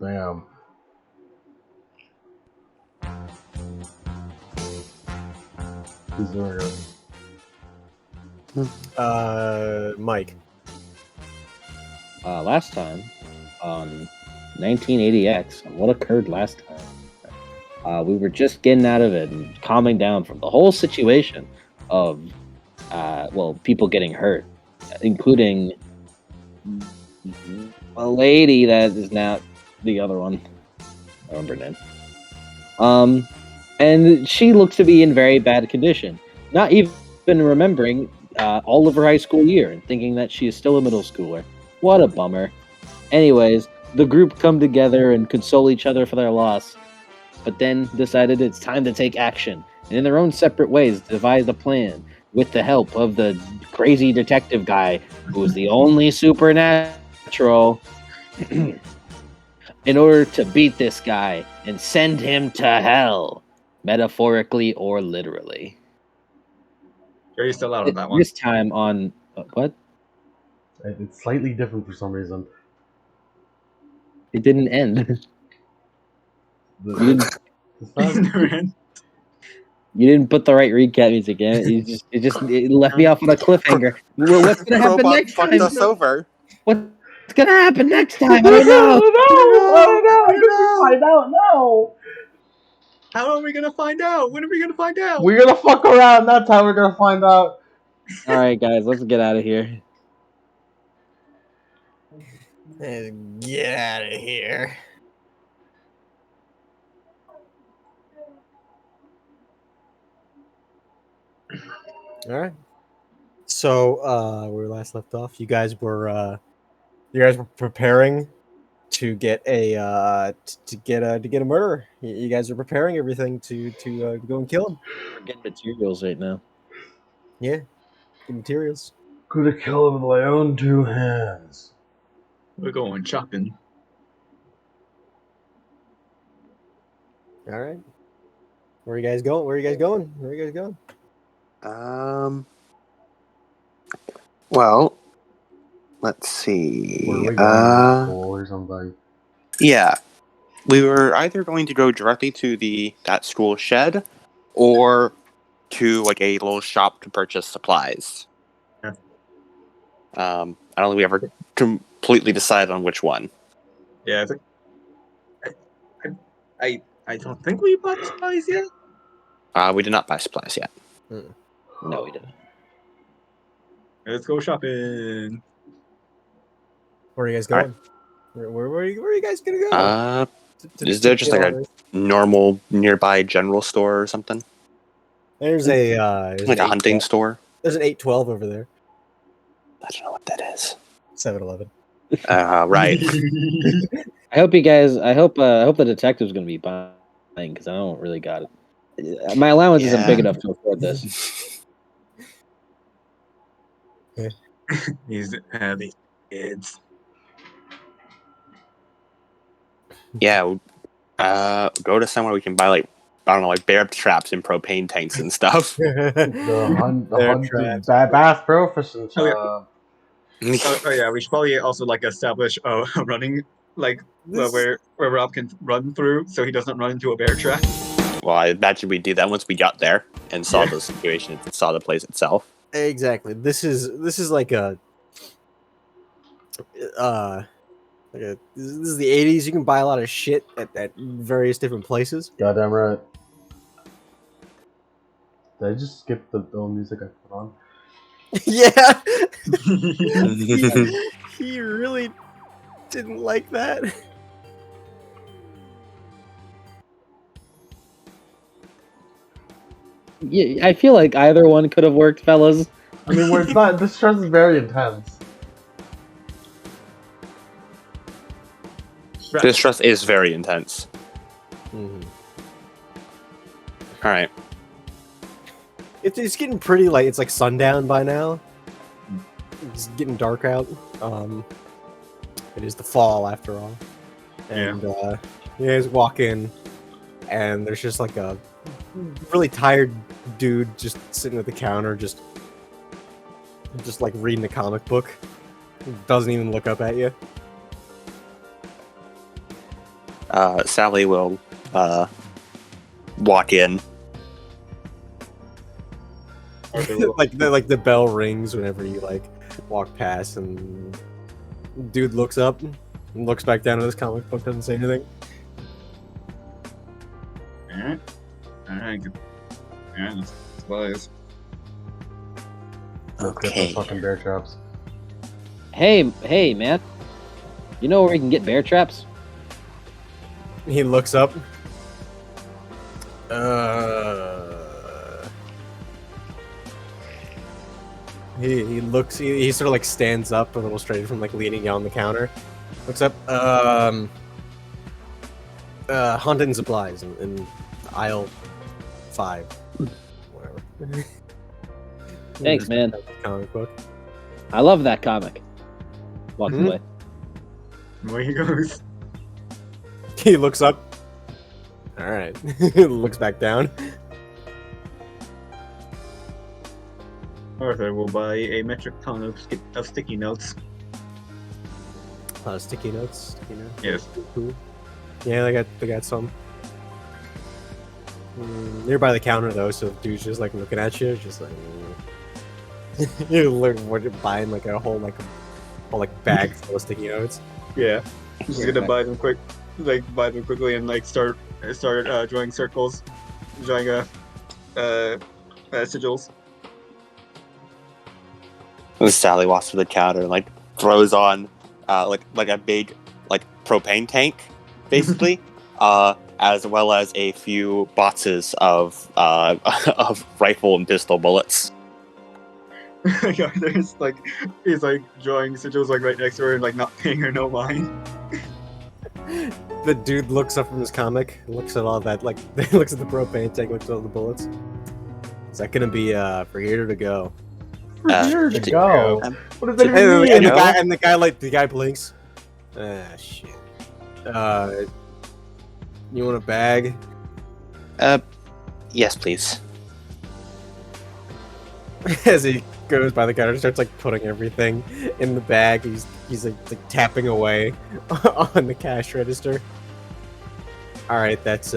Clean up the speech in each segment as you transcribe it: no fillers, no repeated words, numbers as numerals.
Damn. Who's doing it? Mike. Last time on 1980X, what occurred last time? We were just getting out of it and calming down from the whole situation of, people getting hurt, including a lady that is now the other one. I remember her name. And she looks to be in very bad condition. Not even remembering all of her high school year and thinking that she is still a middle schooler. What a bummer. Anyways, the group come together and console each other for their loss, but then decided it's time to take action, and in their own separate ways devise a plan with the help of the crazy detective guy who's the only supernatural in order to beat this guy and send him to hell, metaphorically or literally. Jerry's still out of that one. This time on what? It's slightly different for some reason. It didn't end. The You didn't put the right recap music in. It left me off on a cliffhanger. Well, what's gonna happen Robot next fucked time? us over. What's gonna happen next time? I don't know. I don't find out now. How are we gonna find out? When are we gonna find out? We're gonna fuck around. That's how we're gonna find out. All right, guys, let's get out of here. Get out of here. All right. So, where we last left off, you guys were preparing to get a murderer. You guys are preparing everything to go and kill him. We're getting materials right now. Yeah, get materials. Gonna kill him with my own two hands. We're going chopping. All right. Where are you guys going? Where are you guys going? Well, let's see. Where are we going? School or something? Yeah, we were either going to go directly to that school shed, or to like a little shop to purchase supplies. Yeah. I don't think we ever completely decided on which one. Yeah, I don't think we bought supplies yet. We did not buy supplies yet. No, we didn't. Let's go shopping. Where are you guys going? Right. Where are you guys gonna go? Is there just like a normal nearby general store or something? There's a hunting store. There's an 812 over there. I don't know what that is. 7-Eleven. Right. I hope the detective's gonna be buying because I don't really got it. My allowance isn't big enough to afford this. These kids. Yeah, go to somewhere we can buy like bear traps and propane tanks and stuff. the Bass Pro Fishing Shop. Oh yeah, we should probably also establish a running where Rob can run through so he doesn't run into a bear trap. Well, I imagine we did that once we got there and saw the situation and saw the place itself. Exactly. This is like a this is the 80s. You can buy a lot of shit at various different places. Goddamn right. Did I just skip the music I put on? Yeah. he really didn't like that. Yeah, I feel like either one could have worked, fellas. I mean, it's not. This stress is very intense. This stress is very intense. Mm-hmm. All right. It's getting pretty late. It's like sundown by now. It's getting dark out. It is the fall after all. And you guys walk in, and there's just like a really tired dude just sitting at the counter, just like reading a comic book. Doesn't even look up at you. Sally will walk in. like the bell rings whenever you like walk past, and dude looks up and looks back down at his comic book, doesn't say anything. Alright. Alright. Yeah, that's supplies. Let's get Okay. those fucking bear traps. Hey, man. You know where we can get bear traps? He looks up. He looks. He sort of like stands up a little straight from like leaning on the counter. Looks up. Hunting supplies in aisle 5. Whatever. Thanks, man. Comic book. I love that comic. Walks Mhm. away. Away he goes. He looks up. All right. Looks back down. Arthur will buy a metric ton of sticky notes. Sticky notes. Sticky notes. Yes. Cool. Yeah, they got some. You're by the counter though, so the dude's just like looking at you, just like you look what you're buying like a whole bag full of sticky notes. Yeah. He's Yeah, gonna okay. buy them quickly and like start drawing circles, drawing sigils. And Sally walks to the counter and like throws on like a big like propane tank, basically, as well as a few boxes of of rifle and pistol bullets. Arthur's like he's like drawing sigils like right next to her and like not paying her no mind. The dude looks up from his comic, looks at all that, like looks at the propane tank, looks at all the bullets. Is that gonna be for here to go? Here to d- go. um, What does that And, even mean? and know? the guy blinks. Shit. You want a bag? Yes, please. As he goes by the counter, starts like putting everything in the bag. He's like tapping away on the cash register. All right, that's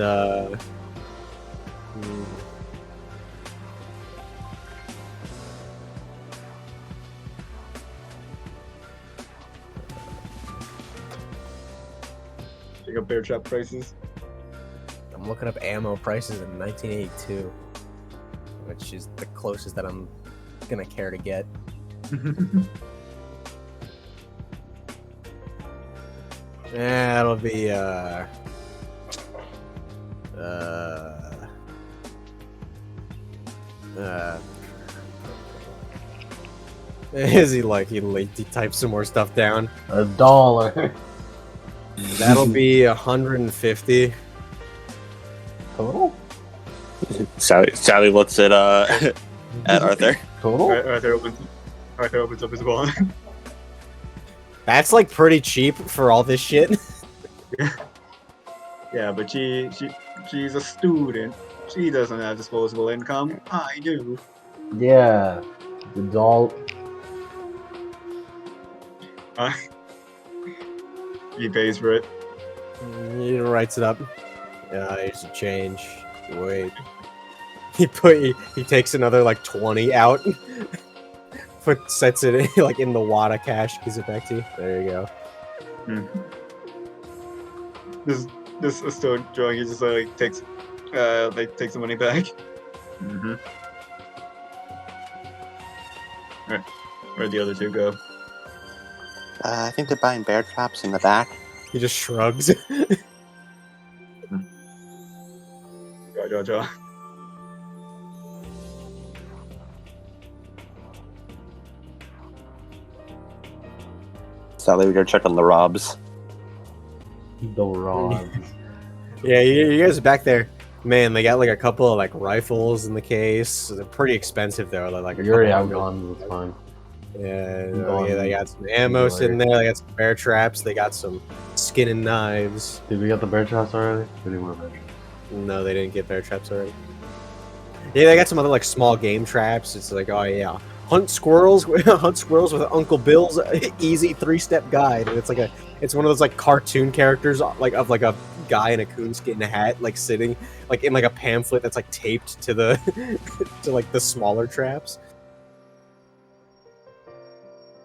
Check out bear trap prices. I'm looking up ammo prices in 1982, which is the closest that I'm gonna care to get. Yeah, it'll be is he like he types some more stuff down? $1 That'll be 150. total. Sally looks at at Arthur. Total. Arthur opens up his wallet. That's like pretty cheap for all this shit. Yeah, but she's a student. She doesn't have disposable income. I do. Yeah. The doll. He pays for it. He writes it up. Here's a change. Wait. He takes another like 20 out. Sets it in, like in the wad of cash, gives it back to you. There you go. This is still drawing. He just takes the money back. Mm-hmm. Alright, where'd the other two go? I think they're buying bear traps in the back. He just shrugs. Jaw. Sally, we go check on the Robs. The rods. Yeah, you guys are back there. Man, they got like a couple of like rifles in the case. They're pretty expensive though. They're like a You already couple have hundred. guns. It's fine. Yeah, they got some ammo sitting there. They got some bear traps. They got some skin and knives. Did we get the bear traps already? We didn't want bear traps. No, they didn't get bear traps already. Yeah, they got some other like small game traps. It's like, oh yeah, hunt squirrels, hunt squirrels with Uncle Bill's easy 3-step guide, and it's one of those like cartoon characters, like of like a guy in a coonskin hat, like sitting like in like a pamphlet that's like taped to the to like the smaller traps.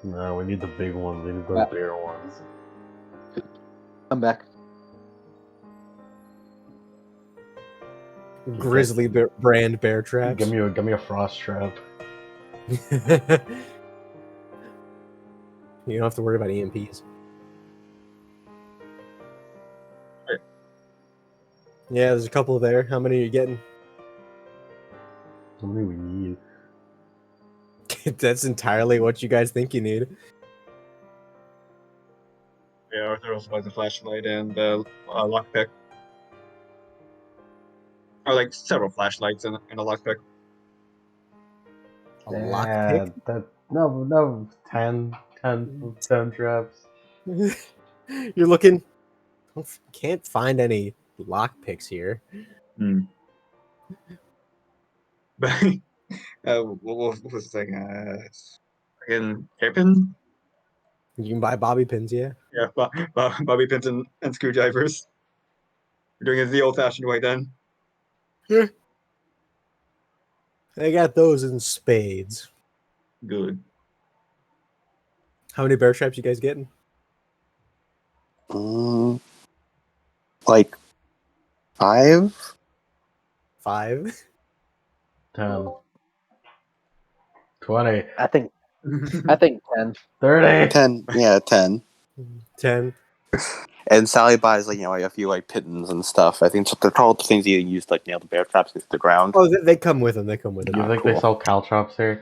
No, we need the big ones. We need the Yeah. bigger ones. I'm back. Grizzly brand bear traps. Give me a frost trap. You don't have to worry about EMPs. Yeah, there's a couple there. How many are you getting? How many we need? That's entirely what you guys think you need. Yeah, Arthur also has a flashlight and a lockpick. Or like several flashlights and a lockpick. A lockpick? No, 10 traps. You're looking. Can't find any lockpicks here. But what was the thing? Again, hairpin? You can buy bobby pins, yeah. Yeah, bobby pins and screwdrivers. We're doing it the old-fashioned way then. They got those in spades. Good. How many bear traps you guys getting? Like 5. 5. 10. 20. I think 10. 30. 10. Yeah, 10. 10. And Sally buys like a few like pittons and stuff. I think they're called the things you use to like nail the bear traps into the ground. Oh, they come with them. They come with You them. think cool. they sell caltrops here?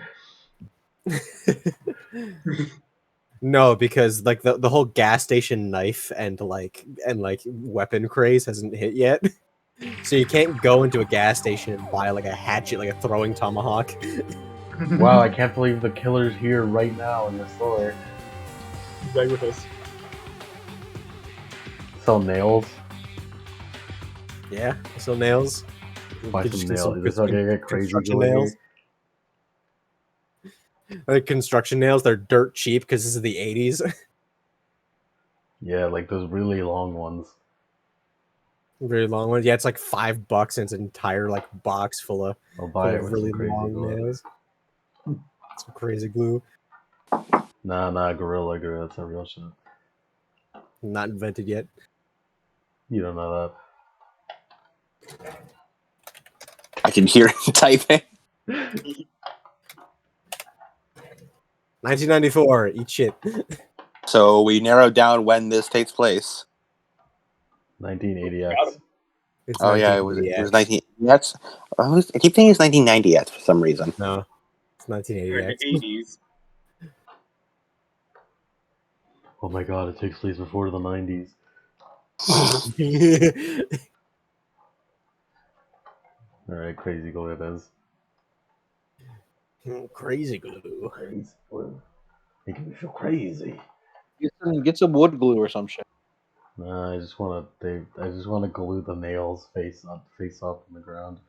No, because like the whole gas station knife and like weapon craze hasn't hit yet. So you can't go into a gas station and buy like a hatchet, like a throwing tomahawk. Wow, I can't believe the killer's here right now in the store. Right with us. Sell nails. Yeah, so nails. Buy Could some just get nails. some This is gonna get crazy construction going nails. here. Like construction nails, they're dirt cheap because this is the 80s. Yeah, like those really long ones. Really long ones. Yeah, it's like $5 and it's an entire like box full of I'll buy it with really some crazy long glue. nails. Some crazy glue. Nah, Gorilla, that's a real shit. Not invented yet. You don't know I can hear him typing. that. 1994, eat shit. So we narrowed down when this takes place. 1980X. It's Oh yeah, it was 1980X. 19. That's I keep thinking it's 1990X for some reason. No, it's We're in 1980X. the 80s. Oh my god, it takes place before the 90s. Alright, crazy glue it is. Crazy glue. Crazy glue. Making me feel crazy. Get some wood glue or some shit. Nah, I just wanna glue the nails face up on the ground.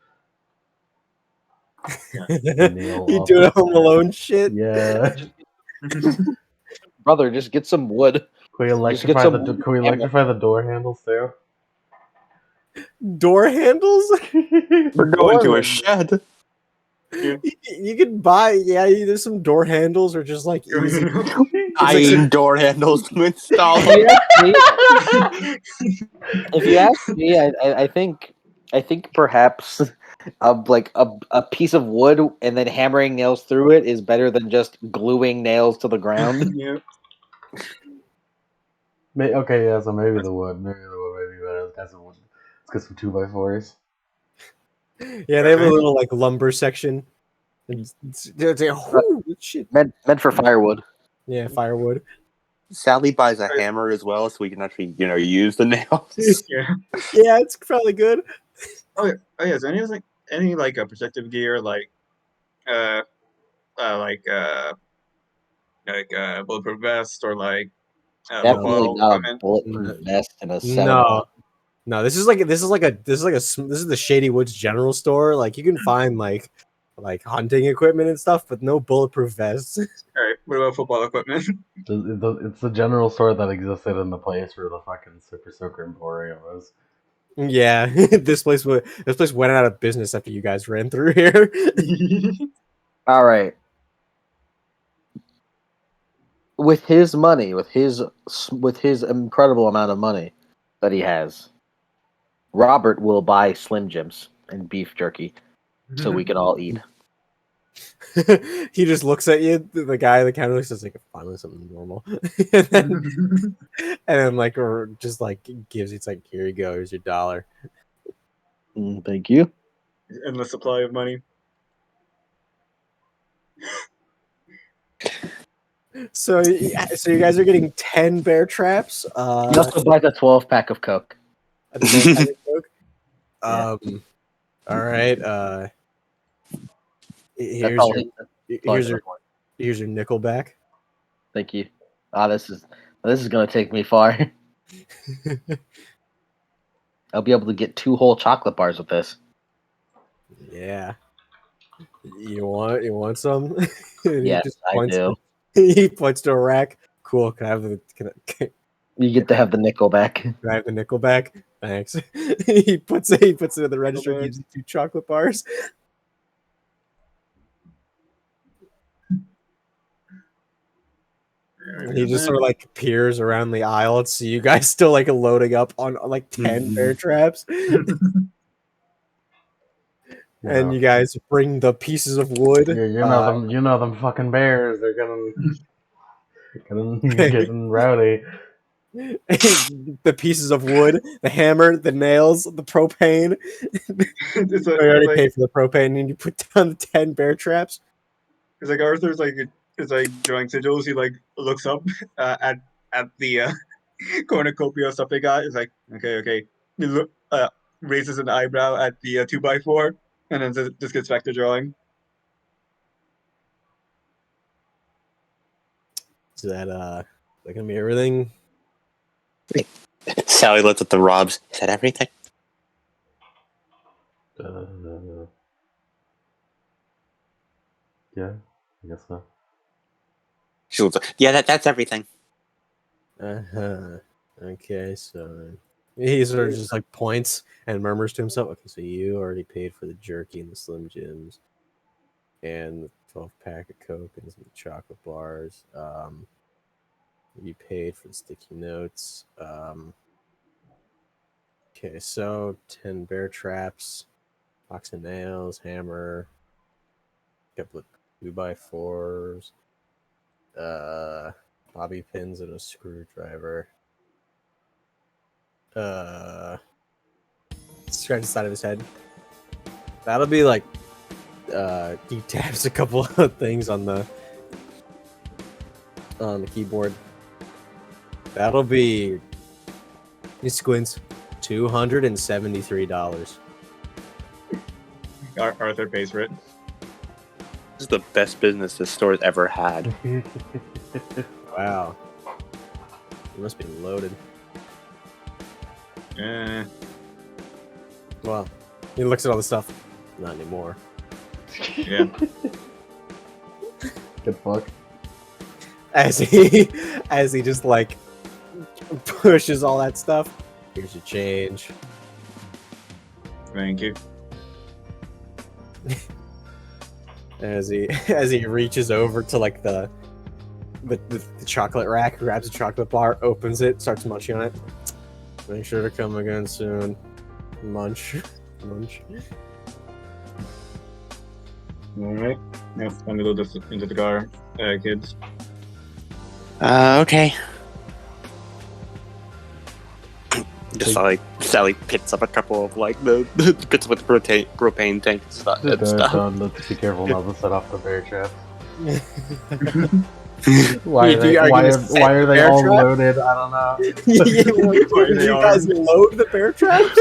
Nail You up. doing Home Alone shit? Yeah. Brother, just get some wood. Can we get electrify some the wood can we hammer. electrify the door handles too? Door handles? We're going to a shed. You could buy, there's some door handles or just like easy. Buying door handles to install. If you ask me, I think perhaps like a piece of wood and then hammering nails through it is better than just gluing nails to the ground. Yeah. Okay, yeah, so maybe the wood. Maybe better. Let's get some 2x4s. Yeah, they have a little like lumber section. It's shit. meant for firewood. Yeah, firewood. Sally buys a hammer as well, so we can actually, use the nails. Yeah. Yeah, it's probably good. Oh yeah. So any like protective gear like bulletproof vest or like Definitely mobile not a equipment. bulletproof vest and a 7 No, No, this is the Shady Woods General Store. Like you can find like hunting equipment and stuff, but no bulletproof vests. All right. What about football equipment? It's the general store that existed in the place where the fucking Super Soaker Emporium was. Yeah, this place went out of business after you guys ran through here. All right. With his money, with his incredible amount of money that he has, Robert will buy Slim Jims and beef jerky so we can all eat. He just looks at you, the guy at the counter looks just like finally something normal, and then like or just like gives it's like here you go, here's your $1. Thank you. Endless supply of money. So you guys are getting 10 bear traps. He also buys a 12-pack of Coke. At the 12-pack of Coke. Yeah. All right. Here's your nickel back. Thank you. This is gonna take me far. I'll be able to get 2 whole chocolate bars with this. Yeah. You want some? Yes, I do. He points to a rack. Cool. Can I have the You get to have the nickel back. Can I have the nickel back? Thanks. he puts it in the register. Okay. Gives you 2 chocolate bars. He just sort of like peers around the aisle to see you guys still like loading up on like 10 bear traps. And you guys bring the pieces of wood. You know them fucking bears. They're gonna getting rowdy. The pieces of wood, the hammer, the nails, the propane. I already paid for the propane, and you put down the 10 bear traps. It's like Arthur's like drawing sigils. He like looks up at the cornucopia stuff they got. It's like okay. He raises an eyebrow at the 2x4, and then just gets back to drawing. Is that gonna be everything? Sally looks at the Robs. Is that everything? Yeah, I guess so. She looks like, yeah, that's everything. Okay, so he sort of just like points and murmurs to himself. Okay, so you already paid for the jerky and the Slim Jims, and the 12-pack of Coke and some chocolate bars. You paid for the sticky notes. Okay, so 10 bear traps, box of nails, hammer, couple of 2x4s, bobby pins and a screwdriver. Scratch the side of his head. That'll be like he taps a couple of things on the keyboard. That'll be, he squints, $273. Arthur pays for it. This is the best business this store's ever had. Wow. You must be loaded. Well, he looks at all the stuff. Not anymore. Yeah. Good fuck. As he just like pushes all that stuff. Here's your change. Thank you. As he reaches over to like the chocolate rack, grabs a chocolate bar, opens it, starts munching on it. Make sure to come again soon. Munch. Alright. Yep, I'm gonna go into the car, kids. Okay. Just like Sally picks up a couple of like the bits with propane tank stuff. Let's be careful not to set off the bear traps. Why are they all loaded? I don't know. Did you guys load the bear traps?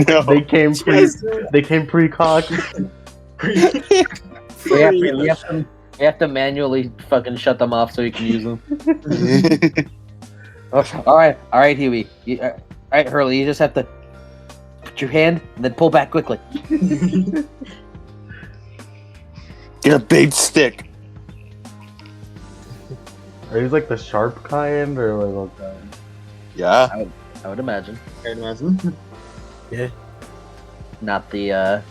No. They came pre-cocked. We have to manually fucking shut them off so you can use them. All right, Huey. All right, Hurley. You just have to put your hand and then pull back quickly. Get a big stick. Are these like the sharp kind or like what kind? Yeah. I would imagine. I'd imagine. Yeah. Not the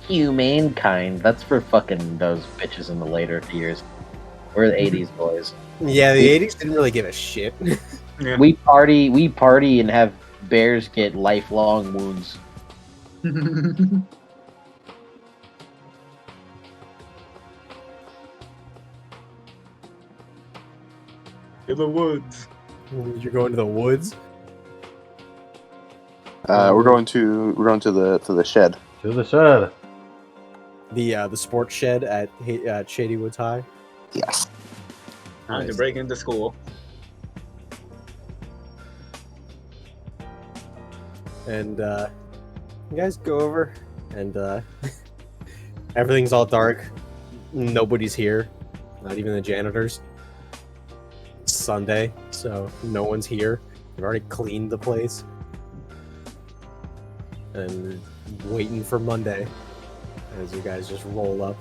humane kind. That's for fucking those bitches in the later years. We're the '80s boys. Yeah, the '80s didn't really give a shit. Yeah. We party, and have bears get lifelong wounds. In the woods. You're going to the woods. We're going to the shed. To the shed. The sports shed at Shady Woods High. Yes. Time to Nice. break into school. And you guys go over, and everything's all dark. Nobody's here, not even the janitors. It's Sunday, so no one's here. They've already cleaned the place, and waiting for Monday as you guys just roll up.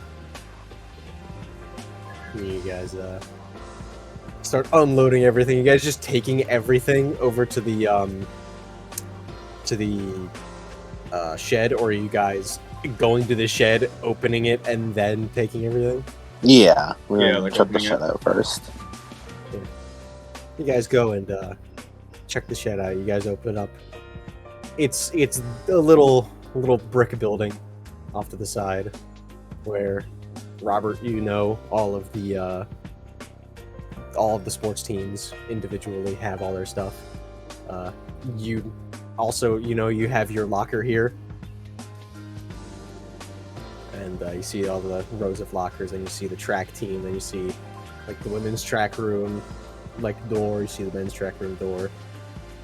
You guys start unloading everything. You guys just taking everything over to the shed, or are you guys going to the shed, opening it, and then taking everything? Yeah. We're Yeah, gonna like check the opening shed out first. You guys go and check the shed out. You guys open it up. It's a little brick building off to the side where Robert, you know, all of the sports teams individually have all their stuff. You also, you know, you have your locker here, and you see all the rows of lockers, and you see the track team, and you see like the women's track room like door, you see the men's track room door,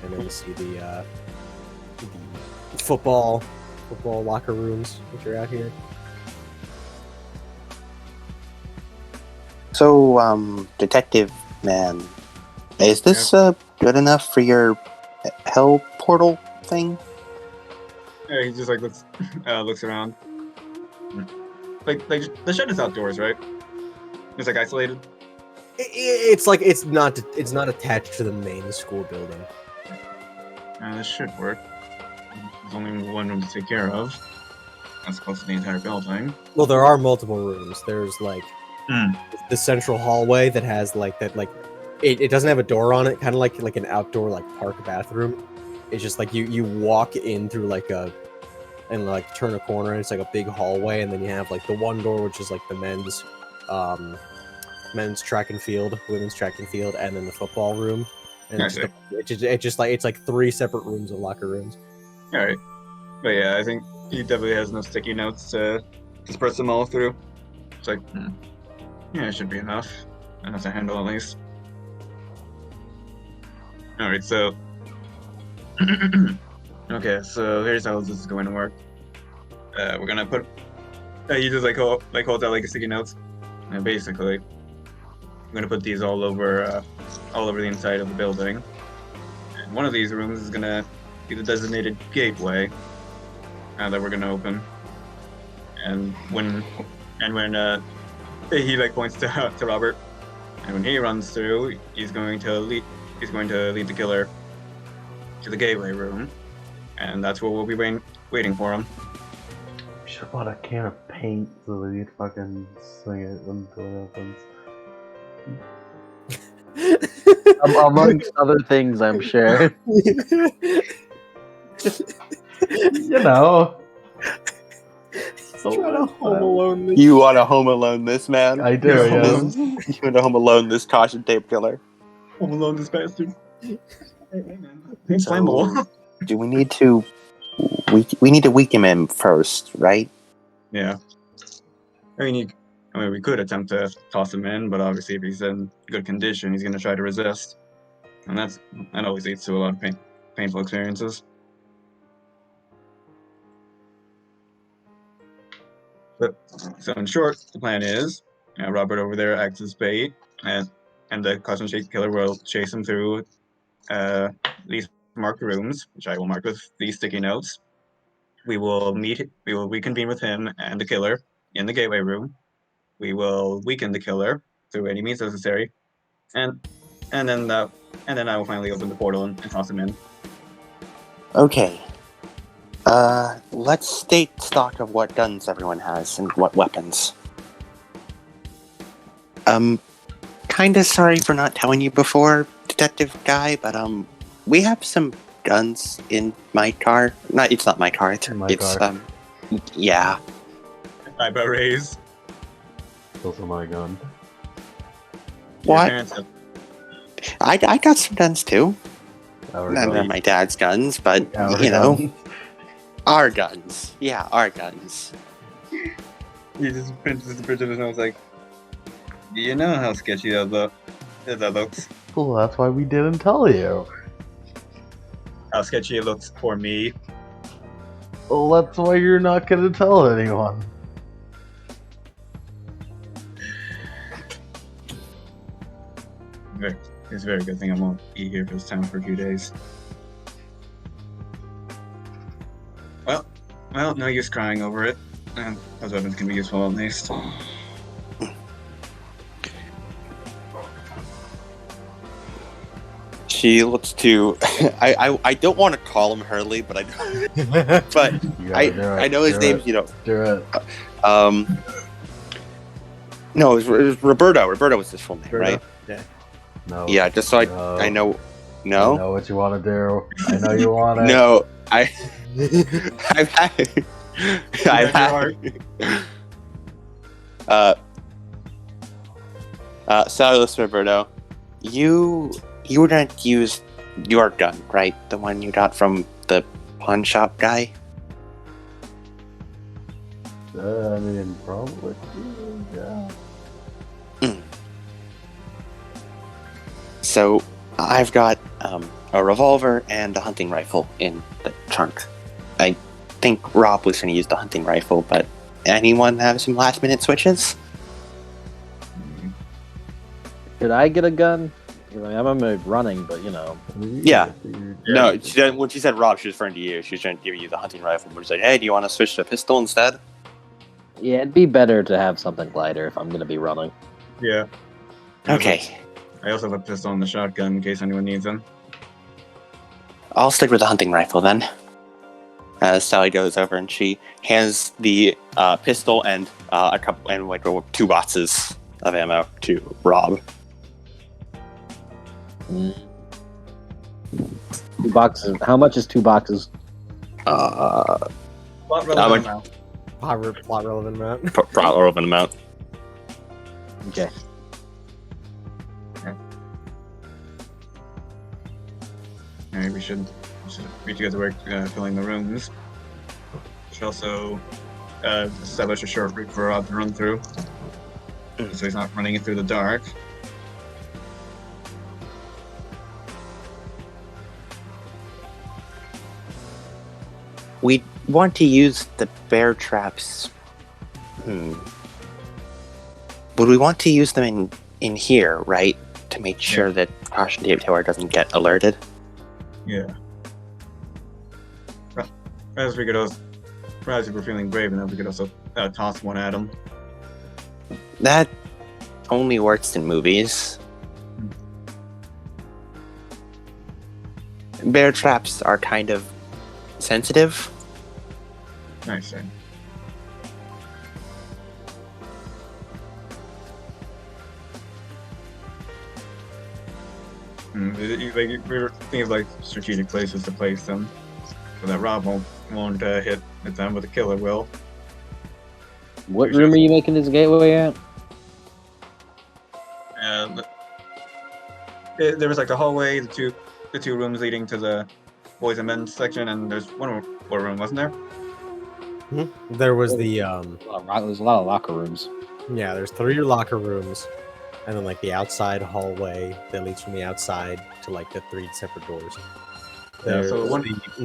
and then you see the football locker rooms which are out here. So, Detective Man, is this good enough for your hell portal thing? Yeah, he just like looks around. Like the shed is outdoors, right? It's like isolated. It's like it's not attached to the main school building. This should work. There's only one room to take care of. That's close to the entire building. Well, there are multiple rooms. There's like Mm. the central hallway that has like that like it doesn't have a door on it, kind of like an outdoor like park bathroom. It's just like you walk in through like a and like turn a corner, and it's like a big hallway, and then you have like the one door which is like the men's track and field, women's track and field, and then the football room. And it's just like it's like 3 separate rooms of locker rooms. All right, but yeah, I think he definitely has no sticky notes to disperse them all through. It's like, yeah, it should be enough to handle at least. All right, so okay, so here's how this is going to work. We're gonna put. You just holds out like sticky notes, and basically, I'm gonna put these all over the inside of the building. And one of these rooms is gonna be the designated gateway that we're gonna open. And when he like points to Robert, and when he runs through, he's going to lead the killer to the gateway room, and that's where we'll be waiting for him. We should have bought a can of paint so that you'd fucking swing it when the door opens. Amongst other things, I'm sure. You know. Trying to Home Alone this. You want to Home Alone this, man? I do, Yeah. yes. You want to Home Alone this caution tape killer? Home Alone, this bastard. Hey man, So- flammable. Do we need to? We need to weaken him first, right? Yeah. I mean, we could attempt to toss him in, but obviously, if he's in good condition, he's going to try to resist, and that always leads to a lot of painful experiences. But so, in short, the plan is Robert over there acts as bait, and the costume shake killer will chase him through these marked rooms, which I will mark with these sticky notes. We will reconvene with him and the killer in the gateway room. We will weaken the killer through any means necessary, and and then uh, and then I will finally open the portal and toss him in. Okay. Let's state stock of what guns everyone has and what weapons. Kinda sorry for not telling you before, detective guy, but we have some guns in my car. It's not my car. My car. Yeah. Eyebrow raise. It's also my gun. Your What? parents have- I got some guns too. Our They're gun. my dad's guns, but Our you know, gun. our guns. Yeah, our guns. He just pinches the bridge of his nose like, you know how sketchy that looks. Well, that's why we didn't tell you. How sketchy it looks for me. Well, that's why you're not gonna tell anyone. It's a very good thing I won't be here for this town for a few days. Well, no use crying over it. And those weapons can be useful at least. She looks to. I don't want to call him Hurley, but but You gotta do it. I know his Do name's it. you know Do it. No, it was Roberto. Roberto was his full name, right? Yeah. No. Yeah, just so No. I know. I No, know what you want to do. I know you want it. no, I've had. I've had. Silas Roberto, you were going to use your gun, right? The one you got from the pawn shop guy. I mean, probably. Yeah. So I've got a revolver and a hunting rifle in the trunk. I think Rob was going to use the hunting rifle, but anyone have some last minute switches? Could I get a gun? I mean, I'm running, but you know. Yeah. No, when she said Rob, she was referring to you. She was trying to give you the hunting rifle, but she's like, hey, do you want to switch to a pistol instead? Yeah, it'd be better to have something lighter if I'm gonna be running. Yeah. Okay. I also have a pistol and the shotgun in case anyone needs them. I'll stick with the hunting rifle then. Sally goes over and she hands the pistol and a couple and like 2 boxes of ammo to Rob. 2 boxes. How much is 2 boxes? What much- relevant amount? Plot relevant amount. Relevant amount. Okay. Alright, we should get to work filling the rooms. We should also establish a short route for Rob to run through. So he's not running it through the dark. We want to use the bear traps. Would we want to use them in here, right? To make sure that Caution Tape Tower doesn't get alerted? Yeah. Perhaps we could also, perhaps if we're feeling brave enough, we could also toss one at him. That only works in movies. Bear traps are kind of sensitive. I see. We were thinking of like strategic places to place them, so that Rob won't hit them, but the killer will. What room are you making this gateway at? There was like the hallway, the two rooms leading to the boys and men's section, and there's one more room, wasn't there? There was the There's a lot of locker rooms. yeah. There's 3 locker rooms, and then like the outside hallway that leads from the outside to like the 3 separate doors. There's so one- the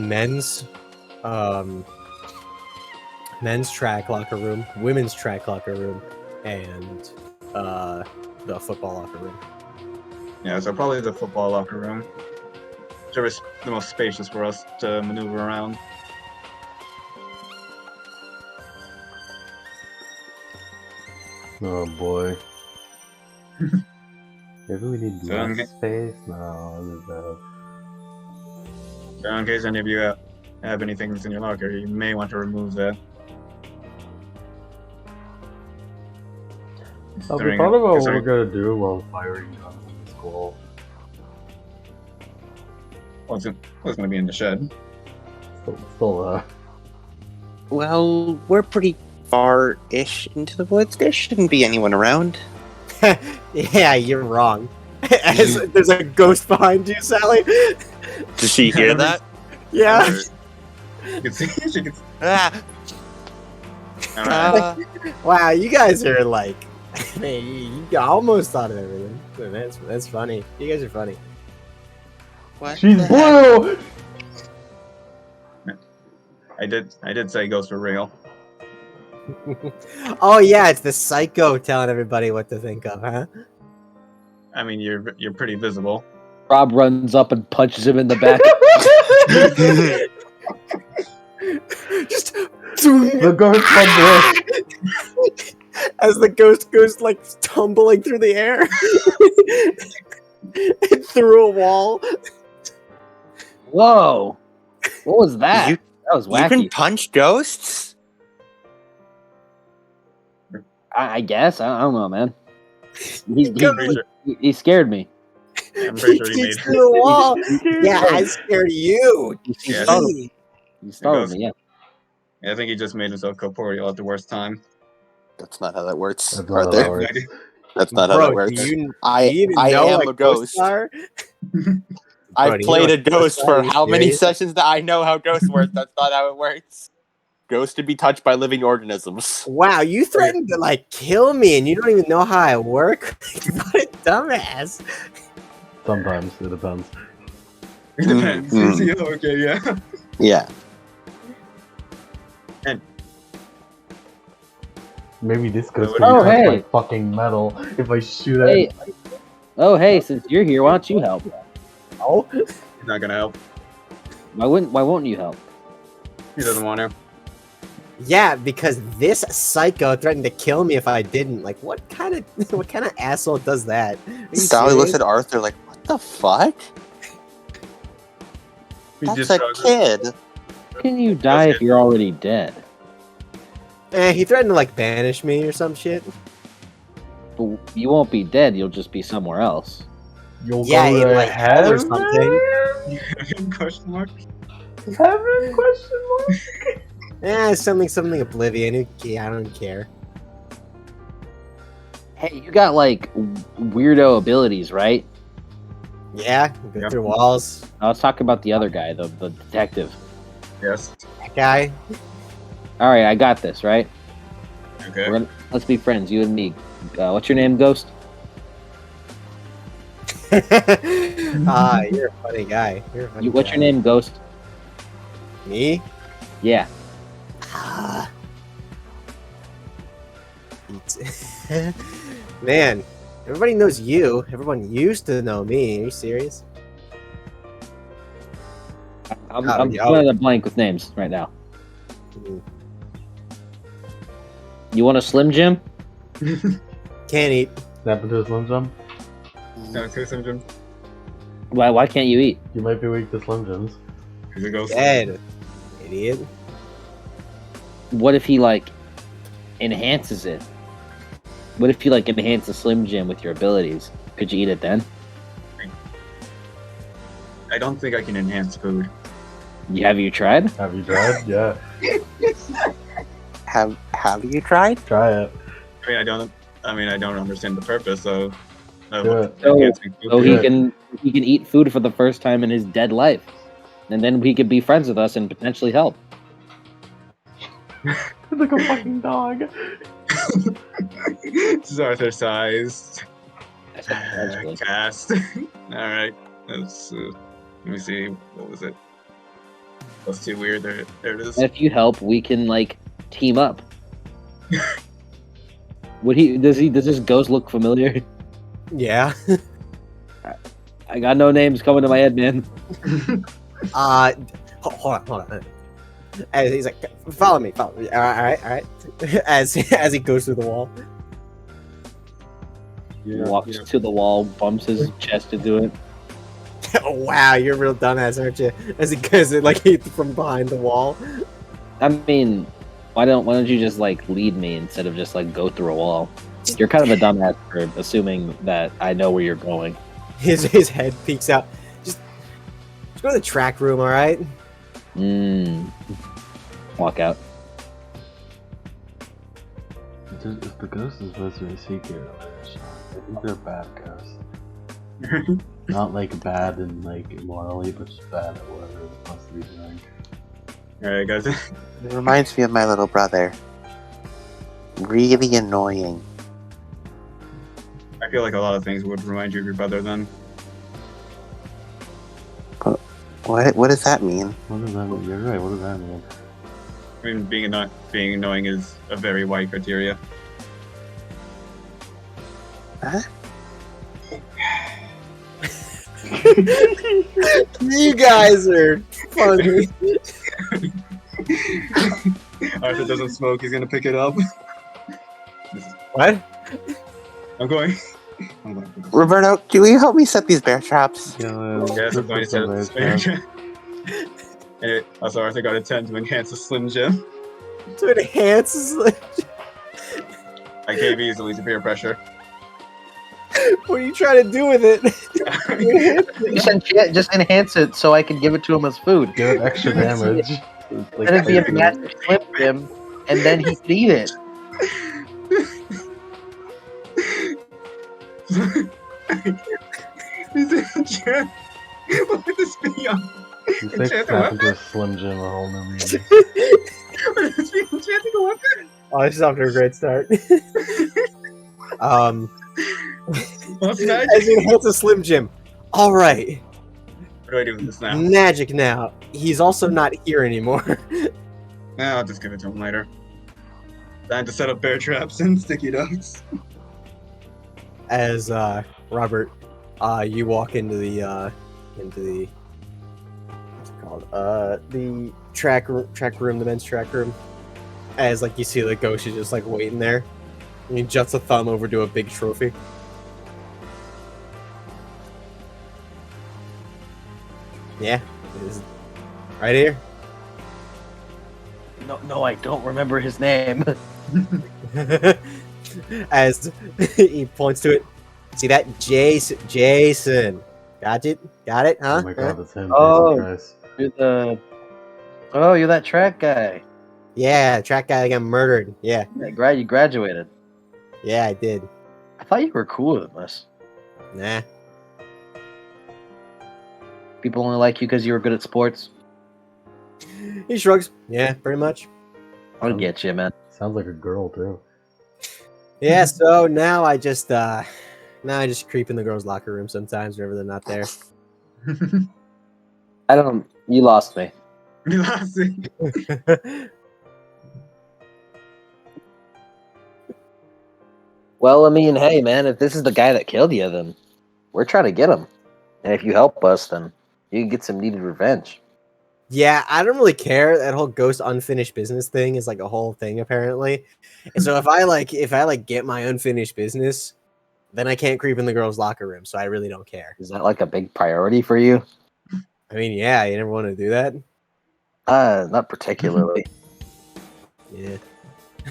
men's track locker room, women's track locker room, and the football locker room. Yeah, so probably the football locker room. the most spacious for us to maneuver around. Oh boy. Maybe we need So, less okay. space? No, this is bad. So in case any of you have any things in your locker, you may want to remove that. We thought about what we're gonna do while firing guns in the school. What's going to be in the shed? Still, Well, we're pretty far-ish into the woods. There shouldn't be anyone around. Yeah, you're wrong. As there's a ghost behind you, Sally. Did she hear that? Yeah. You can see. She can. Ah, All right. Wow, you guys are like, man, you almost thought of everything. That's funny. You guys are funny. what she's the heck? blue! I did say ghosts were real. Oh yeah, it's the psycho telling everybody what to think of, huh? I mean, you're pretty visible. Rob runs up and punches him in the back. Just The ghost from as the ghost goes like tumbling through the air through a wall. Whoa! What was that? You- That was You wacky. can punch ghosts? I guess. I don't know, man. I'm pretty sure. He scared me. I'm pretty sure he He made. through the wall. Yeah, I scared you. He Yeah, startled, Gee. he startled me, yeah. I think he just made himself corporeal at the worst time. That's not how that works, That's not how that Arthur. works. That's not how that Bro, works. do you I even I know am what a ghost. ghosts are? I've Bro, do you know played a what ghosts ghost are? for Are you how many serious? sessions that I know how ghosts work. That's not how it works. Ghosts to be touched by living organisms. Wow, you threatened to like kill me and you don't even know how I work? What a dumbass. Sometimes, it depends. It depends. Mm. Okay, yeah. Yeah. Maybe this ghost Oh, can be touched hey. by fucking metal if I shoot Hey. it. Oh, hey, since you're here, why don't you help? Oh, He's not gonna help. Why won't you help? He doesn't want to. yeah, because this psycho threatened to kill me if I didn't. Like, what kind of asshole does that? Are you Sally looks serious? at Arthur like, what the fuck? He That's just a shrugs. kid. How can you die if you're already dead? He threatened to like banish me or some shit. But you won't be dead, you'll just be somewhere else. You'll Yeah, go in to like hell or heaven? something. Question mark. Heaven? Question mark? Something Oblivion. I don't care. Hey, you got like weirdo abilities, right? Yeah, go Yep. through walls. I was talking about the other guy, the detective. Yes. That guy. All right, I got this, right? Okay. Let's be friends, you and me. What's your name, Ghost? You're a funny guy. You're a funny What's guy. your name, Ghost? Me? Yeah. Ah. Man, everybody knows you. Everyone used to know me. Are you serious? I'm Oh, going yeah. at a blank with names right now. Mm. You want a Slim Jim? Can't eat. Snap into a Slim Jim? No, say something. Why can't you eat? You might be weak to Slim Jims. He's a ghost. Dead. Idiot. What if he like enhances it? What if you like enhance the Slim Jim with your abilities? Could you eat it then? I don't think I can enhance food. Have you tried? Have you tried? Yeah. Have you tried? Try it. I don't understand the purpose of Do it. enhancing food. So Yeah. he can eat food for the first time in his dead life, and then he could be friends with us and potentially help. Like a fucking dog. This is Arthur sized. Potentially. Cast. Alright. Let's let me see. What was it? That's too weird. There it is. And if you help, we can like team up. Does this ghost look familiar? Yeah. I got no names coming to my head, man. Hold on. As he's like, follow me. All right. As he goes through the wall. Walks to the wall, bumps his chest into it. Oh wow, you're a real dumbass, aren't you? As he goes like from behind the wall. I mean, why don't you just like lead me instead of just like go through a wall? You're kind of a dumbass for assuming that I know where you're going. His head peeks out. Just go to the track room, all right? Walk out. If the ghost is supposed to be a secret, I think they're bad ghosts. Not like bad and like immorally, but just bad at whatever they're supposed to be doing. Alright, guys. It reminds me of my little brother. Really annoying. I feel like a lot of things would remind you of your brother then. What does that mean? What does that mean? You're right, what does that mean? I mean, being annoying is a very wide criteria. Huh? You guys are funny. Arthur doesn't smoke, he's gonna pick it up. What? I'm going. Roberto, can you help me set these bear traps? Yes, I'm going to set it. And also, Arthur got a 10 to enhance the Slim Jim. To enhance his I cave easily to peer pressure. What are you trying to do with it? Just enhance it so I can give it to him as food. Give it extra damage. Like, Then it'd be a massive Slim Jim, and then he could eat it. What would this be on? You think it's happened to a Slim Jim a whole new meaning. Would this be enchanting a weapon? Oh, this is off to a great start. What's As magic? he enhance a Slim Jim. All right, What do I do with this now? magic now. He's also not here anymore. Nah, I'll just give it to him later. Time to set up bear traps and sticky notes. As Robert, you walk into the what's it called? The track room, the men's track room. As like you see the ghost is just like waiting there, and he juts a thumb over to a big trophy. Yeah, it is right here. No, I don't remember his name. As he points to it. See that? Jason. Got it? Got it? Huh? Oh my god, that's him. Oh. Jesus Christ. You're that track guy. Yeah, track guy that got murdered. Yeah. You graduated. Yeah, I did. I thought you were cooler than this. Nah. People only like you because you were good at sports. He shrugs. Yeah, pretty much. I'll get you, man. Sounds like a girl, too. Yeah, so now I just creep in the girls' locker room sometimes whenever they're not there. You lost me. Last thing. Well, I mean, hey, man, if this is the guy that killed you, then we're trying to get him. And if you help us, then you can get some needed revenge. Yeah, I don't really care. That whole ghost unfinished business thing is like a whole thing apparently. And so if I get my unfinished business, then I can't creep in the girls' locker room. So I really don't care. Is that like a big priority for you? I mean, yeah, you never want to do that. Not particularly. Yeah.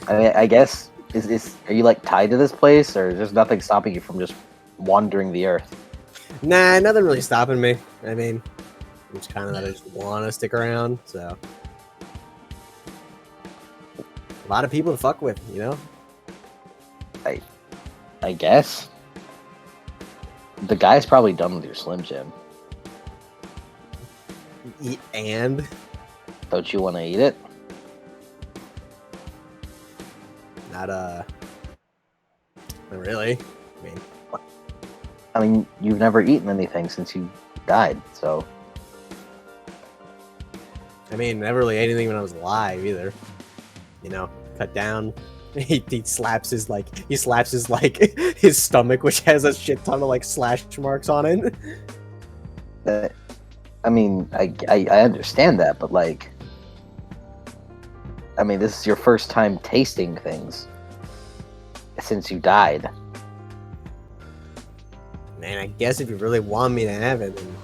I mean, I guess are you like tied to this place, or there's nothing stopping you from just wandering the earth? Nah, nothing really stopping me. I mean, it's kind of that I just want to stick around. So a lot of people to fuck with, you know. I guess the guy's probably done with your Slim Jim. And Don't you want to eat it? not really. I mean, you've never eaten anything since you died, so I mean, never really ate anything when I was alive either. You know, cut down. He slaps his his stomach, which has a shit ton of like slash marks on it. I mean, I understand that, but like, I mean, this is your first time tasting things since you died. Man, I guess if you really want me to have it, then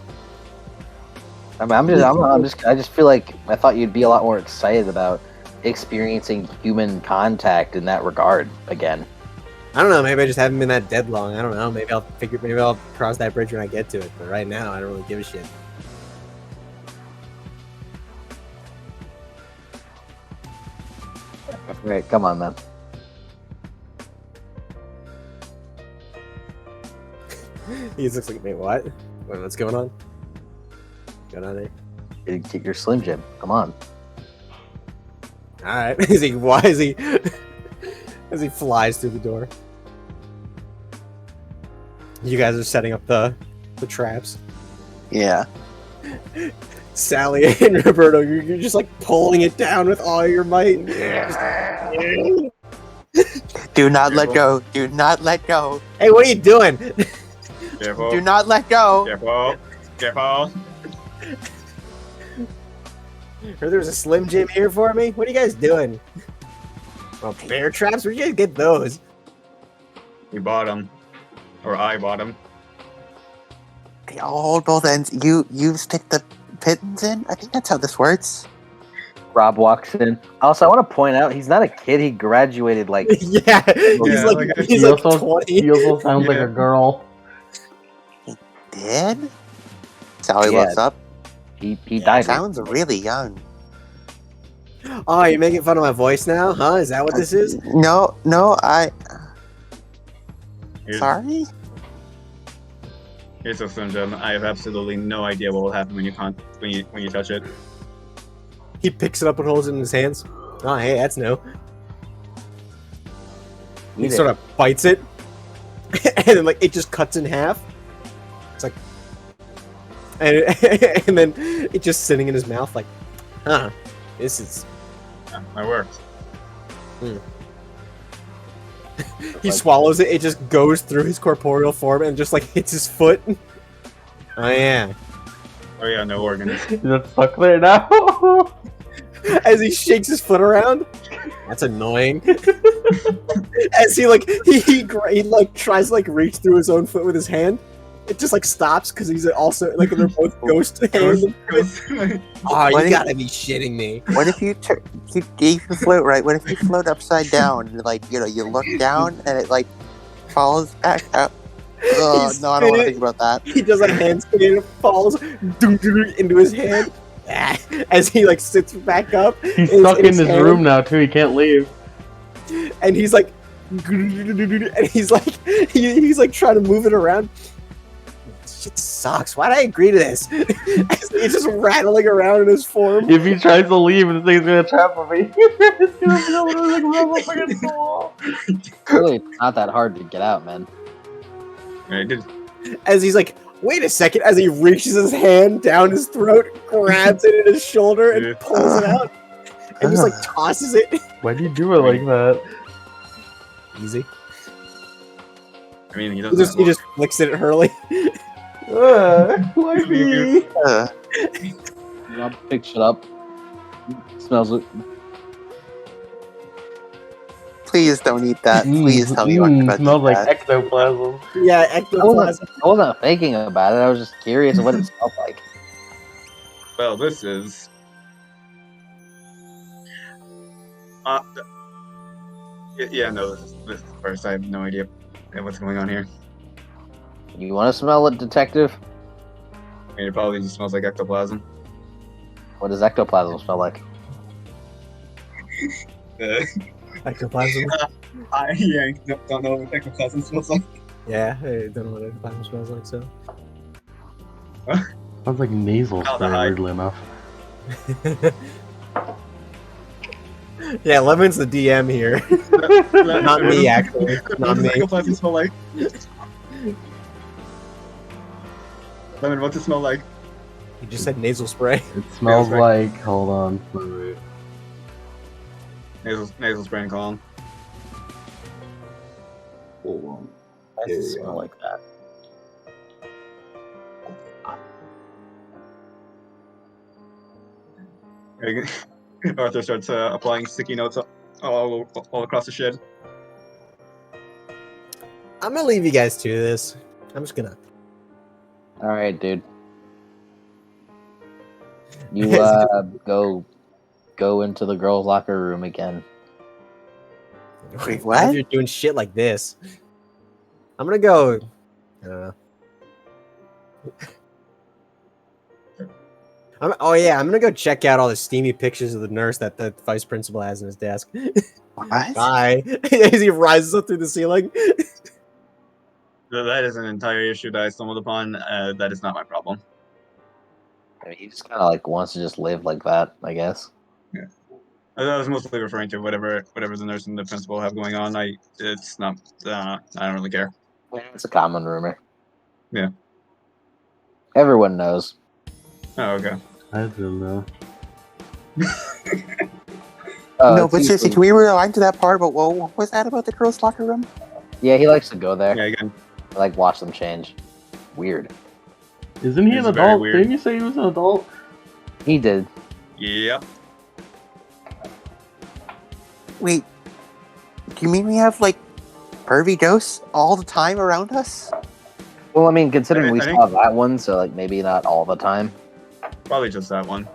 I mean, I just feel like I thought you'd be a lot more excited about experiencing human contact in that regard again. I don't know. Maybe I just haven't been that dead long. I don't know. Maybe I'll cross that bridge when I get to it. But right now, I don't really give a shit. Right, come on, man. He just looks like, wait, what? Wait, what's going on? What's going on there? Get your Slim Jim. Come on. All right. Is he? Why is he? As he flies through the door. You guys are setting up the traps. Yeah. Sally and Roberto, you're just like pulling it down with all your might. Do not let go. Do not let go. Hey, what are you doing? Careful. Do not let go. Careful. Careful. Heard there was a Slim Jim here for me? What are you guys doing? Well, bear traps? Where'd you guys get those? We bought them. Or I bought them. Okay, I'll hold both ends. You stick the pins in. I think that's how this works. Rob walks in. Also, I want to point out he's not a kid. He graduated like Yeah, he's Yeah, like, like, he's He like also, 20. he also sounds like Yeah. a girl. Did? Sally Yeah. looks up. he died. Sounds really young. Oh, you're making fun of my voice now? Huh? Is that what this is? No, Here's, sorry. here's a Slim Jim. I have absolutely no idea what will happen when you touch it. He picks it up and holds it in his hands. Oh, hey, that's new. He Eat sort it. of bites it, and then like it just cuts in half. It's like, and then it's just sitting in his mouth, like, huh? This is. Yeah, that worked. He swallows it. It just goes through his corporeal form and just like hits his foot. Oh yeah. Oh yeah, no organs. Is it stuck there now? As he shakes his foot around. That's annoying. As he like he like tries to like reach through his own foot with his hand, it just like stops because he's also like they're both ghost hands. Oh, What you if- gotta be shitting me! What if you you float right? What if you float upside down and like you look down and it like falls back up? Oh He's no, I don't want to spinning. think about that. He does a hand spin and it falls into his hand. As he like sits back up, He's in stuck in his his hand. room now too. He can't leave. and he's like, and he's like trying to move it around. Shit sucks. Why did I agree to this? He's just rattling around in his form. If he tries to leave, this thing's gonna trap him. It's gonna be able to like rub up against the wall. Really, it's not that hard to get out, man. I did. As he's like, wait a second, as he reaches his hand down his throat, grabs it in his shoulder, and pulls it out, and just like tosses it. Why do you do it like that? Easy. I mean, he He doesn't. just flicks it at Hurley. Why me? Rob picks it up. Smells it. Please don't eat that. Please tell me you're not about to Smells eat like that. ectoplasm. Yeah, I ectoplasm. wasn't thinking about it. I was just curious what it smelled like. Well, this is. Yeah, no, this is first. I have no idea what's going on here. You want to smell it, detective? I mean, it probably just smells like ectoplasm. What does ectoplasm smell like? Ectoplasm. I don't know what ectoplasm smells like. Yeah, I don't know what ectoplasm smells like, so. Sounds like nasal spray, Aldehyde. weirdly enough. Yeah, Lemon's the DM here. Not me, actually. What Not does me. ectoplasm smell like? Lemon, what's it smell like? You just said nasal spray. It smells Yeah, right. like. Hold on. Wait. Nasal spray and cologne. Hold on. Why does it smell like that? Arthur starts applying sticky notes all across the shed. I'm gonna leave you guys to this. I'm just gonna. All right, dude. You go into the girls' locker room again. Wait, If what? you're doing shit like this, I'm gonna go. I don't know. I'm gonna go check out all the steamy pictures of the nurse that the vice principal has in his desk. What? Bye. As he rises up through the ceiling. That is an entire issue that I stumbled upon. That is not my problem. I mean, he just kind of like wants to just live like that, I guess. I was mostly referring to whatever the nurse and the principal have going on. It's not. I don't really care. It's a common rumor. Yeah. Everyone knows. Oh, okay. I don't know. No, It's but seriously, usually- can we rewind to that part? But what was that about the girls' locker room? Yeah, he likes to go there. Yeah, again. Like watch them change. Weird. Isn't he It's an very adult? weird. Didn't you say he was an adult? He did. Yep. Wait, do you mean we have like pervy ghosts all the time around us? Well, I mean, considering we I saw that one, so like maybe not all the time. Probably just that one.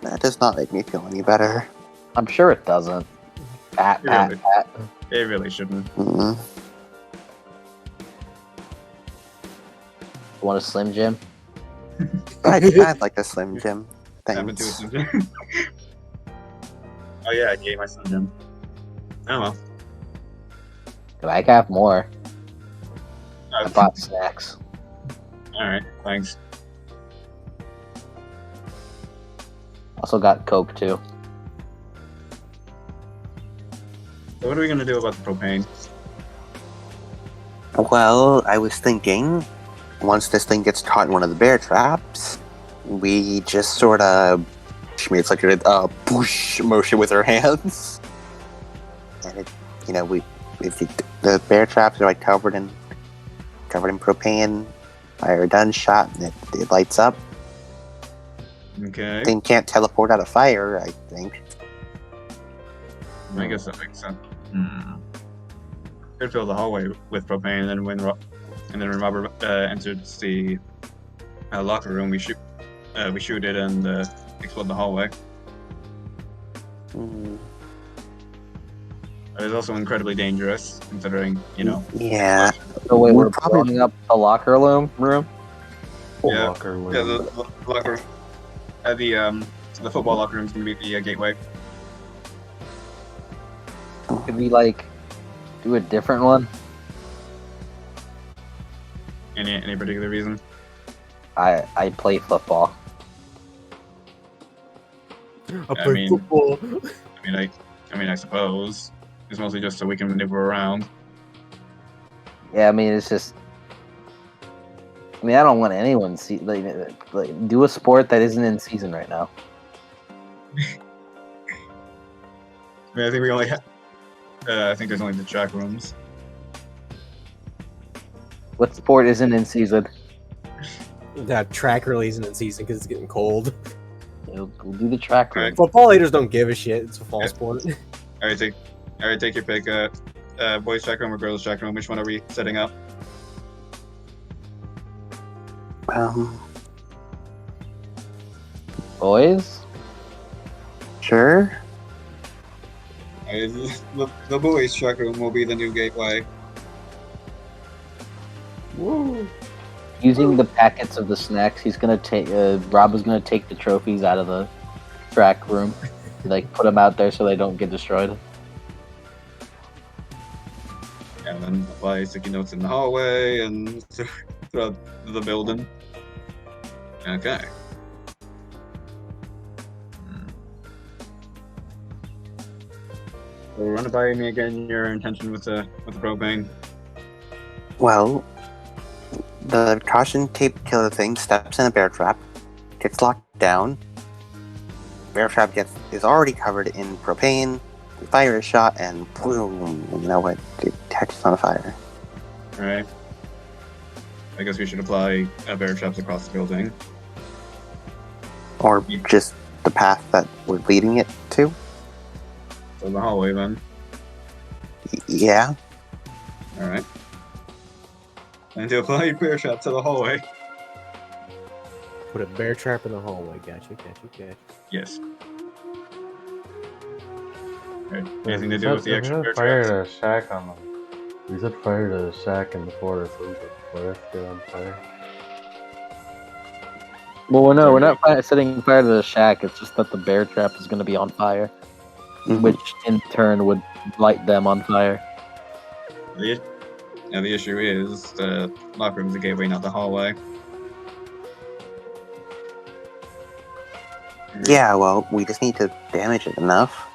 That does not make me feel any better. I'm sure it doesn't. Pat, pat, Really? pat. It really shouldn't. Mm. Want a Slim Jim? I'd like a Slim Jim. Happened to Thanks. a Slim Jim. Oh yeah, I gave my Slim Jim. Oh well. Could I have more? I Oh, bought snacks. all right, thanks. Also got Coke too. So what are we gonna do about the propane? Well, I was thinking, once this thing gets caught in one of the bear traps, we just sort of makes like a push motion with her hands, and the bear traps are like covered in propane. Fire a done shot, and it lights up. Okay, Thing can't teleport out of fire, I think. I guess that makes sense. Could fill the hallway with propane, and then when Robert enters the locker room, we shoot it and explode the hallway. Mm, It is also incredibly dangerous, considering yeah. So wait, We're we're probably- blowing up the locker room? Yeah. Locker room. Yeah, the locker room. The football locker room is gonna be the gateway. Could we like do a different one? Any particular reason? I play football. I I play mean- football. I suppose it's mostly just so we can maneuver around. Yeah, I mean it's just. I mean, I don't want anyone see like do a sport that isn't in season right now. I think we only have. I think there's only the track rooms. What sport isn't in season? That track really isn't in season because it's getting cold. We'll do the track room. Football leaders don't give a shit. It's a fall sport. All right, take your pick. Boys track room or girls track room? Which one are we setting up? Boys? Sure. The boys track room will be the new gateway. Woo. Using the packets of the snacks, he's gonna take. Rob is gonna take the trophies out of the track room, like put them out there so they don't get destroyed. And then apply sticky notes in the hallway and throughout the building. Okay. So run it by me again. Your intention with the propane. Well, the caution tape killer thing steps in a bear trap, gets locked down. Bear trap is already covered in propane. We fire a shot, and boom! You know what? It catches on fire. All right. I guess we should apply bear traps across the building. Or just the path that we're leading it to? So the hallway then. Yeah. Alright. And to apply your bear trap to the hallway. Put a bear trap in the hallway. Gotcha. Yes. Alright. Anything to do with the extra bear traps? Fire a shack on them. We said fire the shack in the forest. What was the forest get on fire? Well, no, we're not setting fire to the shack. It's just that the bear trap is going to be on fire, which in turn would light them on fire. The issue is the locker room's the gateway, not the hallway. Yeah, well, we just need to damage it enough.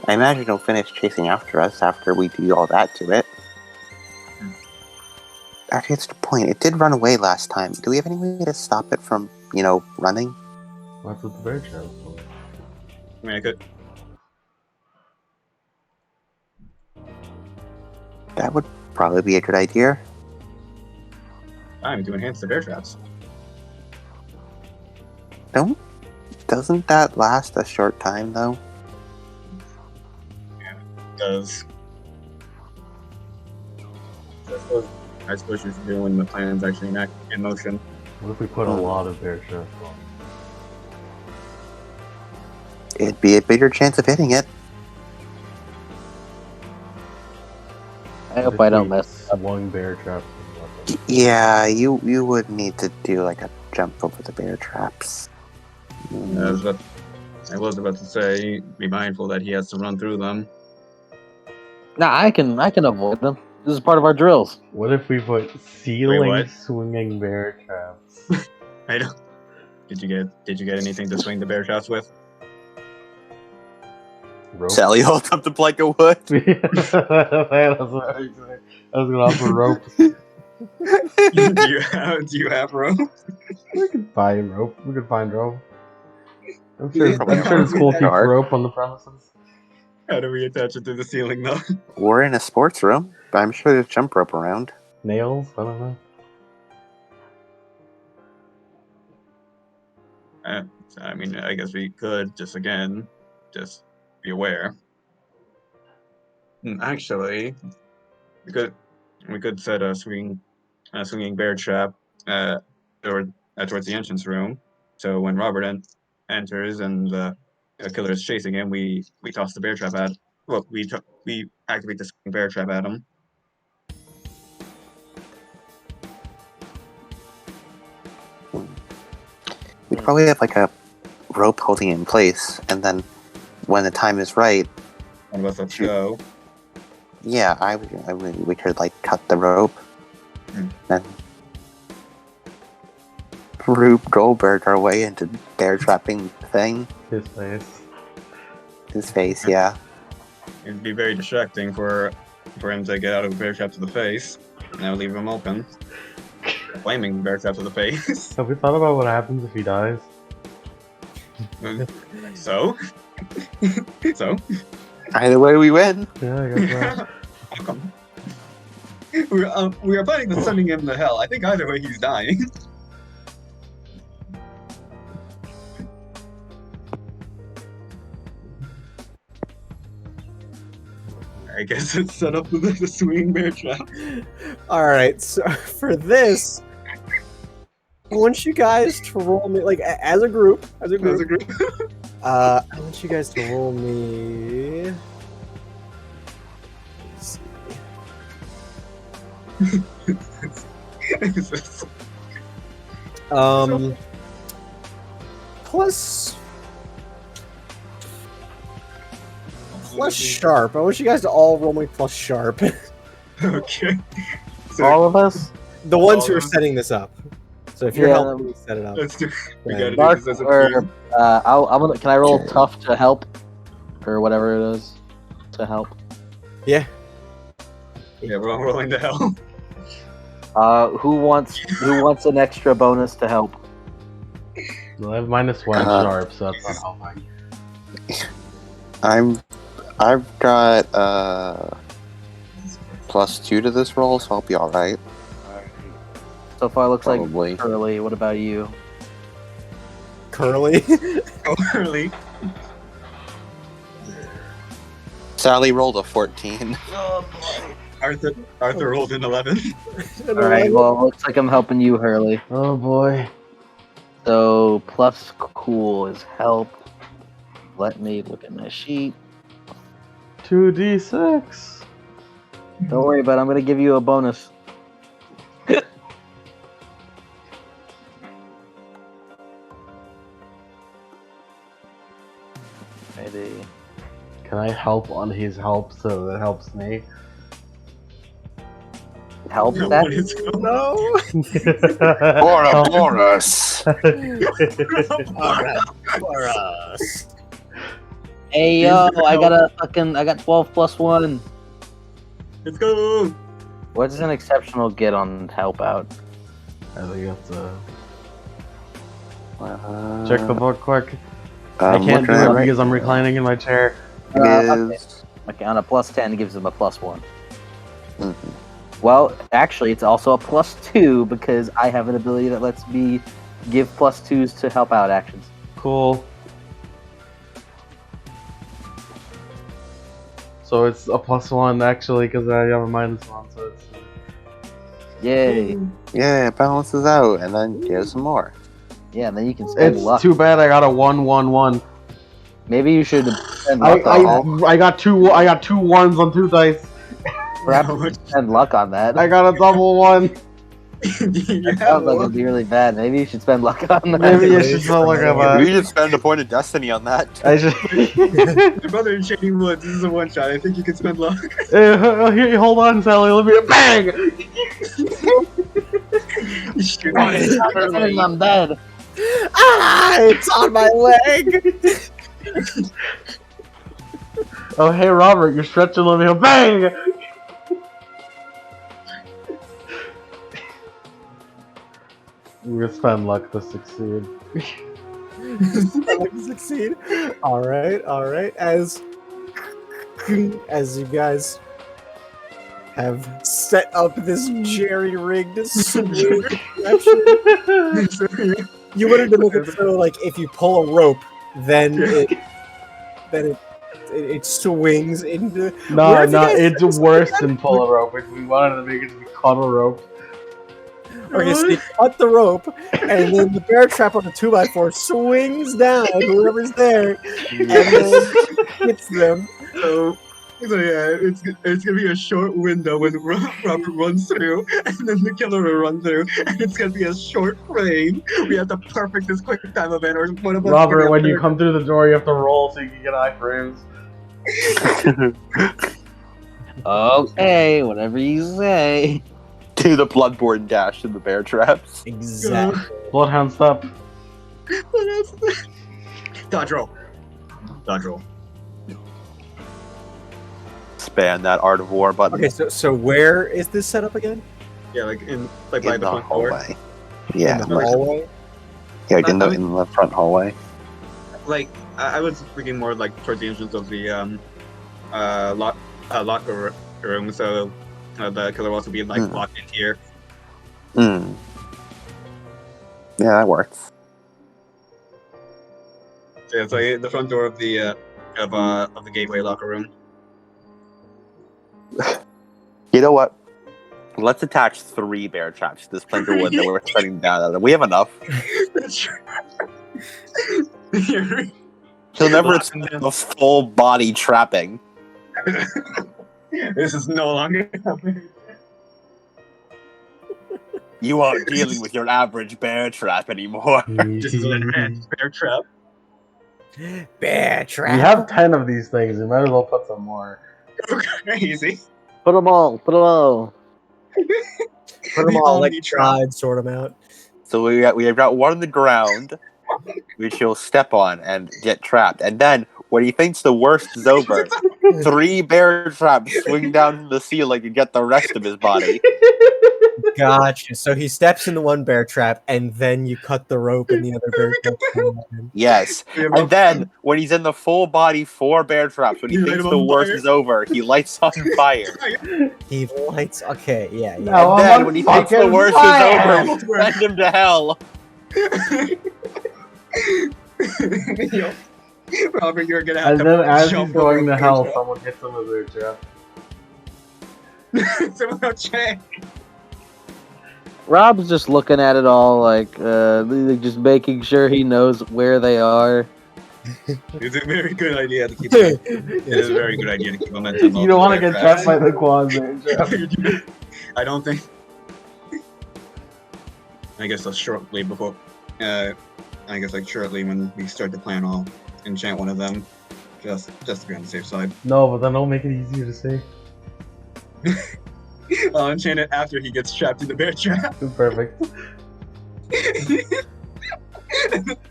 I imagine it'll finish chasing after us after we do all that to it. Actually, it's the point. It did run away last time. Do we have any way to stop it from, running? What's with the bear trap? I mean, I could. That would probably be a good idea. Time to enhance the bear traps. Doesn't that last a short time, though? Yeah, it does. I suppose you should do when the plan's actually in motion. What if we put a lot of bear traps on? It'd be a bigger chance of hitting it. I hope I don't mess up. Swung bear traps. Yeah, you would need to do like a jump over the bear traps. I was about to say, be mindful that he has to run through them. Nah, I can avoid them. This is part of our drills. What if we put ceiling swinging bear traps? I don't. Did you get anything to swing the bear traps with? Rope? Sally holds up the plank of wood. I was gonna offer rope. Do you have rope? We could buy rope. We could find rope. I'm sure the school keeps rope on the premises. How do we attach it to the ceiling, though? We're in a sports room, but I'm sure there's jump rope around. Nails? I don't know. I mean, I guess we could just be aware. Actually, we could set a swinging bear trap towards the entrance room. So when Robert enters and the killer is chasing him, we toss the bear trap at. Well, we activate the swinging bear trap at him. We'd probably have like a rope holding it in place, and then when the time is right, One of us let's go. yeah, we could like cut the rope and Rube Goldberg our way into bear trapping thing. His face, yeah. It'd be very distracting for him to get out of the bear trap to the face, and that would leave him open. Flaming bear trap to the face. Have we thought about what happens if he dies? So? Either way, we win. Yeah, I guess so. How come? We are planning to sending him to hell. I think either way he's dying. I guess it's set up with the swinging bear trap. Alright, so for this, I want you guys to roll me, like, as a group. I want you guys to roll me... Let's see. Plus sharp. I want you guys to all roll me plus sharp. Okay. So All of us? The ones who are setting this up. So if you're Yeah, helping me set it up. let's do. We Yeah. gotta Mark, do this as a or, team. can I roll tough to help? Or whatever it is to help. Yeah. Yeah, we're all rolling to hell. Who wants an extra bonus to help? Well, I have -1 sharp, so that's not helping. I've got +2 to this roll, so I'll be alright. So far, looks Probably. like Curly. What about you? Curly. Early. Sally rolled a 14. Arthur rolled an 11. All right. Well, looks like I'm helping you, Hurley. Oh boy. So plus cool is help. Let me look at my sheet. 2d6. Don't worry, but I'm gonna give you a bonus. Maybe. Can I help on his help so that helps me? Help What that? is going No. Ouroboros! For us. Hey yo, I got 12 plus 1. Let's go! What does an exceptional get on help out? I think you have to check the book quick. I I'm can't do looking it at because I'm reclining in my chair. Okay. is- Okay, on a plus 10 it gives him a plus 1. Mhm. Well, actually, it's also a plus 2 because I have an ability that lets me give plus 2s to help out actions. Cool. So it's a +1 actually because I have a -1, so it's. Yay! Yeah, it balances out, and then get some more. Yeah, and then you can spend It's luck. too bad I got a 1-1-1. Maybe you should spend luck on that. I got two ones on 2 dice. Perhaps you should spend luck on that. I got a double 1. That sounds like it'd be really bad. Maybe you should spend luck on that. Maybe you should still look at We that. should spend a point of destiny on that. I should. Your brother in Shady Woods, this is a one shot. I think you can spend luck. Here, hold on, Sally. Let me bang. You shoot I'm dead. Ah! It's on my leg. Oh, hey, Robert, you're stretching. Let me bang. We're gonna spend luck to succeed. Succeed. All right. As you guys have set up this jerry-rigged swing contraption, you wanted to make it so like if you pull a rope, then it swings into. No, Where have you guys it's set this worse up? than pull a rope. If we wanted to make it to be cut a rope. Okay, so you cut the rope, and then the bear trap on the 2x4 swings down whoever's there, and then hits them. So yeah, it's gonna be a short window when Robert runs through, and then the killer will run through, and it's gonna be a short frame. We have to perfect this quick time event, or one of us. Robert, when you come through the door, you have to roll so you can get iframes. Okay, whatever you say. Do the bloodborne dash in the bear traps. Exactly. Bloodhound, stop. Dodge roll. Spam that art of war button Okay, so where is this set up again? Yeah, like by in the the front door. hallway. Yeah, In the hallway. yeah, in the front hallway. Like I was thinking more like towards the entrance of the locker room, so the killer will also be like locked in here. Hmm. Yeah, that works. So yeah, it's like the front door of the gateway locker room. You know what? Let's attach 3 bear traps to this plank of wood that we're setting down. We have enough. That's true. He'll never expect a full body trapping. This is no longer happening. You aren't dealing with your average bear trap anymore. This is an advanced bear trap. Bear We trap. have 10 of these things. We might as well put some more. Crazy. Put them all. Put them all. Like Omni tried, sort them out. So we have got one on the ground, which he'll step on and get trapped. And then, when he thinks the worst is over, 3 bear traps swing down from the ceiling and get the rest of his body. Gotcha. So he steps into one bear trap, and then you cut the rope in the other bear trap. Yes. And then, when he's in the full body 4 bear traps, when he You light thinks him the on worst fire. is over, he lights on fire. He lights. Okay, yeah. No. And I'm then, on when he thinks the fucking worst fire. is over, we send him to hell. Yo, Robert, you're gonna have And to then as jump he's going over to a hell, bear someone hits him with their trap. trap. Someone else check. Rob's just looking at it all like just making sure he knows where they are. It's a very good idea to keep. It is a very good idea to keep momentum. You don't want to get trapped by the quad bear trap. I don't think. I guess that's shortly before. I guess like shortly when we start to plan, I'll enchant one of them, just to be on the safe side. No, but then don't make it easier to say. I'll enchant it after he gets trapped in the bear trap. Perfect.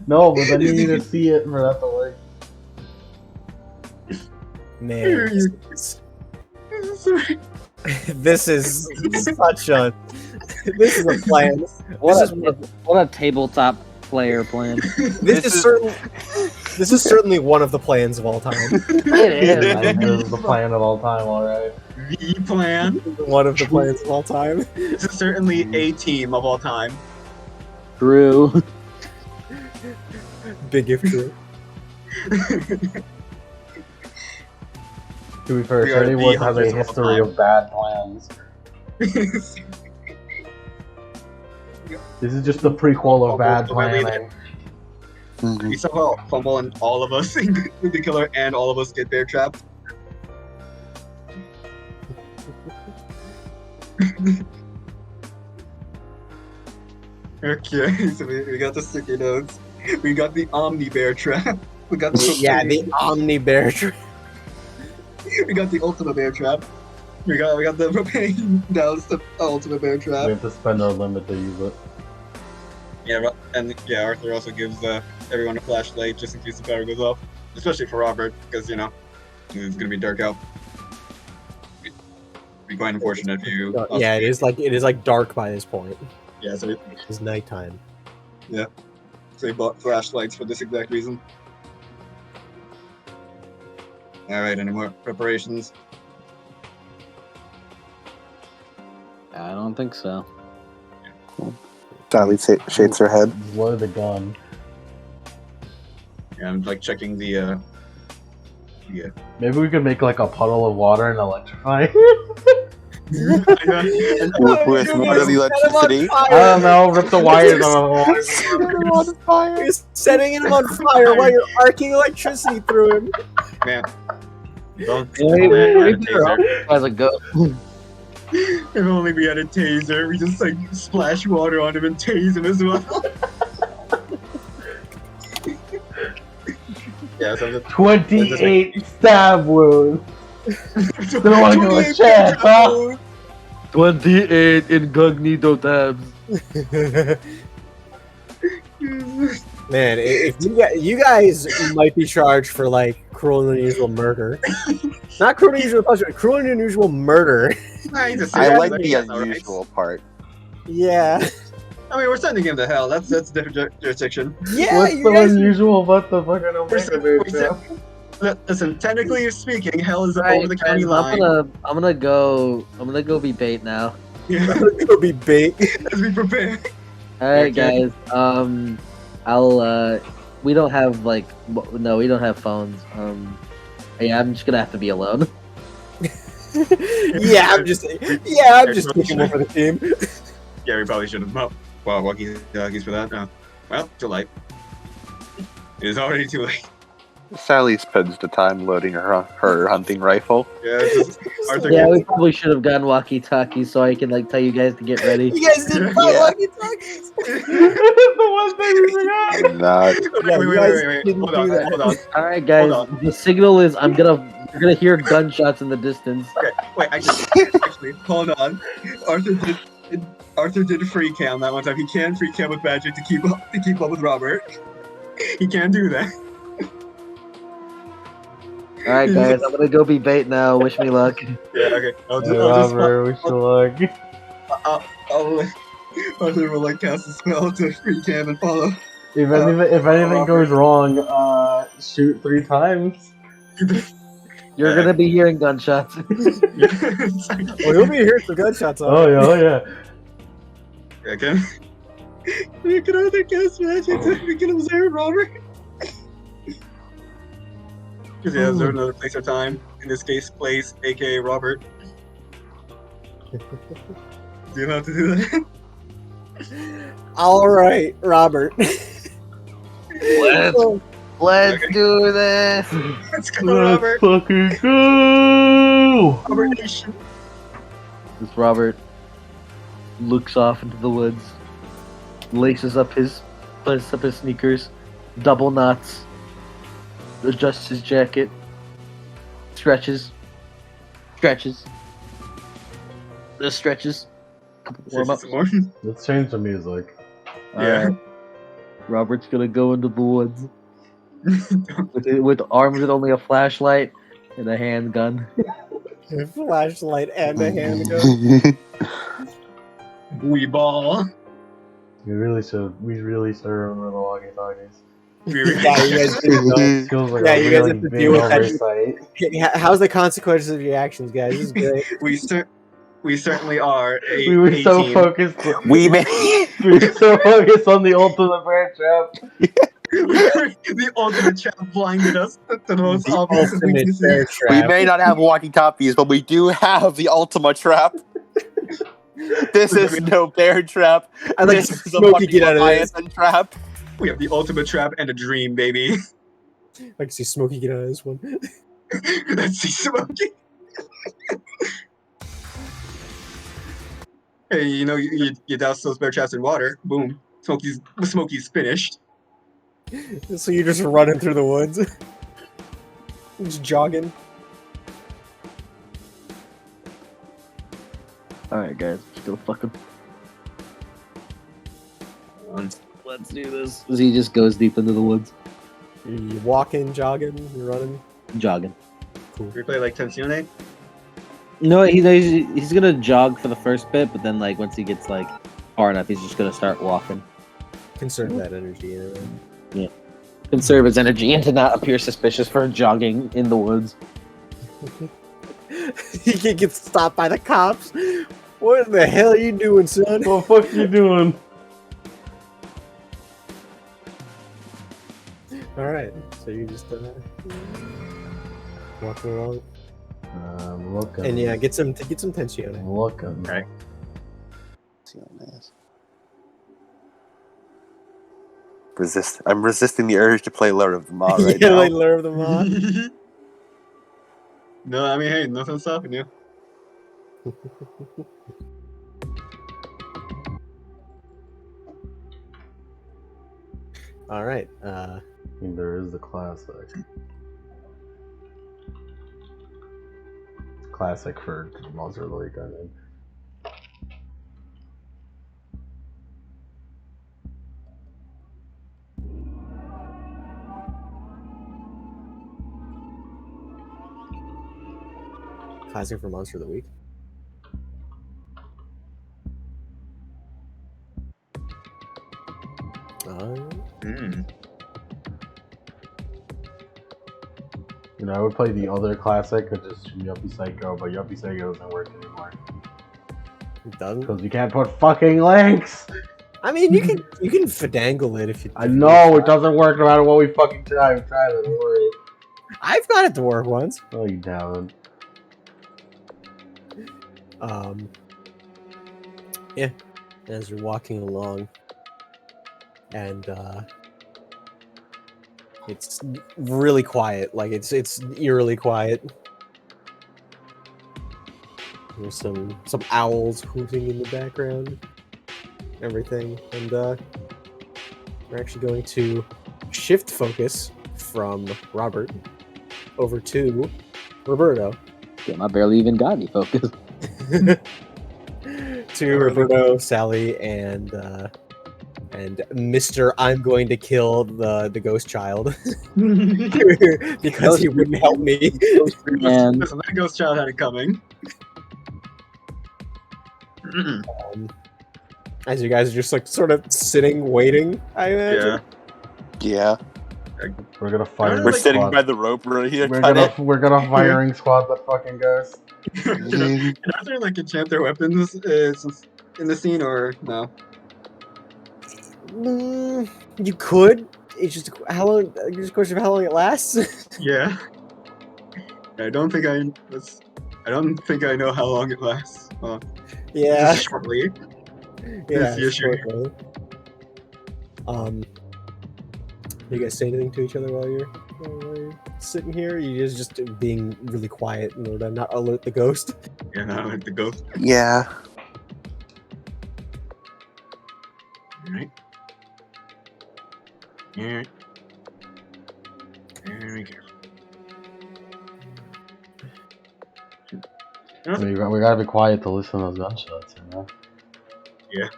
No, but then you need to see it for that to work. Man, this is such a. This is a plan. What a tabletop player plan. This is certainly one of the plans of all time. It I think is. this is the plan of all time, alright. The plan. One of the plans of all time. This is certainly a team of all time. True. Big if true. To be fair, We are Shady the Woods has a hunters of all history time. of bad plans. This is just the prequel of bad planning. We somehow fumble and all of us, including the killer and all of us, get bear trapped. Okay, so we got the sticky notes. We got the Omni Bear Trap. We got the Yeah, the Omni Bear trap. we got the Ultimate Bear Trap. We got the propane douse the Ultimate Bear We Trap. have to spend our limit to use it. Yeah, and yeah, Arthur also gives everyone a flashlight just in case the power goes off, especially for Robert because you know it's gonna be dark out. It'd be quite unfortunate if you. Yeah, it is like dark by this point. Yeah, so It's nighttime. we bought flashlights for this exact reason. All right, any more preparations? I don't think so. Sally shakes her head. Load the gun. Yeah, I'm like checking the. Yeah. Maybe we could make like a puddle of water and electrify. With more of the electricity. I don't know, rip the wires out of the water. You're setting him on fire while you're arcing electricity through him. Man, don't. As a go. If only we had a taser, we just like splash water on him and tase him as well. Yeah, so 28 stab wounds. Still want to go with chance, huh? 28 incognito tabs. Man, if you guys might be charged for like cruel and unusual murder. Not cruel and unusual punishment, cruel and unusual murder. I like the unusual part. Yeah. I mean, we're sending him to hell. That's different jurisdiction. Yeah, What's you so guys unusual about the fucking Omega Bear trap? Listen, technically speaking, hell is Alright, over the county guys, line. I'm gonna go be bait now. Yeah, could be bait. as we prepare. Alright, Okay. guys. I'll we don't have like no, we don't have phones. Yeah, I'm just gonna have to be alone. Yeah, I'm just taking one for the team. Yeah, we probably should have. Well, walkie-talkies for that. No. Well, too late. It is already too late. Sally spends the time loading her hunting rifle. Yeah, it's just, Arthur Yeah, gets- we probably should have gotten walkie-talkies so I can like tell you guys to get ready. You guys didn't buy Yeah. walkie-talkies. The one thing we forgot! Not. Yeah, wait, you guys wait. didn't Hold on, do that. hold on. All right, guys. Hold The signal is you're gonna hear gunshots in the distance. Wait, actually, hold on. Arthur did free cam that one time. He can free cam with Magic to keep up with Robert. He can do that. All right, guys. I'm gonna go be bait now. Wish me luck. Yeah, okay. Hey, Robert, wish you luck. Arthur will like cast a spell to free cam and follow. If anything goes wrong, shoot 3 times. You're gonna be hearing gunshots. It's like- Well, you'll be here for gunshots. Oh yeah, oh yeah. Okay. We can either cast magic so we can observe Robert. Because yeah, observe another place or time. In this case, place, aka Robert. Do you have to do that? All right, Robert. Let's Okay. do this. Let's go, Let's Robert. fucking go! Robert Nation. This Robert looks off into the woods, laces up his sneakers, double knots, adjusts his jacket, stretches, stretches, warm up. Some more. Let's change the music. Yeah. Robert's gonna go into the woods with armed with only a flashlight and a handgun. A flashlight and a handgun. We ball. We really should remember the walkie-talkies. Yeah, you guys do. It feels like Yeah, a you guys really have to big deal with that. oversight. How's the consequences of your actions, guys? This is great. We certainly are. We were so focused. We made. We were so focused on the ultimate bear trap. The ultimate trap blinded us to the most The obvious of ultimate weaknesses. bear We trap. may not have walkie-talkies, but we do have the Ultima trap. This is no bear trap. I like This is a Smokey fucking get out of this. Leviathan trap. We have the ultimate trap and a dream, baby. I can see Smokey get out of this one. Let's see Smokey. Hey, you know, you douse those bear traps in water. Boom. Smokey's finished. So you're just running through the woods, just jogging. All right, guys, let's go fucking. Let's do this. He just goes deep into the woods, You walking, jogging, you running. jogging. Cool. We play like Tensione. No, he's gonna jog for the first bit, but then like once he gets like far enough, he's just gonna start walking. Conserve that energy. Anyway. Conserve his energy and to not appear suspicious for jogging in the woods. He can get stopped by the cops. What the hell are you doing, son? What the fuck you doing? All right, so you just walking along, Looking. and yeah, get some tension. Looking. Right. I'm resisting the urge to play Lord of the Maw right Yeah, now. like lure them on. No, I mean, hey, nothing's stopping you. All right. I mean, there is the classic. Classic for Monster League, I mean. Classic for Monster of the Week. You know, I would play the other classic, which is Yuppie Psycho, but Yuppie Psycho doesn't work anymore. It doesn't. Because you can't put fucking links! I mean, you can finagle it if you. I know, it doesn't work no matter what we fucking try. We've tried it, don't worry. I've got it to work once. Oh, you haven't. Yeah, as you're walking along, and it's really quiet. Like it's eerily quiet. There's some owls hooting in the background, everything, and we're actually going to shift focus from Robert over to Roberto. Damn, I barely even got any focus. To Roberto, Sally, and Mr. I'm going to kill the ghost child because he wouldn't help me. And Listen, that ghost child had it coming. As you guys are just like sort of sitting, waiting, I imagine. Yeah. We're gonna fire. We're like, sitting squad. by the rope right here. We're gonna firing squad that fucking ghost. Can Arthur like enchant their weapons in the scene or no? You could. It's just how long. Just a question of how long it lasts. Yeah. I don't think I know how long it lasts. Yeah. Just shortly. Yeah. the issue. Shortly. You guys say anything to each other while you're sitting here? You guys just being really quiet in order to not alert the ghost. Yeah, not like the ghost. Yeah. Alright. Alright. Very careful. We gotta be quiet to listen to those gunshots, you know? Yeah.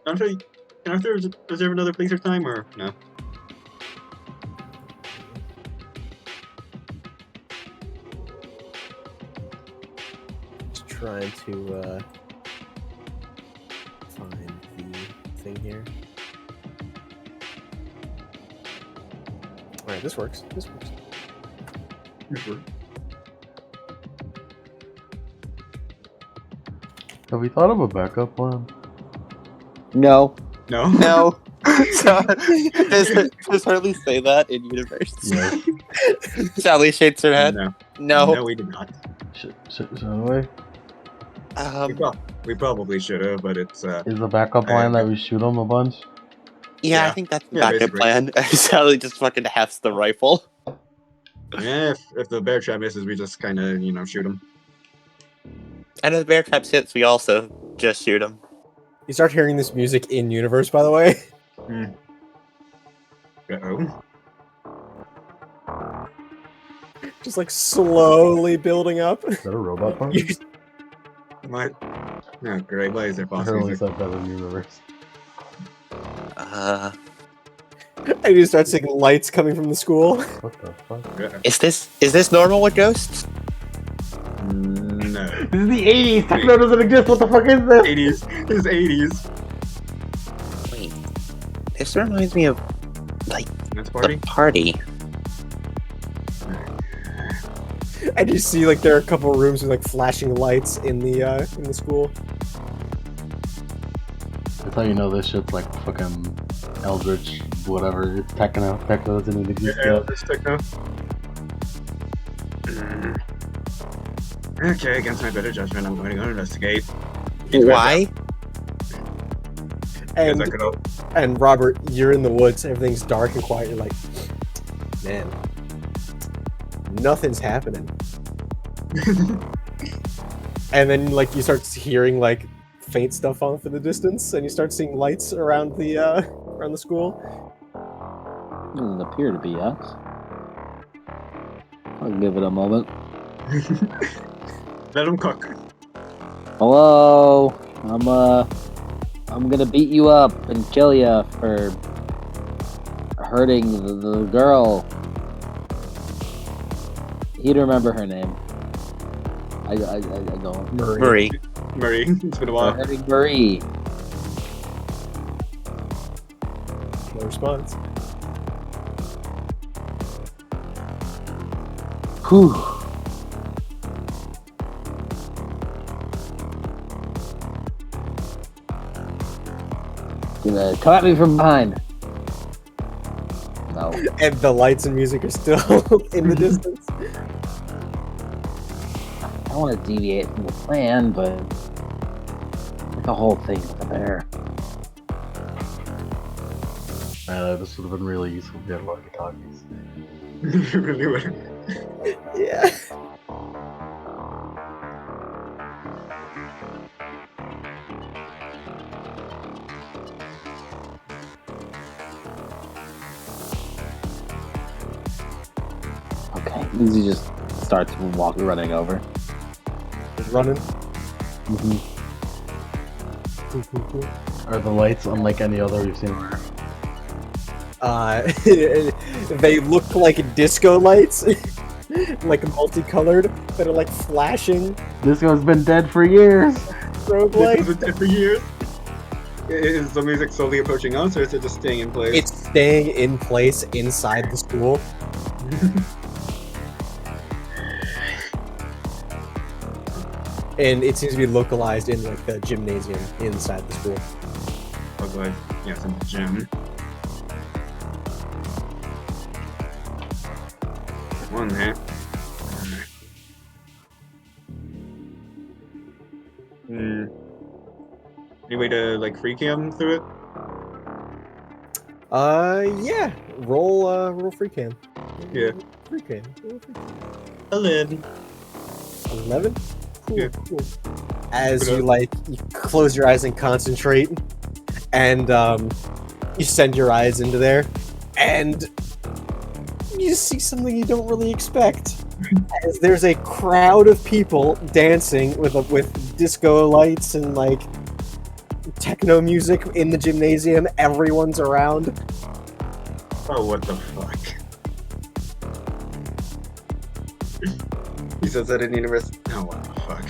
Arthur, is there another place or time, or no? Just trying to find the thing here. Alright, this works. This works. Have we thought of a backup plan? No. No? No. Does Harley say that in universe? Yes. Sally shakes her head. No. No. No, we did not. Shouldn't we? We probably should have, but it's Is the backup plan that we shoot them a bunch? Yeah, I Yeah. think that's the Yeah, backup basically. plan. Sally just fucking hefts the rifle. yeah. If the bear trap misses, we just kind of shoot him. And if the bear traps hits, we also just shoot him. You start hearing this music in universe, by the way. Uh-oh. Just like slowly building up. Is that a robot part? You- What? Oh, great. Why is there I boss heard only music? said that in universe. and you start seeing lights coming from the school. What the fuck? Is this normal with ghosts? No. This is the 80s! Techno doesn't exist! What the fuck is this? 80s. It's 80s. Wait. This reminds me of That's the party. party. And you see like there are a couple rooms with like flashing lights in the school. That's how you know this shit's like fucking Eldritch, whatever. It's techno. Techno doesn't even exist Yeah, yet. this techno. Okay, against my better judgment, I'm going to go investigate. Why? Because And I could. and Robert, you're in the woods. Everything's dark and quiet. You're like, man, nothing's happening. And then like you start hearing like faint stuff off in the distance, and you start seeing lights around the school. Doesn't appear to be us. I'll give it a moment. Let him cook. Hello, I'm gonna beat you up and kill you for hurting the girl. You'd remember her name. I don't. Marie. Murray, it's been a For while. hurting Marie. No response. Whew. Gonna come at me from behind. No. And the lights and music are still in the distance. I don't want to deviate from the plan, but the whole thing with the bear. This would have been really useful if we had walkie-talkies. You really would. Yeah. Okay, Lindsay just starts running over. Just running. Are the lights unlike any other we've seen? They look like disco lights, like multicolored, that are like flashing This one's been dead for years! strobe This lights. has been dead for years. Is the music slowly approaching us, or is it just staying in place? It's staying in place inside the school. And it seems to be localized in like the gymnasium inside the school. Oh, boy. Yes, in the gym. One there. Hmm. Any way to like free cam through it? Yeah. Roll free cam. Yeah. Free cam. Roll free cam. 11. 11. Cool. Yeah. Cool. As But, you close your eyes and concentrate, and you send your eyes into there, and you see something you don't really expect. As there's a crowd of people dancing with disco lights and like techno music in the gymnasium. Everyone's around. Oh, what the fuck? He says that in university. Oh, what the fuck?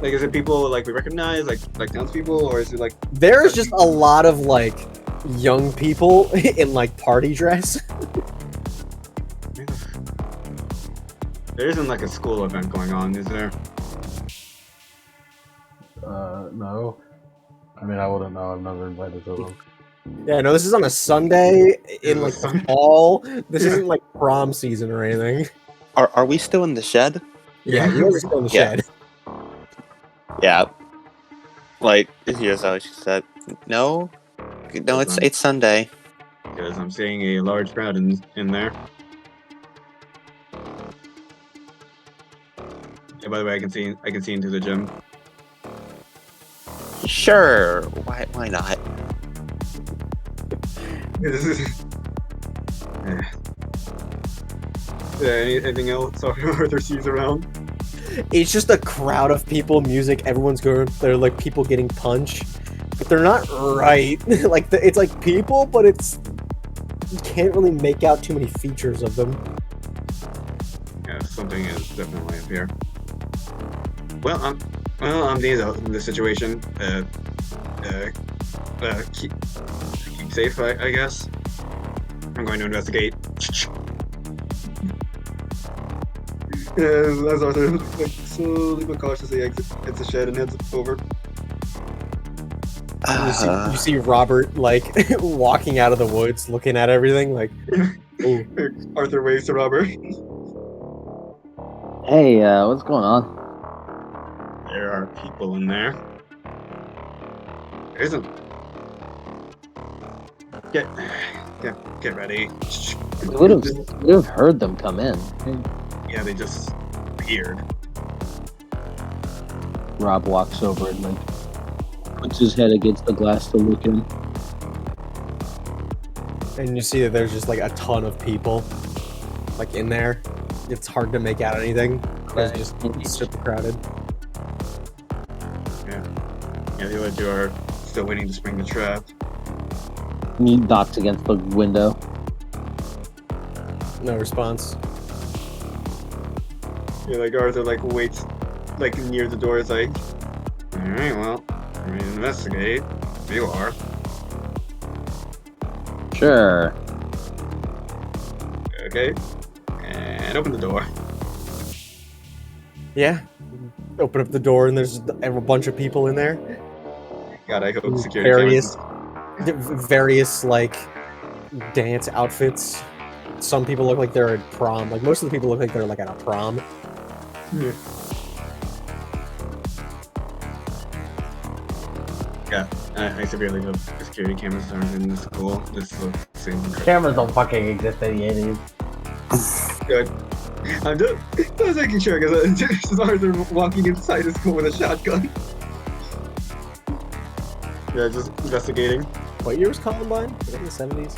Like, is it people like we recognize, like townspeople, or is it like? There's just a lot of like young people in like party dress. There isn't like a school event going on, is there? No. I mean, I wouldn't know. I've never invited to them. Yeah, no, this is on a Sunday in like the Sunday. fall. This isn't like prom season or anything. Are we still in the shed? Yeah, you guys are still in the Yeah. shed. Yeah. Like here's how she said. No, it's Sunday. Because I'm seeing a large crowd in there. Yeah, by the way, I can see into the gym. Sure. Why not? Anything else Arthur sees around? It's just a crowd of people, music, everyone's going. They're like people getting punched, but they're not right. Like it's like people, but it's you can't really make out too many features of them. Yeah, something is definitely up here. Well, I'm in this situation. Keep safe, I guess. I'm going to investigate. As Arthur like, slowly but cautiously exits the shed and heads over. You see Robert like walking out of the woods, looking at everything. Like, ooh. Arthur waves to Robert. Hey, what's going on? There are people in there. There isn't. Get ready. We would have heard them come in. Yeah, they just appeared. Rob walks over and like puts his head against the glass to look in. And you see that there's just like a ton of people like in there. It's hard to make out anything. It's just super crowded. Yeah, the other two are still waiting to spring the trap. He knocks against the window. No response. Yeah, like Arthur like waits like near the door. It's like, all right, well, I'm gonna investigate. There you are. Sure. Okay, and open the door. Yeah. Open up the door and there's a bunch of people in there. God, I hope security cameras. Various like dance outfits. Some people look like they're at prom. Like most of the people look like they're like at a prom. Yeah, I severely hope the security cameras aren't in the school. This looks incredible. Cameras don't fucking exist in the 80s. Good. I'm just making sure because this is Arthur walking inside the school with a shotgun. Yeah, just investigating. What year was Columbine? Was it in the 70s?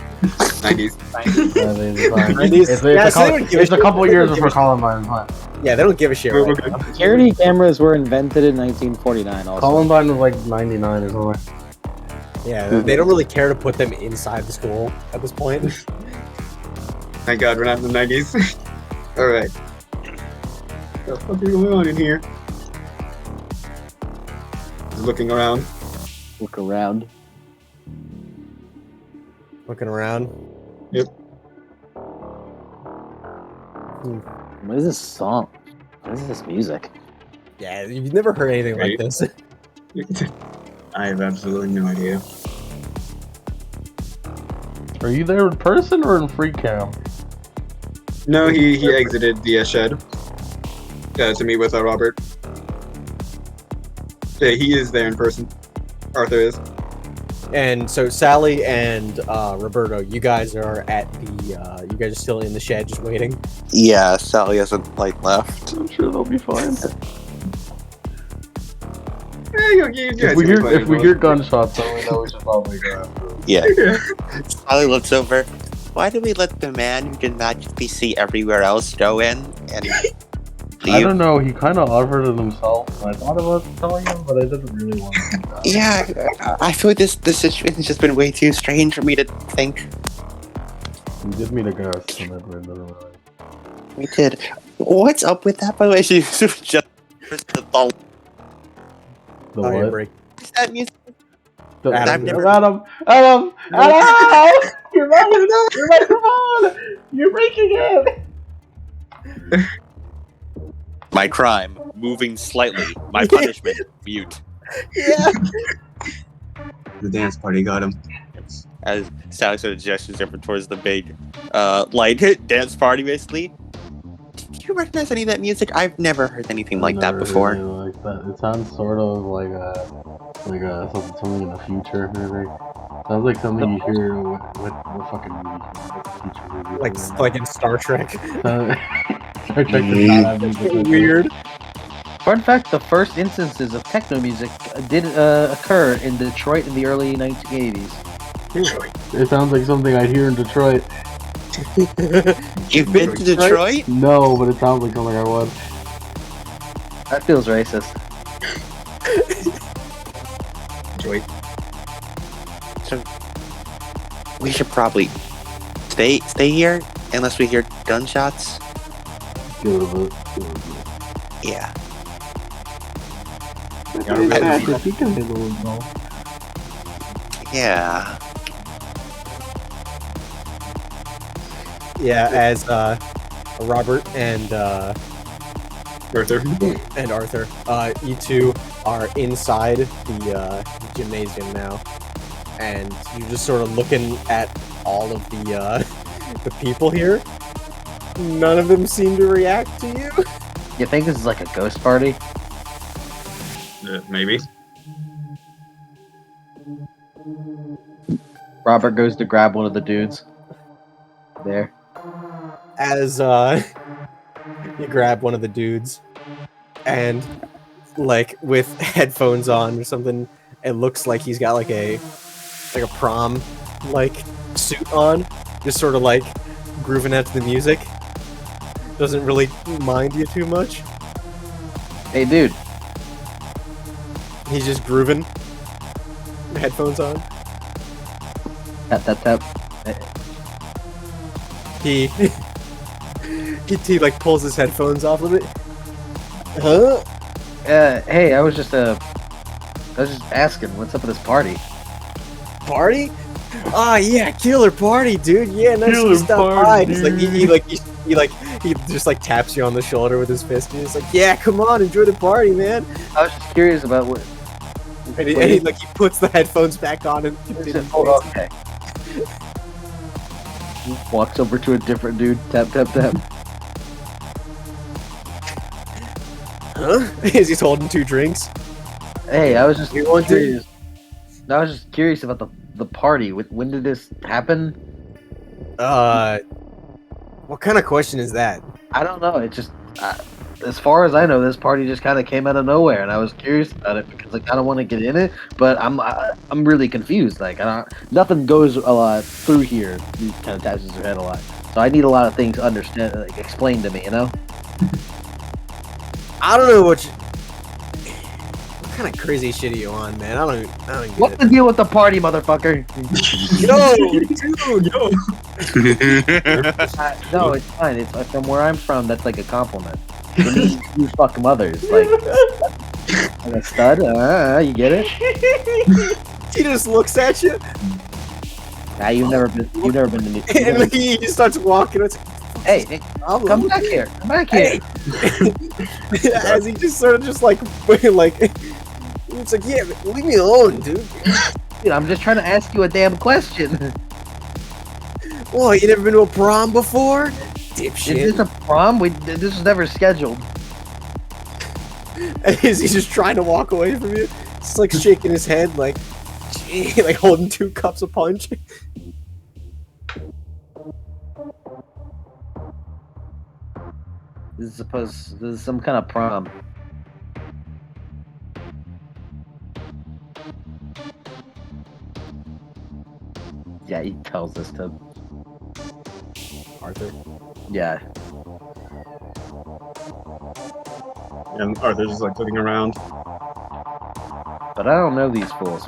90s. 90s. It's a couple years before Columbine. Yeah, they don't give a shit. We're Right good. now. Security cameras were invented in 1949 also. Columbine was like 99 or something. Yeah, they don't really care to put them inside the school at this point. Thank God we're not in the 90s. Alright. What the fuck is going on in here? Just looking around. Look around. Looking around. Yep. What is this song? What is this music? Yeah, you've never heard anything like Right. this. I have absolutely no idea. Are you there in person or in free cam? No, he exited the shed to meet with Robert. Yeah, he is there in person. Arthur is. And so Sally and Roberto, you guys are at the. You guys are still in the shed, just waiting. Yeah, Sally hasn't left. I'm sure they'll be fine. If we hear gunshots, then we know we should probably go after them. Yeah. Sally looks over. Why do we let the man who can magically see everywhere else go in and leave? I don't know, he kind of offered it himself, and I thought about telling him, but I didn't really want to do that. Yeah, I feel like this situation's just been way too strange for me to think. He did meet a ghost, and it never mind. We did. What's up with that, by the way? She just the The Oh, yeah, what? break. Is that music? Adam, Adam! Your microphone! You're breaking it! My crime, moving slightly. My punishment, mute. Yeah. The dance party got him. As Sally sort of gestures over towards the big, dance party, basically. Do you recognize any of that music? I've never heard anything like that before. Really like that. It sounds sort of like something in the future, maybe. Sounds like something you hear what fucking movie? Like in Star Trek. Star Trek does not have music like Weird. Fun fact, the first instances of techno music did occur in Detroit in the early 1980s. this. It sounds like something I'd hear in Detroit. You've been to Detroit? No, but it sounds like something I would. That feels racist. Detroit. So we should probably stay here unless we hear gunshots. Give it a vote. Yeah. He can handle himself. Yeah. Yeah, as Robert and Arthur. you two are inside the gymnasium now, and you're just sort of looking at all of the people here. None of them seem to react to you. You think this is like a ghost party? Maybe. Robert goes to grab one of the dudes. There. As you grab one of the dudes, and like with headphones on or something, it looks like he's got like a prom like suit on, just sort of like grooving out to the music. Doesn't really mind you too much. Hey, dude. He's just grooving. Headphones on. Tap, tap, tap. He like pulls his headphones off of it. Huh? Hey, I was just asking, what's up with this party? Party? Ah, yeah, killer party, dude. Yeah, nice Killer to stop by. party, He's like, he just like taps you on the shoulder with his fist. And he's like, yeah, come on, enjoy the party, man. I was just curious about what. And he puts the headphones back on and continues. Oh, okay. Walks over to a different dude. Tap, tap, tap. Huh? Is he holding 2 drinks? Hey, I was just You want to- curious. I was just curious about the party. When did this happen? What kind of question is that? I don't know. It just, as far as I know, this party just kind of came out of nowhere, and I was curious about it because I kind of want to get in it, but I'm really confused. Like, nothing goes a lot through here. He kind of taps his head a lot, so I need a lot of things to understand, like, explained to me. You know? I don't know what kind of crazy shit are you on, man? I don't get What's it. the deal with the party, motherfucker? Yo, dude, yo. No, it's fine. It's from where I'm from. That's like a compliment. You fuck mothers, like a stud. You get it? He just looks at you, Nah, you've never been to me. and like, he just starts walking. It's Hey, come back here. Come back here. as he just sort of just like It's like, yeah, leave me alone, dude. Dude, I'm just trying to ask you a damn question. Whoa, you never been to a prom before? Is Dipshit. this a prom? This was never scheduled. And he's just trying to walk away from you. Just like shaking his head, like, gee, like holding 2 cups of punch. This is some kind of prom. Yeah, he tells us to. Arthur. Yeah. And Arthur's just like looking around. But I don't know these fools.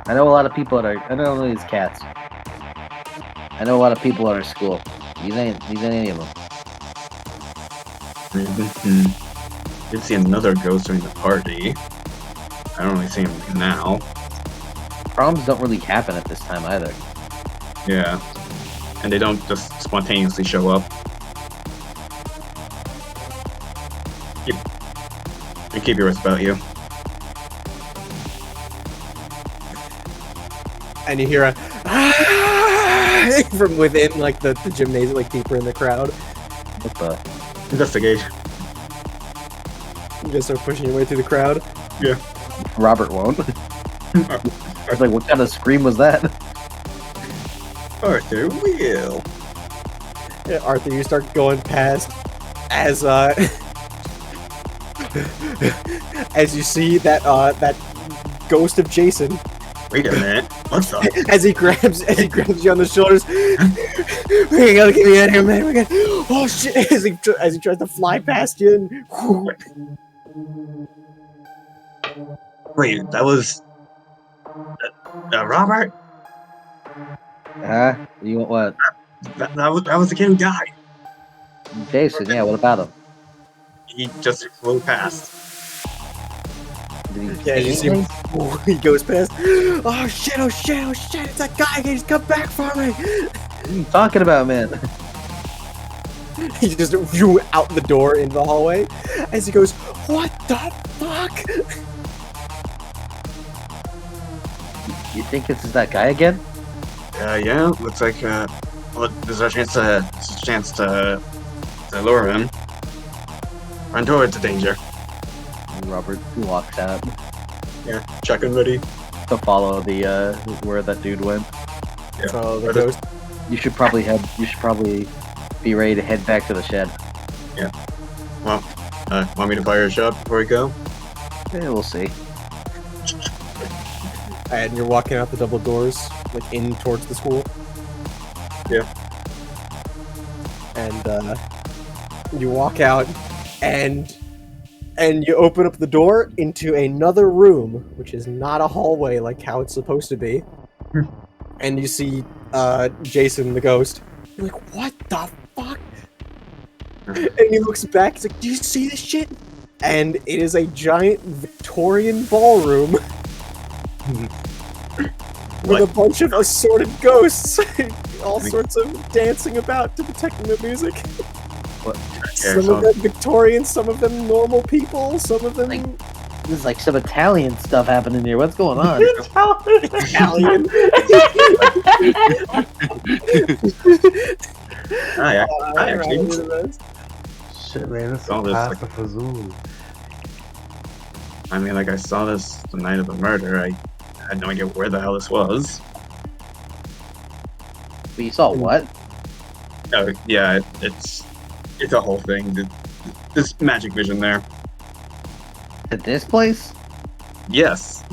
I know a lot of people I don't know these cats. I know a lot of people at our school. These ain't any of them. Did see another ghost during the party. I don't really see him now. Proms don't really happen at this time either. Yeah. And they don't just spontaneously show up. Keep your wits about you. And you hear a "Ah!" from within, like the gymnasium, like deeper in the crowd. What the? Investigate. You guys start pushing your way through the crowd. Yeah. Robert won't. I was like, what kind of scream was that? Arthur will. Yeah, Arthur, you start going past as as you see that that ghost of Jason. Wait a minute. What's up? As he grabs you on the shoulders. We gotta get me out of here, man. We got. Oh shit! As he tries to fly past you. And, Wait, that was Robert. Huh? You want what? That was the kid who died. Jason, yeah, what about him? He just flew past. Did he yeah, say you see him. anything? He goes past. Oh shit! Oh shit! Oh shit! It's that guy! He's come back for me. What are you talking about, man? He just threw out the door into the hallway. As he goes, what the fuck? You think this is that guy again? Yeah. Looks like well, there's a chance to lure him. Run towards the danger. And Robert walks out Yeah. Shotgun ready. to follow the where that dude went. Yeah. So the ghost. You should probably be ready to head back to the shed. Well, want me to fire a shot before we go? Yeah, we'll see. And you're walking out the double doors, like in towards the school. Yeah. And you walk out, and you open up the door into another room, which is not a hallway like how it's supposed to be. And you see Jason, the ghost. You're like, what the fuck? And he looks back. He's like, do you see this shit? And it is a giant Victorian ballroom. With a bunch of assorted ghosts, all sorts of dancing about to the techno music. What? Some of them Victorian, some of them normal people, some of them There's like some Italian stuff happening here. What's going on? Italian. I actually Shit, man, it's All all this, this like- like a Fazul. I mean, like I saw this the night of the murder. I had no idea where the hell this was. But you saw what? Oh yeah, it's a whole thing. This magic vision there. At this place? Yes,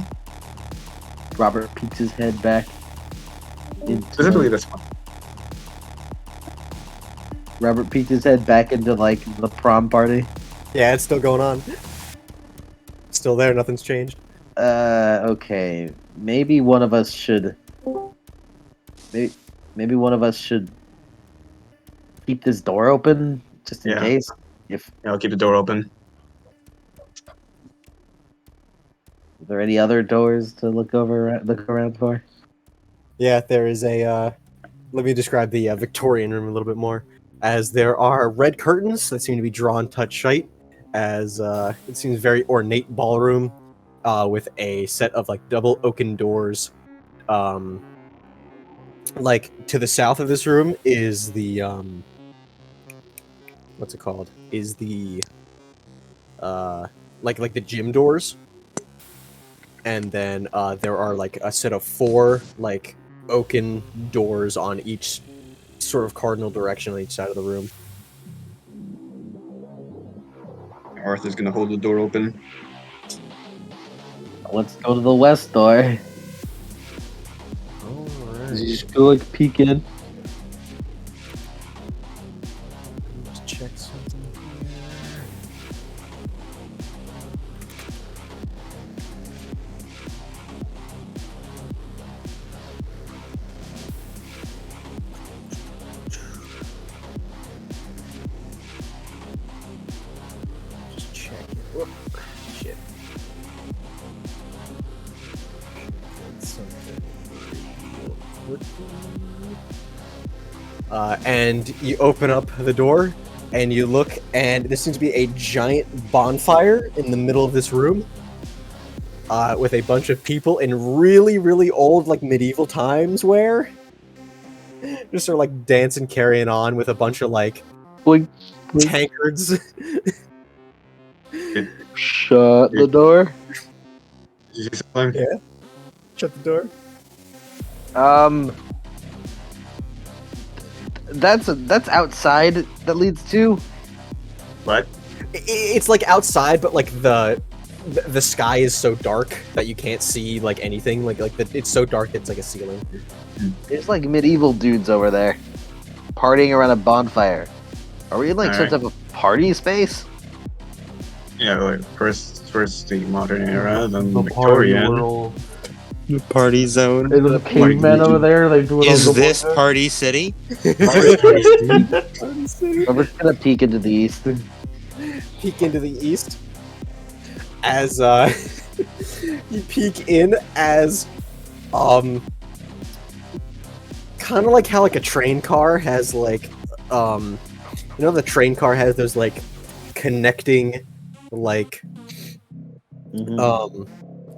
Robert peeks his head back. specifically this one. Robert peeked his head back into like the prom party. Yeah, it's still going on. Still there, nothing's changed. Okay. Maybe one of us should. Maybe one of us should keep this door open just in Yeah. case. If Yeah, I'll keep the door open. are there any other doors to look around for? Yeah, there is a. Let me describe the Victorian room a little bit more. As there are red curtains that seem to be drawn touch shite, as it seems very ornate ballroom. with a set of like double oaken doors. Like to the south of this room is the what's it called? Is the like the gym doors, and then there are like a set of 4 like oaken doors on each sort of cardinal direction on each side of the room. Arthur's gonna hold the door open. Let's go to the west door. Alright. You just go like peek in. Just check something here. Just check it. Whoop. Shit. Something real quickly. And you open up the door, and you look, and there seems to be a giant bonfire in the middle of this room, with a bunch of people in really, really old, like medieval times wear, just sort of like dancing, carrying on with a bunch of like Blink. tankards. Shut the door. Did you see something? Yeah. Shut the door. That's outside that leads to. What? It's like outside, but like the sky is so dark that you can't see like anything. It's so dark that it's like a ceiling. There's like medieval dudes over there, partying around a bonfire. Are we in like some Alright. type of party space? Yeah, like first the modern era, then The party Victorian. world. The party zone. Hey, there's a caveman over there. They do it Is on the this board. Party City? I'm just gonna peek into the east. Peek into the east as you peek in as kind of like how like a train car has like the train car has those like connecting like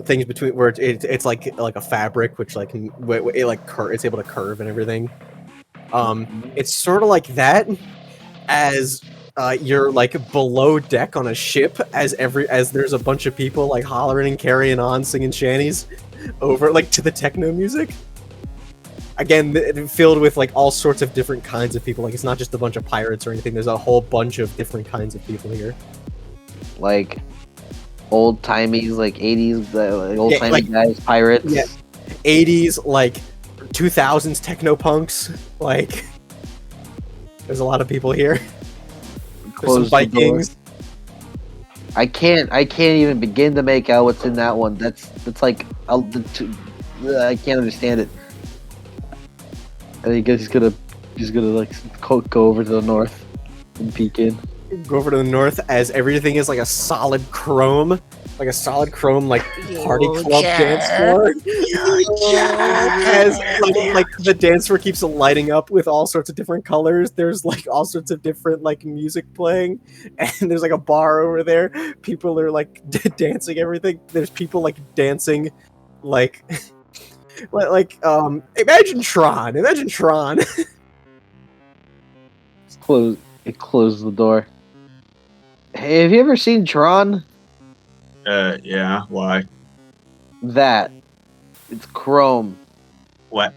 things between where it's like a fabric which like it like it's able to curve and everything. It's sort of like that as you're like below deck on a ship as there's a bunch of people like hollering and carrying on singing shanties over like to the techno music. Again, filled with like all sorts of different kinds of people. Like it's not just a bunch of pirates or anything. There's a whole bunch of different kinds of people here. Like old timey's, like 80s, like old timey like- guys, pirates. Yeah. 80s, like 2000s techno punks. Like there's a lot of people here. There's some Close the door. Vikings. I can't even begin to make out what's in that one. That's like I can't understand it. I think he's gonna like go over to the north and peek in. Go over to the north as everything is like a solid chrome like party club dance floor. As like the dance floor keeps lighting up with all sorts of different colors. There's like all sorts of different like music playing, and there's like a bar over there. People are like dancing everything. There's people like dancing like imagine Tron. It closed the door. Hey, have you ever seen Tron? Yeah, why? That. It's chrome. What?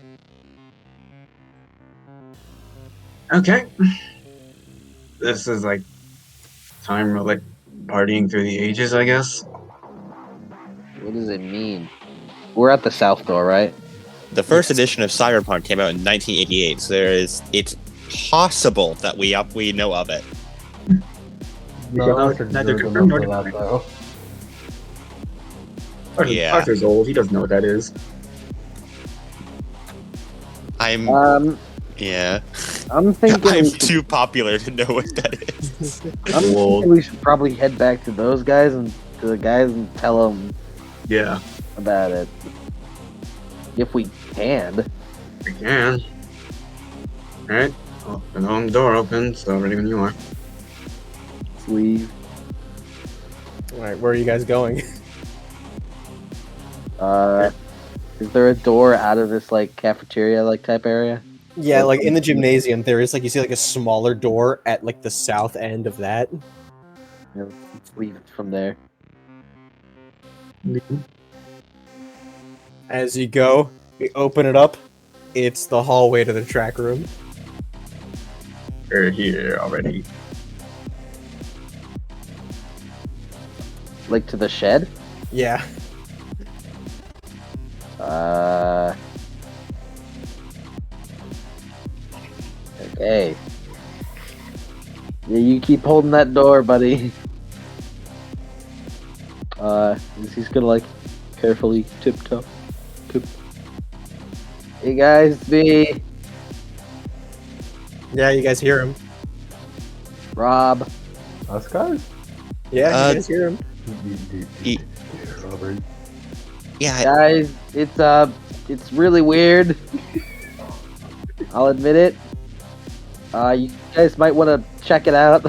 Okay. This is like time of like partying through the ages, I guess. What does it mean? We're at the south door, right? The first edition of Cyberpunk came out in 1988, so it's possible that we know of it. No, Arthur Neither deserves confirmed enough nor for that, though. Yeah. Arthur's old. He doesn't know what that is. Yeah. I'm thinking I'm we should, too popular to know what that is. I'm thinking we should probably head back to those guys and to the guys and tell them Yeah, about it. If we can. we can. Alright. Well, the home door open, so ready when you are. Leave. All right, where are you guys going? Is there a door out of this like cafeteria like type area? Yeah, like in the gymnasium, there is like you see like a smaller door at like the south end of that. Yeah, let's leave it from there. As you go, you open it up. It's the hallway to the track room. We're here already. Like to the shed? Yeah. Okay. Yeah, you keep holding that door, buddy. He's gonna like carefully tiptoe. Hey guys, B. Yeah, you guys hear him. Rob. Us guys? Yeah, you guys hear him. Ye- Robert. Yeah, Guys, it's really weird. I'll admit it. You guys might want to check it out.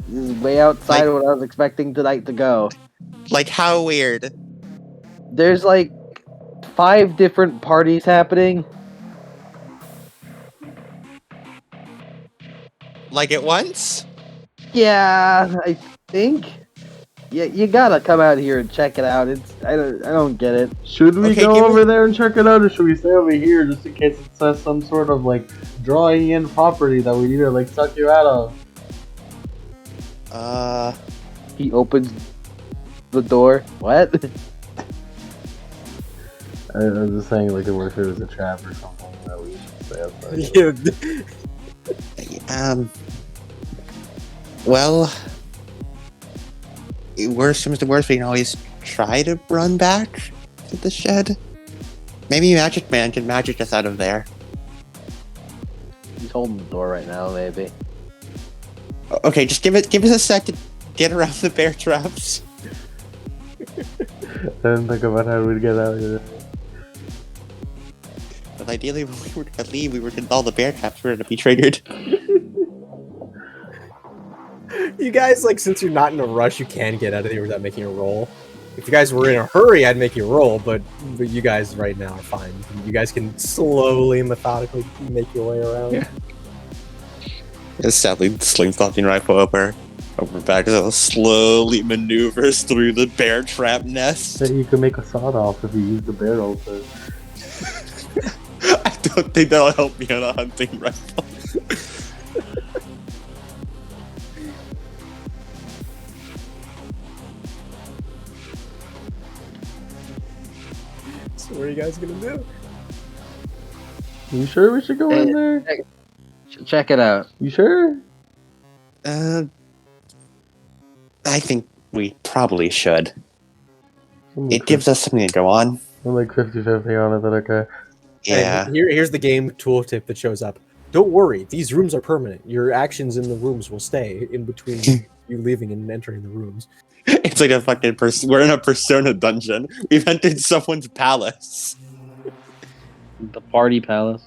This is way outside of what I was expecting tonight to go. like how weird. There's like 5 different parties happening. Like at once? Yeah, I think. Yeah, you gotta come out here and check it out. I don't get it. Should we Okay, go give me- over there and check it out, or should we stay over here just in case it says some sort of like drawing in property that we need to like suck you out of? He opens the door. What? I was just saying, like, what if it was a trap or something that we should stay outside. Yeah. Well, worst comes to worst, we can always try to run back to the shed. Maybe Magic Man can magic us out of there. He's holding the door right now, maybe. Okay, just give us a sec to get around the bear traps. Then think about how we'd get out of here. But ideally, when we were gonna leave, all the bear traps were gonna be triggered. You guys, like, since you're not in a rush, you can get out of here without making a roll. If you guys were in a hurry, I'd make you roll, but you guys right now are fine. You guys can slowly, methodically make your way around. Yeah. Sadly, the sling-slotting rifle over back, so slowly maneuvers through the bear trap nest. Then you can make a sawed off if you use the barrel to. I don't think that'll help me on a hunting rifle. So what are you guys gonna do? You sure we should go in there? Check it out. You sure? I think we probably should. It gives us something to go on. I'm like 50-50 on it, but okay. Yeah. And here's the game tooltip that shows up. Don't worry, these rooms are permanent. Your actions in the rooms will stay in between you leaving and entering the rooms. It's like a fucking we're in a Persona dungeon. We've entered someone's palace. The party palace.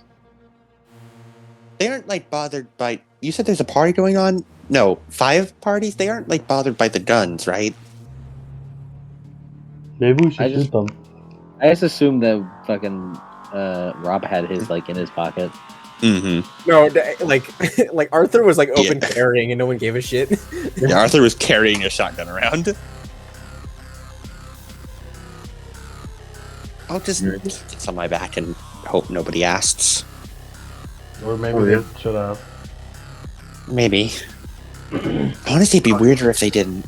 They aren't like bothered by. You said there's a party going on? No, 5 parties? They aren't like bothered by the guns, right? Maybe we should I just- shoot them. I just assumed that fucking Rob had his like in his pocket. Mm-hmm. No, like like Arthur was like open Yeah. carrying and no one gave a shit. Yeah, Arthur was carrying a shotgun around. I'll just get this on my back and hope nobody asks. Or maybe Oh, they yeah. should have. Maybe. Honestly, it'd be weirder if they didn't.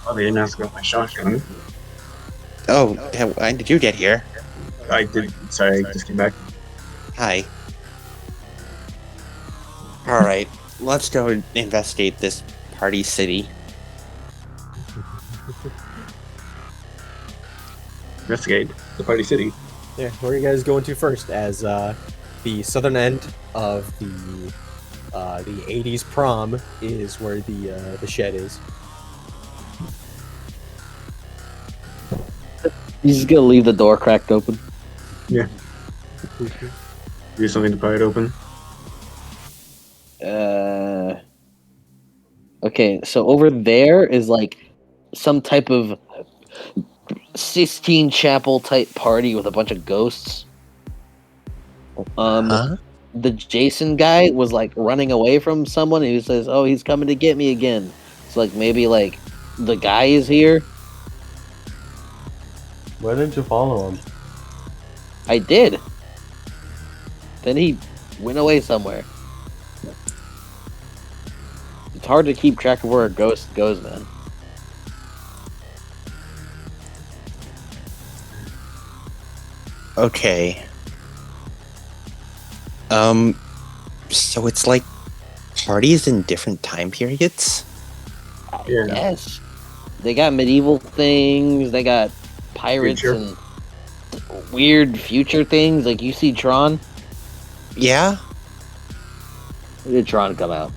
Oh, they didn't ask about my shotgun. Oh, when did you get here? I did. Sorry, I just came back. Hi. Alright, let's go investigate this party city. Investigate the party city. Yeah, where are you guys going to first? As the southern end of the 80s prom is where the shed is. He's just gonna leave the door cracked open. Do something to pry it open. Okay, so over there is like some type of Sistine Chapel type party with a bunch of ghosts. Huh? The Jason guy was like running away from someone, and he says, "Oh, he's coming to get me again." It's like maybe like the guy is here. Why didn't you follow him? I did. Then he went away somewhere. It's hard to keep track of where a ghost goes, man. Okay. So it's like parties in different time periods? Yeah. Yes. They got medieval things, they got pirates Future. and weird future things. Like, you see Tron? Yeah? When did Tron come out?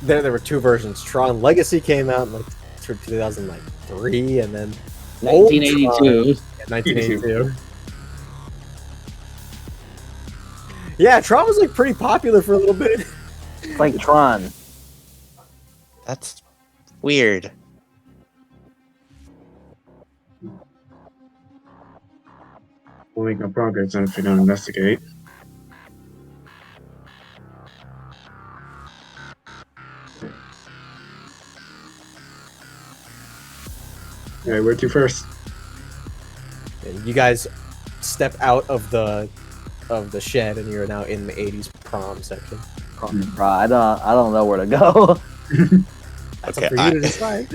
There were two versions. Tron Legacy came out in like 2003, and then old 1982. Tron, 1982. Yeah, Tron was like pretty popular for a little bit. It's like Tron. That's weird. We'll make no progress if we don't investigate. Alright, where to first? And you guys step out of the shed, and you're now in the '80s prom section. Bro, I don't know where to go. That's Okay, up for you to decide.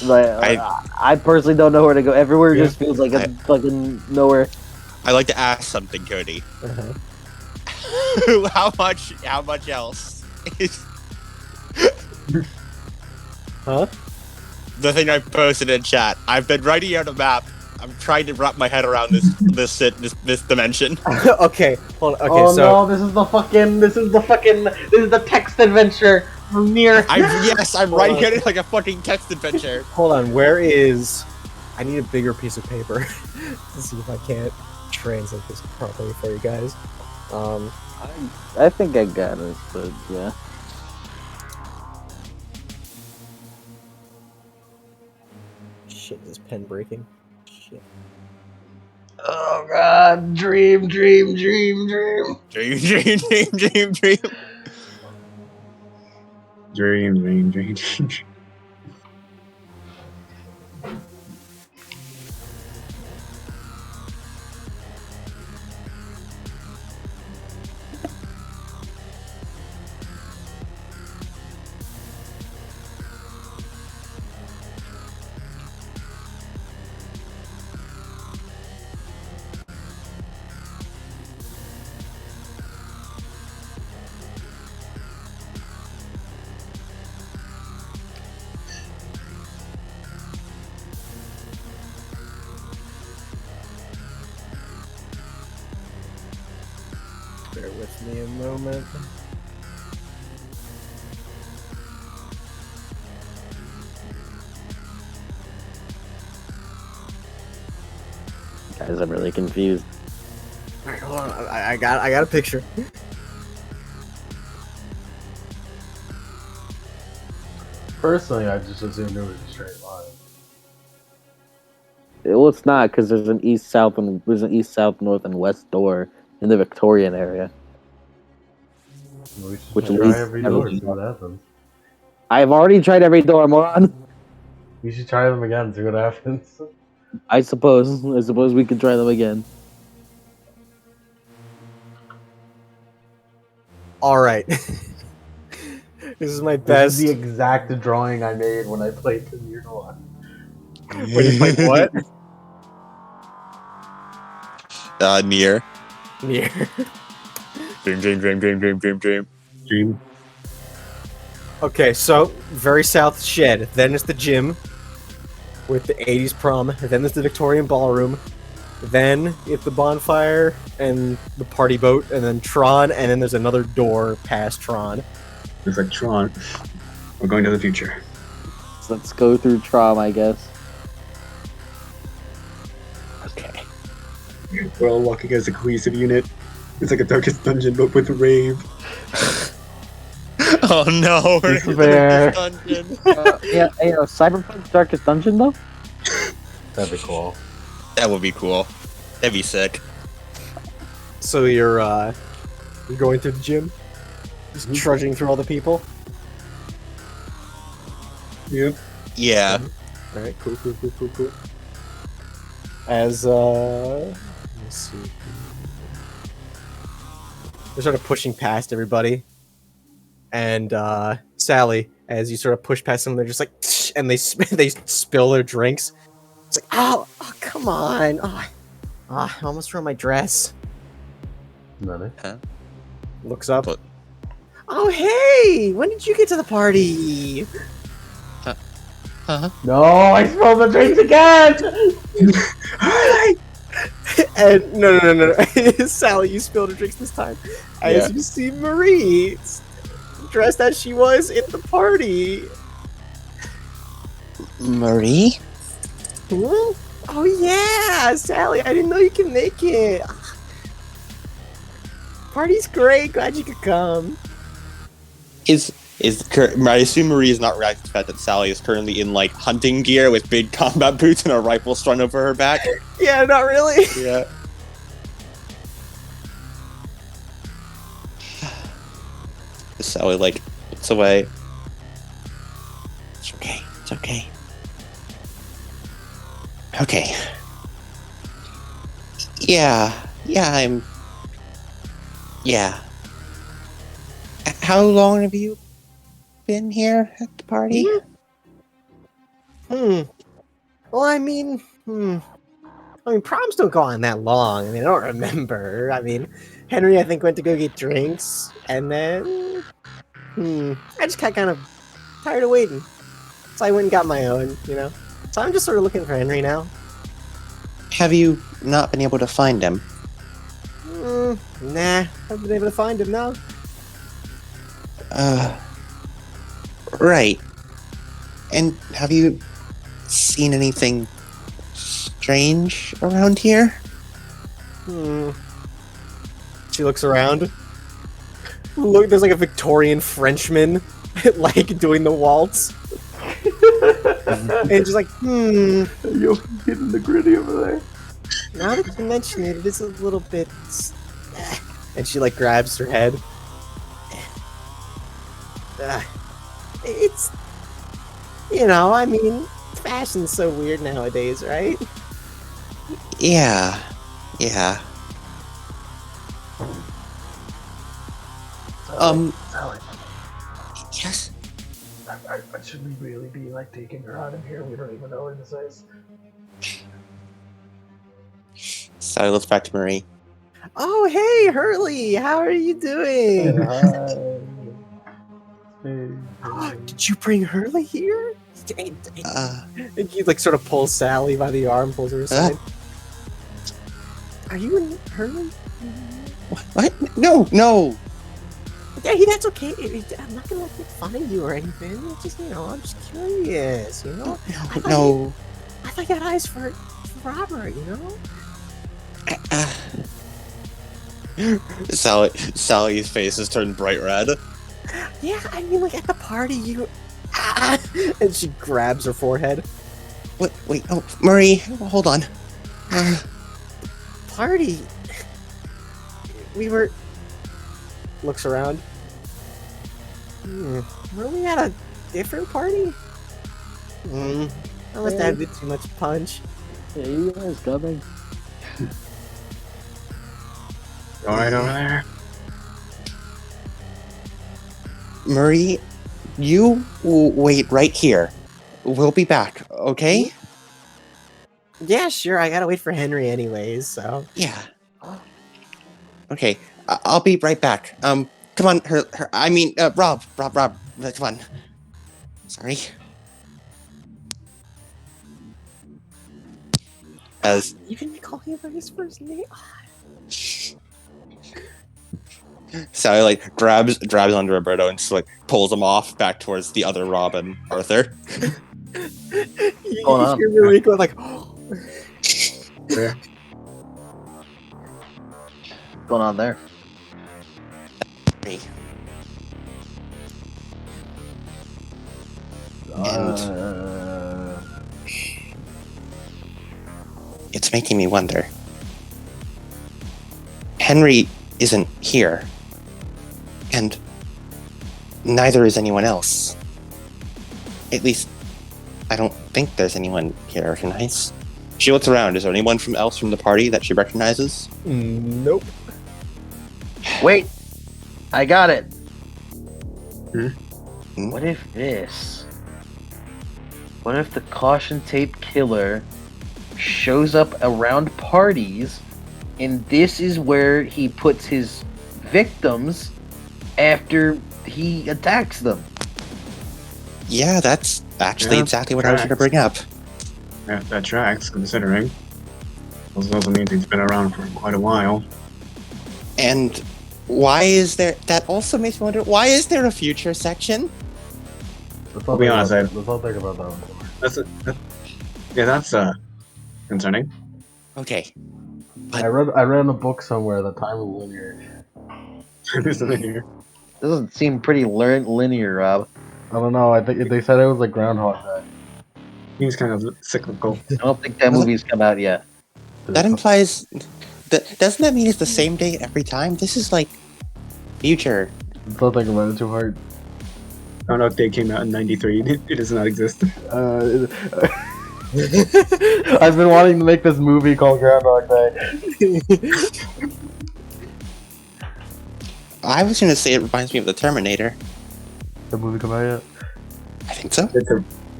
Like, I personally don't know where to go. Everywhere Yeah. just feels like it's fucking nowhere. I'd like to ask something, Cody. Uh-huh. How much else is Huh? the thing I posted in chat? I've been writing out a map. I'm trying to wrap my head around this dimension. Okay, hold on. Okay, Oh so no, this is the text adventure from Nier. I'm writing Hold on. it like a fucking text adventure. hold on. Where is? I need a bigger piece of paper to see if I can't translate this properly for you guys. I think I got it, but yeah. Shit, is this pen breaking? Shit. Oh god, dream. Dream, dream, dream. Dream. Bear with me a moment. Guys, I'm really confused. Alright, hold on. I got a picture. Personally, I just assumed it was a straight line. Well, it's not, because there's an east, south, north, and west door in the Victorian area. We should Which try leads every door, everything see what happens. I've already tried every door, moron. We should try them again, see what happens. I suppose we could try them again. Alright. This is my This best. is the exact drawing I made when I played the Nier one. When you played what? Near. Near. Dream. Okay, so very south shed. Then it's the gym with the '80s prom. Then there's the Victorian ballroom. Then it's the bonfire and the party boat, and then Tron, and then there's another door past Tron. Looks like Tron. We're going to the future. So let's go through Trom, I guess. Okay. We're all walking as a cohesive unit. It's like a Darkest Dungeon, but with a rave. Oh no, we're This is fair. in this dungeon. Yeah, Cyberpunk's Darkest Dungeon, though? That'd be cool. That would be cool. That'd be sick. So you're going through the gym, just trudging through all the people. Yep. Yeah. All right, cool. As let's see, they're sort of pushing past everybody, and Sally, as you sort of push past them, they're just like, and they spill their drinks. It's like, oh come on, I almost ruined my dress. Really? Looks up. But- Oh hey, when did you get to the party? No, I spilled the drinks again! And no. Sally, you spilled her drinks this time. As you see Marie dressed as she was in the party. Marie? Hmm? Oh yeah, Sally, I didn't know you can make it. Party's great, glad you could come. I assume Marie is not reacting to the fact that Sally is currently in like hunting gear with big combat boots and a rifle strung over her back. Yeah, not really. Yeah. Sally like looks away. It's okay. It's okay. Okay. Yeah. Yeah. How long have you been here at the party? Well, I mean, proms don't go on that long. I mean, I don't remember. I mean, Henry, I think, went to go get drinks, and then, I just got kind of tired of waiting. So I went and got my own, you know? So I'm just sort of looking for Henry now. Have you not been able to find him? Nah, haven't been able to find him now. Right. And have you seen anything strange around here? She looks around. Look, there's like a Victorian Frenchman, like, doing the waltz. And just like, You're getting the gritty over there. now that you mention it, it is a little bit... And she, like, grabs her head. It's... You know, I mean, fashion's so weird nowadays, right? Yeah. Sally, Yes? should we really be like taking her out of here? We don't even know where this is. Sally looks back to Marie. Oh, hey, Hurley, how are you doing? Did you bring Hurley here? And he like sort of pulls Sally by the arm, pulls her aside. Are you in Hurley? What? No! Yeah, that's okay. I'm not gonna like make fun of you or anything. It's just, you know, I'm just curious, you know? No. I thought you had eyes for Robert, you know? Sally's face has turned bright red. Yeah, I mean, like, at the party, you... And she grabs her forehead. Wait, oh, Marie, hold on. Party? We were... Looks around. Were we at a different party? I must have a bit too much punch. Hey, you guys coming? Right over there. Marie, you wait right here. We'll be back, okay? Yeah, sure, I gotta wait for Henry anyways, so... Yeah. Okay, I'll be right back. Come on, Rob, come on. Sorry. As You can call him by his first name? Sally like grabs onto Roberto and just like pulls him off back towards the other Rob and Arthur. You hear Marie go like, Where? What's going on there? Me. it's making me wonder. Henry isn't here, and neither is anyone else. At least, I don't think there's anyone here. Nice. She looks around. Is there anyone else from the party that she recognizes? Nope. Wait, I got it. Hmm? What if this? What if the caution tape killer shows up around parties, and this is where he puts his victims after he attacks them? Yeah, that's actually Yeah, exactly what I was going to bring up. Yeah, that tracks, considering. Also means he's been around for quite a while. And why is there... That also makes me wonder, why is there a future section? Let's I'll be honest, let's not think about that one. That's concerning. Okay. I read in a book somewhere that time is linear. There's something here. Doesn't seem pretty linear, Rob. I don't know. I think they said it was like Groundhog Day. He's kind of cyclical. I don't think that movie's come out yet. That implies... doesn't that mean it's the same day every time? This is like... future. Let's not think about it too hard. Groundhog Day came out in '93. It does not exist. I've been wanting to make this movie called Groundhog Day. I was going to say it reminds me of the Terminator. The movie come out yet? I think so.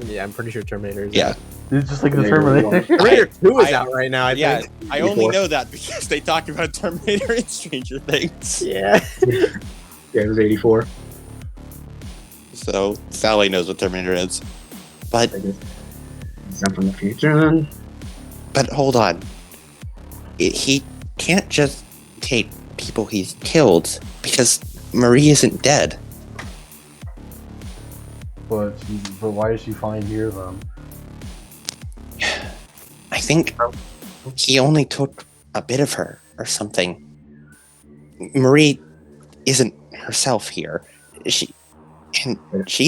Yeah, I'm pretty sure Terminator is Yeah. It's just like the Terminator Terminator. Terminator 2 is I- out right now, I Yeah, think. I only know that because they talk about Terminator in Stranger Things. Yeah. Yeah, it was '84. So Sally knows what Terminator is. But Is that from the future then? hold on. He can't just take people he's killed because Marie isn't dead. But why is she fine here then? I think he only took a bit of her or something. Marie isn't herself here. She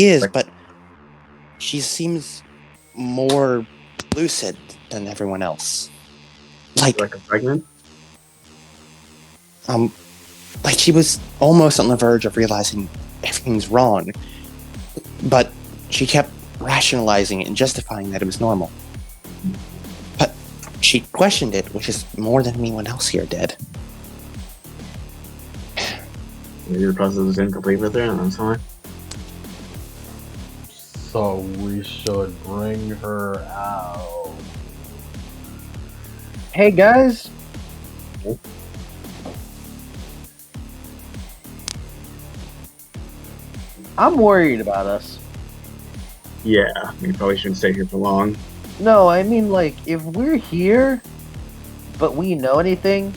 is, but she seems more lucid than everyone else. Like a fragment? like she was almost on the verge of realizing everything's wrong, but she kept rationalizing it and justifying that it was normal. But she questioned it, which is more than anyone else here did. Your process was incomplete with her, and I'm sorry. So we should bring her out. Hey guys, I'm worried about us. Yeah, we probably shouldn't stay here for long. No, I mean, like, if we're here, but we know anything,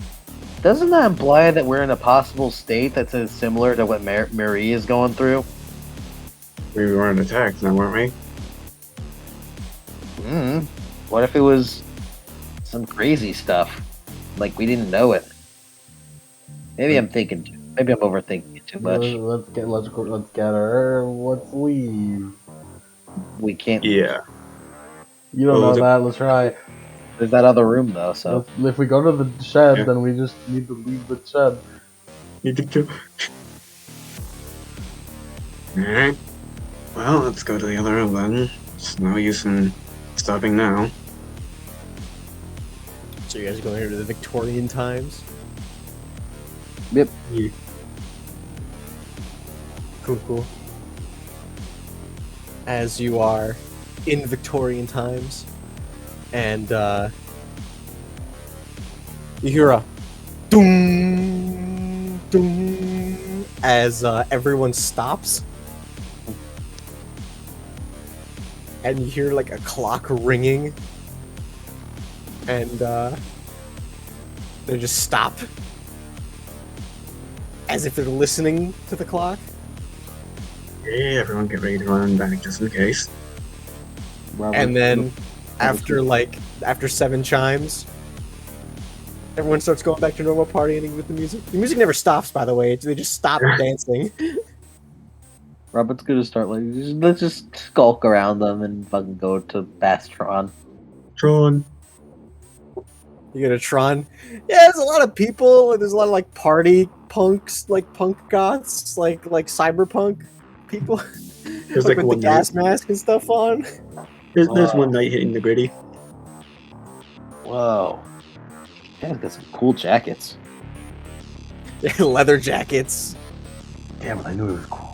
doesn't that imply that we're in a possible state that's similar to what Marie is going through? We weren't attacked, now weren't we? What if it was some crazy stuff? Like, we didn't know it. Maybe I'm overthinking it too much. Let's get her. Let's leave. We can't. Yeah. You don't know that. Let's try. There's that other room, though, so. If we go to the shed, Yeah. then we just need to leave the shed. Need to. Alright. Well, let's go to the other room then. It's no use in stopping now. So you guys are going here to the Victorian times? Yep. Yeah. Cool. As you are in Victorian times, and you hear a doom, doom, as everyone stops, and you hear like a clock ringing, and they just stop, as if they're listening to the clock. Yeah, everyone get ready to run back just in case. And then after 7 chimes, everyone starts going back to normal partying with the music. The music never stops, by the way. They just stop dancing. Robert's gonna start let's just skulk around them and fucking go to Bastron. Tron. You get a Tron. Yeah, there's a lot of people. There's a lot of like party punks, like punk goths, like cyberpunk people, There's like like with the one night. gas mask and stuff on. There's one night hitting the gritty. Whoa. You guys got some cool jackets. Leather jackets. Damn it, I knew it was cool.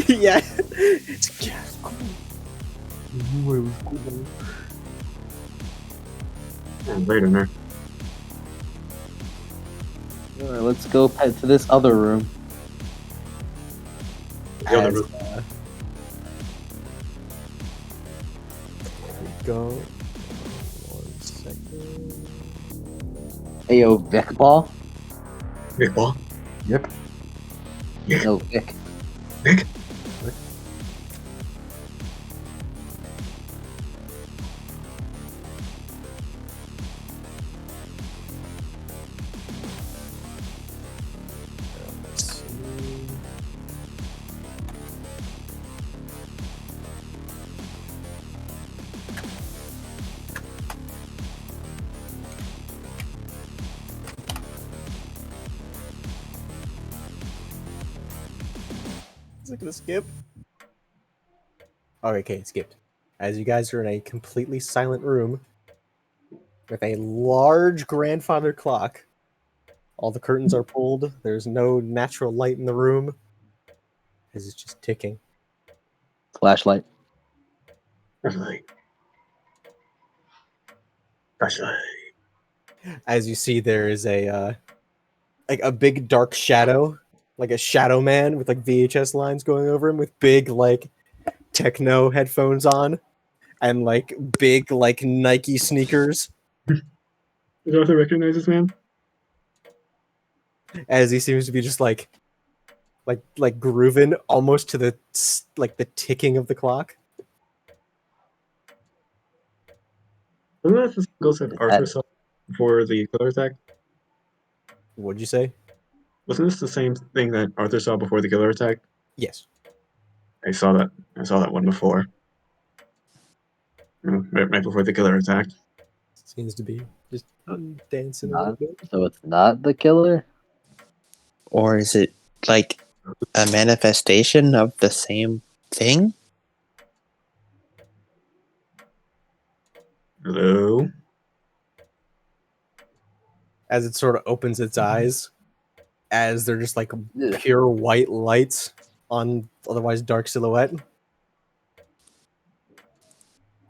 Yeah, it's just cool. I knew it was cool. And later, there. All right, let's go head to this other room. The other As, room. Go. 1 second. Ayo, Vic Ball? Big ball. Yep. No, Vic. Vic. Let's see. Is it gonna skip? Okay, it skipped. As you guys are in a completely silent room with a large grandfather clock. All the curtains are pulled. There's no natural light in the room. As it's just ticking. Flashlight. Flashlight. Flashlight. As you see, there is a like a big dark shadow, like a shadow man with like VHS lines going over him, with big like techno headphones on, and like big like Nike sneakers. Does Arthur recognize this man? As he seems to be just like grooving almost to the like the ticking of the clock. Wasn't that the ghost that Arthur saw before the killer attack? What'd you say? Wasn't this the same thing that Arthur saw before the killer attack? Yes. I saw that. I saw that one before. Right before the killer attacked. Seems to be just dancing a little Not, bit. so it's not the killer? Or is it like a manifestation of the same thing? Hello. As it sort of opens its eyes, as they're just like pure white lights on otherwise dark silhouette.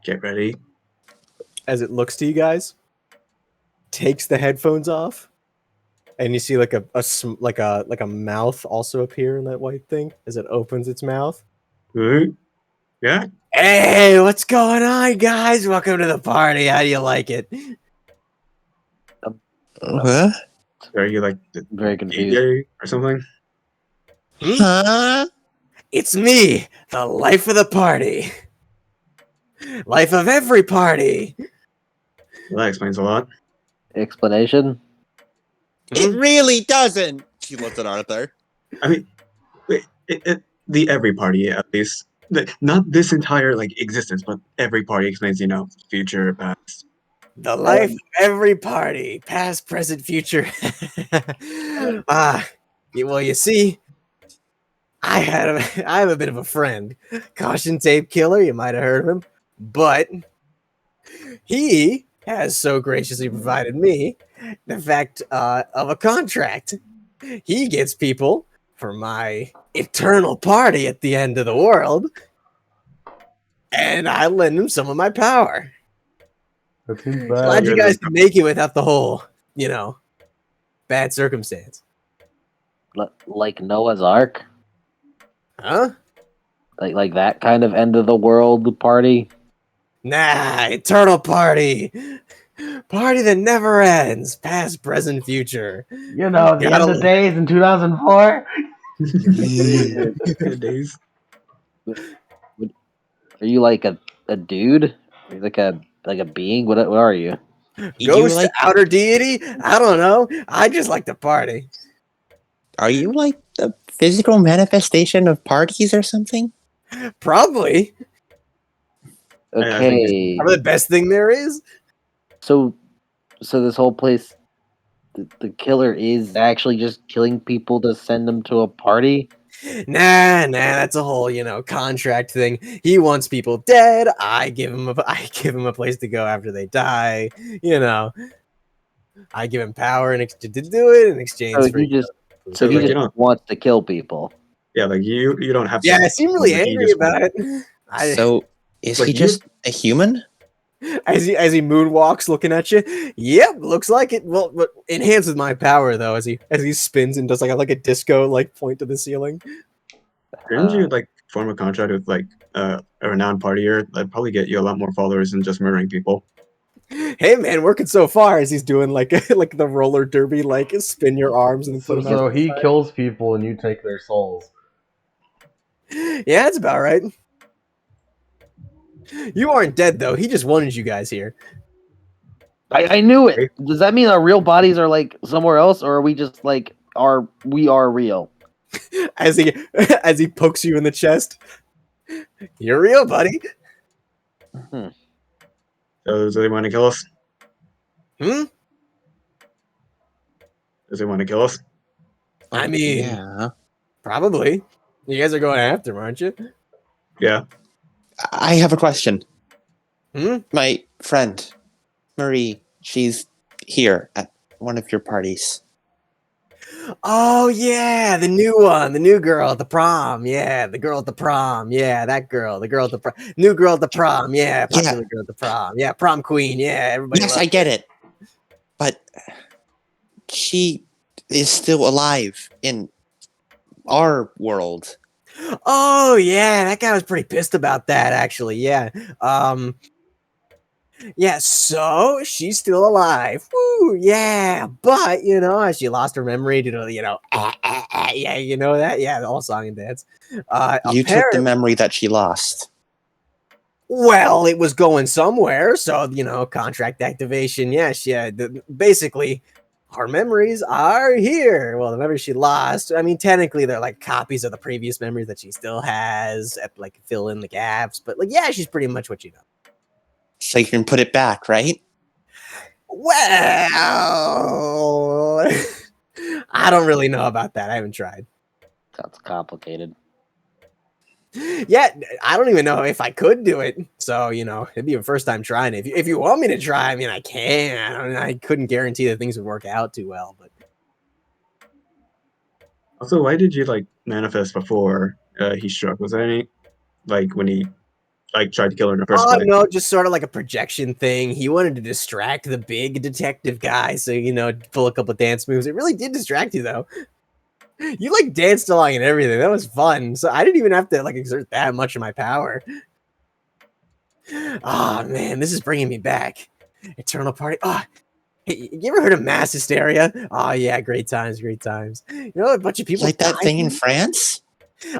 Get ready. As it looks to you guys, takes the headphones off, and you see like a mouth also appear in that white thing as it opens its mouth. Good. Yeah. Hey, what's going on, guys? Welcome to the party. How do you like it? Huh? Are you like the Very confused. DJ or something? Huh? It's me, the life of the party. Life of every party. Well, that explains a lot. Explanation? It really doesn't. She looks at Arthur. I mean, the every party at least. Not this entire like existence, but every party explains, future, past. The life of every party, past, present, future. Well, you see, I have a bit of a friend, Caution Tape Killer. You might have heard of him, but he has so graciously provided me the fact of a contract. He gets people for my eternal party at the end of the world, and I lend him some of my power. That seems Glad bad. you guys can make it without the whole, bad circumstance. Like Noah's Ark? Huh? Like that kind of end of the world party? Nah, eternal party. Party that never ends. Past, present, future. You know, the Gotta end of live. days in 2004. Good days. Are you like a dude? Are you like a being? What are you? Ghost, like? outer deity? I don't know. I just like to party. Are you like the physical manifestation of parties or something? Probably. I think Okay. Probably the best thing there is. So this whole place, the killer is actually just killing people to send them to a party. Nah, that's a whole, contract thing. He wants people dead. I give him a place to go after they die. I give him power to do it in exchange So for. he just So, he like, just you don't. wants to kill people. Yeah, like you don't have to. Yeah, I seem really like, he angry just about it. So is Like, he you- just a human? As he moonwalks, looking at you. Yep, looks like it. Well, but enhanced with my power though, as he spins and does like a disco point to the ceiling. Didn't you like form a contract with like a renowned partier? That'd probably get you a lot more followers than just murdering people. Hey man, working so far as he's doing like the roller derby, spin your arms and put them So out. he kills people and you take their souls. Yeah, that's about right. You aren't dead though. He just wanted you guys here. I knew it. Does that mean our real bodies are like somewhere else, or are we just like we are real? As he pokes you in the chest. You're real, buddy. Hmm. So does he want to kill us? Hmm? Does he want to kill us? I mean, Yeah. probably. You guys are going after him, aren't you? Yeah. I have a question. Hmm? My friend, Marie, she's here at one of your parties. Oh yeah, the new one, the new girl at the prom. Yeah, the girl at the prom. Yeah, that girl, the girl at the prom. New girl at the prom. Yeah, popular girl at the prom. Yeah, prom queen. Yeah, everybody. Yes, loves I get it. But she is still alive in our world. Oh yeah, that guy was pretty pissed about that actually. Yeah. Yeah, so she's still alive. Woo, yeah. But she lost her memory to yeah, you know that? Yeah, the whole song and dance. You took the memory that she lost. Well, it was going somewhere, so contract activation. Yeah, basically her memories are here. Well, the memories she lost, I mean, technically they're like copies of the previous memories that she still has at fill in the gaps, but yeah, she's pretty much what you know. So you can put it back, right? Well, I don't really know about that. I haven't tried. That's complicated. Yeah, I don't even know if I could do it. So, it'd be a first time trying it. If you want me to try, I mean, I can. I couldn't guarantee that things would work out too well, but Also, why did you like manifest before he struck? Was there any when he tried to kill her in the first place? no, just sort of like a projection thing. He wanted to distract the big detective guy, so pull a couple dance moves. It really did distract you though. You danced along and everything. That was fun. So I didn't even have to exert that much of my power. Oh man, this is bringing me back. Eternal Party. Oh, hey, you ever heard of mass hysteria? Oh yeah, great times, great times. A bunch of people Like that thing in died. France?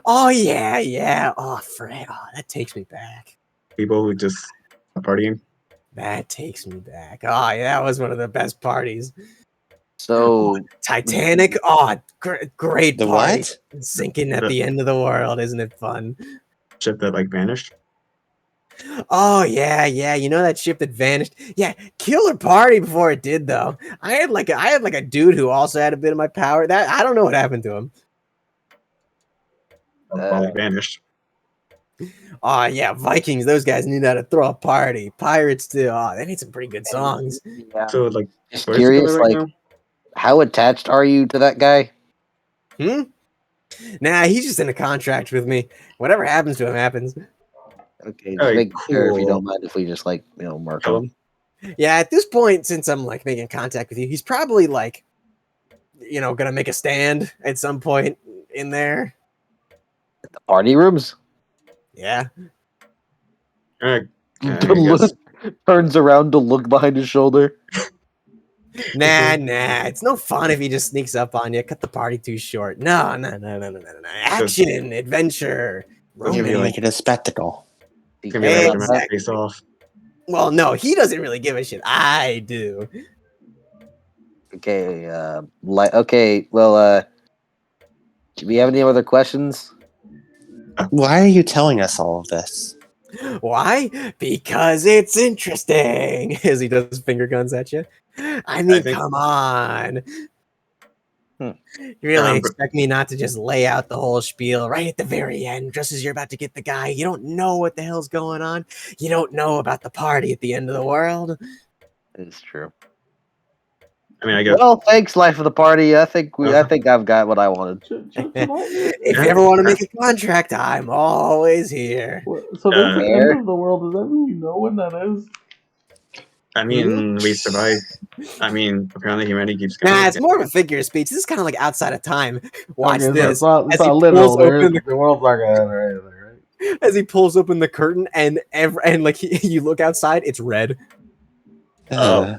Oh yeah. Oh, Fred. Oh, that takes me back. People who just are partying. That takes me back. Oh yeah, that was one of the best parties. So Titanic. Oh, great The party. what? Sinking at the end of the world. Isn't it fun? Ship that vanished. Oh yeah. That ship that vanished. Yeah, killer party before it did though. I had a dude who also had a bit of my power. That I don't know what happened to him. Probably vanished. Oh yeah, Vikings. Those guys knew how to throw a party. Pirates too. Oh, they made some pretty good songs. yeah. So Just where's the curious, killer right now? how attached are you to that guy? Nah, he's just in a contract with me. Whatever happens to him happens. Okay, just Alright, make sure if you cool. don't mind if we just mark Kill him. him. Yeah, at this point, since I'm making contact with you, he's probably gonna make a stand at some point in there. The party rooms. Yeah. Alright, To I guess. turns around to look behind his shoulder. Nah. It's no fun if he just sneaks up on you. Cut the party too short. No. Action, adventure, You're Maybe, gonna romance. make it a spectacle. It's gonna be like a dramatic Exactly. face off. Well, no, he doesn't really give a shit. I do. Okay, okay, well, do we have any other questions? Why are you telling us all of this? Why? Because it's interesting. As he does finger guns at you. I mean, think- come on. Hmm. You really Um, expect me not to just lay out the whole spiel right at the very end, just as you're about to get the guy? You don't know what the hell's going on. You don't know about the party at the end of the world. It's true. I mean, I guess. Well, thanks, life of the party. I think I've got what I wanted. If you ever want to make a contract, I'm always here. So there's the Fair. end of the world. Does that mean you know when that is? I mean, we survived. I mean, apparently humanity keeps going. Nah, it's more of a figure of speech. This is kind of like outside of time. Watch Okay, so this. it's not As he literal. pulls open The world's not gonna end or anything, right? As he pulls open the curtain and like you look outside, it's red. Oh.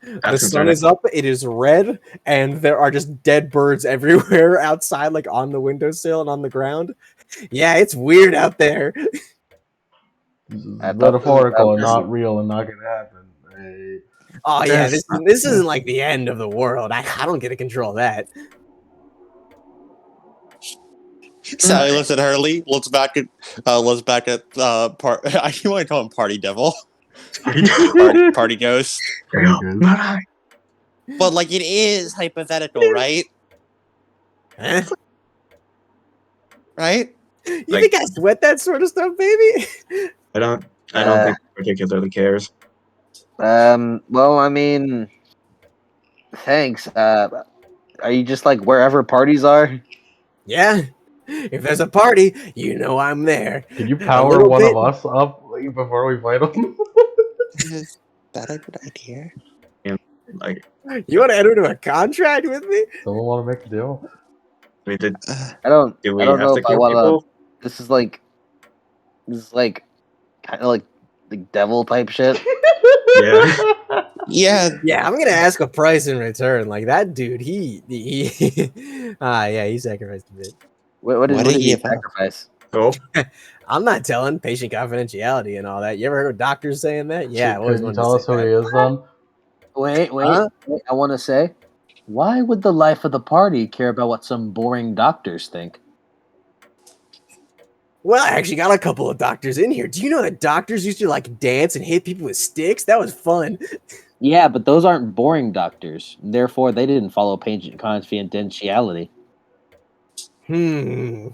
The That's sun concerning. is up, it is red, and there are just dead birds everywhere outside, like on the windowsill and on the ground. Yeah, it's weird out there. This is I thought metaphorical and this was- not real and not gonna happen. Right? Oh yeah, Yes. this isn't like the end of the world. I don't get to control that. Sally looks at Hurley, looks back at I want to call him Party Devil, Party Ghost. Not I. But like it is hypothetical, right? Huh? Right? You Like- think I sweat that sort of stuff, baby? I don't think he particularly cares. Well, I mean, thanks. Are you just like wherever parties are? Yeah. If there's a party, you know I'm there. Can you A power little one bit. of us up like, before we fight them? Is that a good idea? Like, You want to enter into a contract with me? Someone want to make a deal? we did. I don't. Do I we don't have know to if I kill want people? to. This is like kind of like the devil type shit. Yeah. Yeah, Yeah, I'm gonna ask a price in return. Like that dude, he yeah, he sacrificed a bit. What What did did he he have? sacrifice? So I'm not telling patient confidentiality and all that. You ever heard of doctors saying that? Yeah, I've always Could you wanted tell to us say who that. he is then? Wait. Huh? I want to say, why would the life of the party care about what some boring doctors think? Well, I actually got a couple of doctors in here. Do you know that doctors used to like dance and hit people with sticks? That was fun. Yeah, but those aren't boring doctors. Therefore, they didn't follow patient confidentiality. Hmm.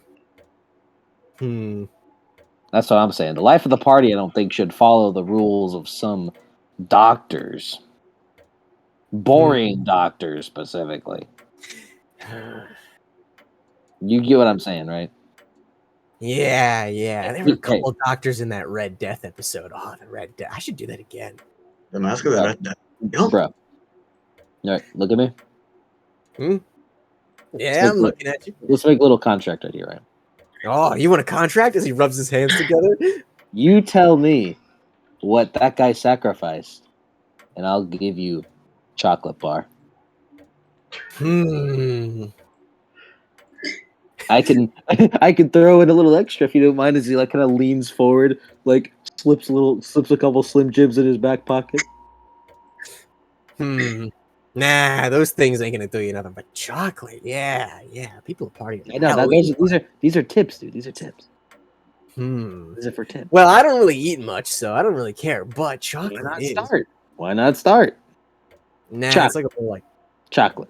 That's what I'm saying. The life of the party, I don't think, should follow the rules of some doctors. Boring doctors, specifically. You get what I'm saying, right? Yeah. There were a Hey. couple of doctors in that Red Death episode. Oh, the Red Death. I should do that again. the mask of the red death. Yo. Bro. All right, look at me. Yeah, I'm looking at you. Let's make a little contract right here, right? Oh, you want a contract? As he rubs his hands together. You tell me what that guy sacrificed, and I'll give you chocolate bar. I can throw in a little extra if you don't mind. As he like kind of leans forward, like slips a couple Slim Jims in his back pocket. Nah, those things ain't gonna do you nothing but chocolate. Yeah. People are partying. I know these are tips, dude. These are tips. These are for tips. Well, I don't really eat much, so I don't really care. But chocolate Why not is. start? Why not start? Nah, Chocolate. it's like a whole like. Chocolate.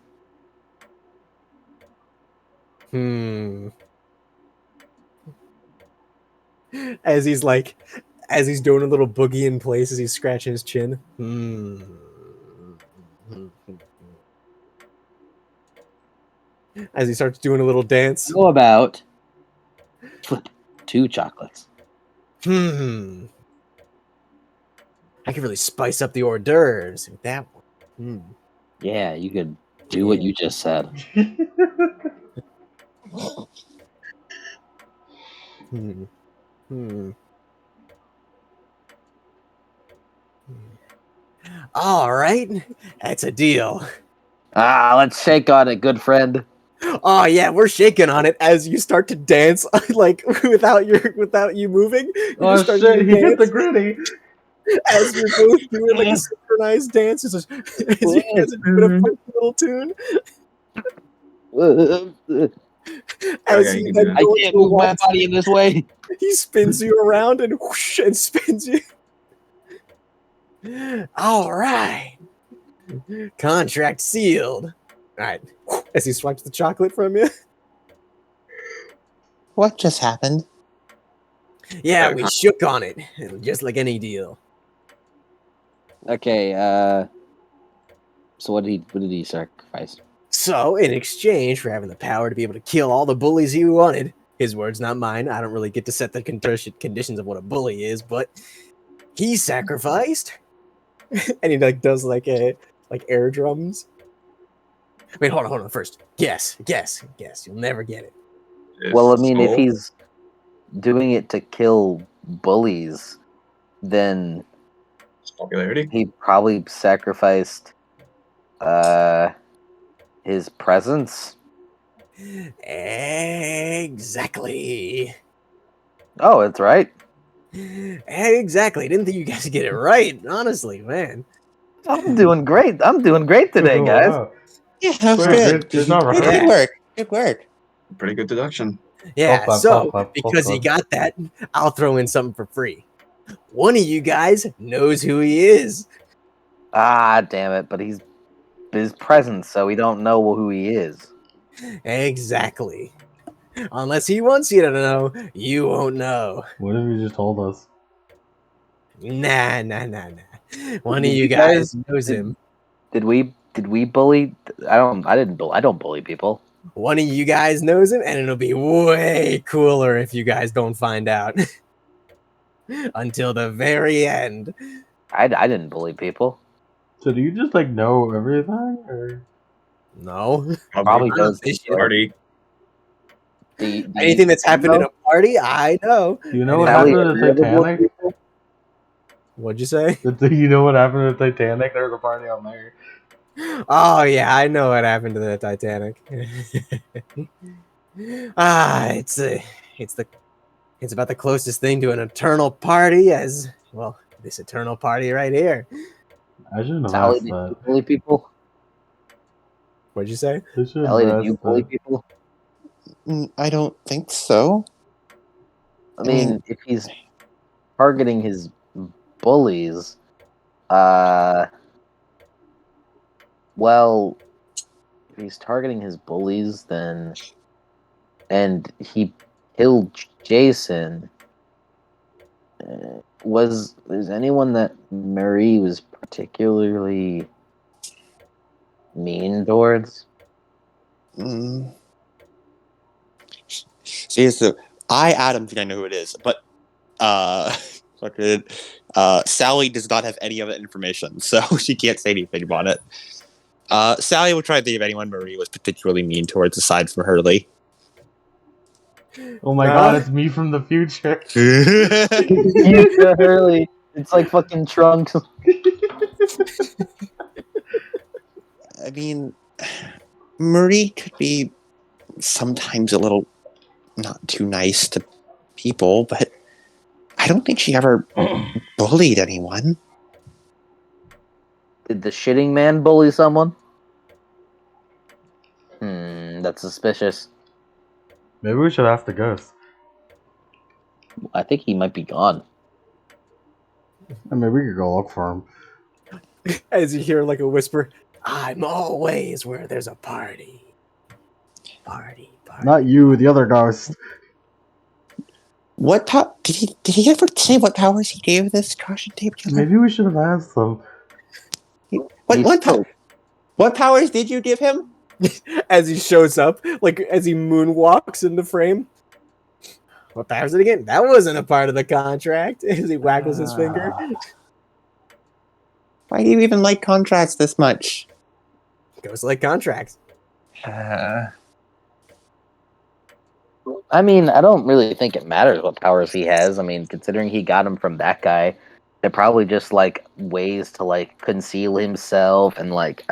As he's doing a little boogie in place as he's scratching his chin. As he starts doing a little dance. How about flip 2 chocolates? I could really spice up the hors d'oeuvres with that one. Yeah, you could do what you just said. All right, that's a deal. Let's shake on it, good friend. Oh yeah, we're shaking on it as you start to dance, like without you moving. You Oh just start shit! to He hit the dance gritty. as you're both doing like a synchronized dance. As you guys are doing a funky little tune. As Okay, he you can then do that. I goes can't to move my walk, body in this way. he spins you around and whoosh, and spins you. All right. Contract sealed. All right. As he swipes the chocolate from you. What just happened? Yeah, Yeah, we shook on it, just like any deal. Okay. So what did he sacrifice? So, in exchange for having the power to be able to kill all the bullies he wanted, his words, not mine. I don't really get to set the conditions of what a bully is, but he sacrificed, and he like does like air drums. Wait, hold on. First, guess. You'll never get it. Well, I mean, if So- he's doing it to kill bullies, then popularity. he probably sacrificed his presence. Exactly. Oh, it's right. Exactly. Didn't think you guys get it right. Honestly, man. I'm doing great. I'm doing great today, Oh, guys. wow. Yeah, that was Great, good. good job, Good, Robert. good work. Good work. Pretty good deduction. Yeah. clap, So clap, because he clap. got that, I'll throw in something for free. One of you guys knows who he is. Ah, damn it! But he's his presence, so we don't know who he is. Exactly. Unless he wants you to know, you won't know. What if you just told us? Nah. One of Did you you guys guys- knows did- him. Did we bully? I don't bully people. One of you guys knows him, and it'll be way cooler if you guys don't find out. Until the very end. I didn't bully people. So do you just like know everything, or No. Probably I don't does. think you- Party. Anything that's happened in know? a party, I know. do you know what Sally, happened have to you ever bullied Titanic? people? What'd you say? Do you know what happened to Titanic? There was a party on there. Oh yeah, I know what happened to the Titanic. It's about the closest thing to an eternal party as well. This eternal party right here. I shouldn't have Sally, asked did that. you bully people? What'd you say? I shouldn't Sally, have did you asked bully that. people? I don't think so. I mean- mean, if he's targeting his bullies, well, if he's targeting his bullies, then and he killed Jason. Was anyone that Marie was particularly mean towards? Mm. See, so Adam, think I know who it is, but fucking, Sally does not have any of that information, so she can't say anything about it. Sally will try to think of anyone Marie was particularly mean towards aside from Hurley. Oh my god, it's me from the future. You Hurley. It's like fucking Trunks. I mean, Marie could be sometimes a little not too nice to people, but I don't think she ever bullied anyone. Did the shitting man bully someone? That's suspicious. Maybe we should ask the ghost. I think he might be gone. And maybe we could go look for him. As you hear like a whisper, I'm always where there's a party. Party. Not you, the other ghost. What did he ever say what powers he gave this caution tape killer? Maybe we should have asked them. What powers did you give him? As he shows up, like as he moonwalks in the frame. What powers it again? That wasn't a part of the contract. As he waggles his finger. Why do you even like contracts this much? Goes like contracts. I mean, I don't really think it matters what powers he has. I mean, considering he got them from that guy, they're probably just like ways to like conceal himself and like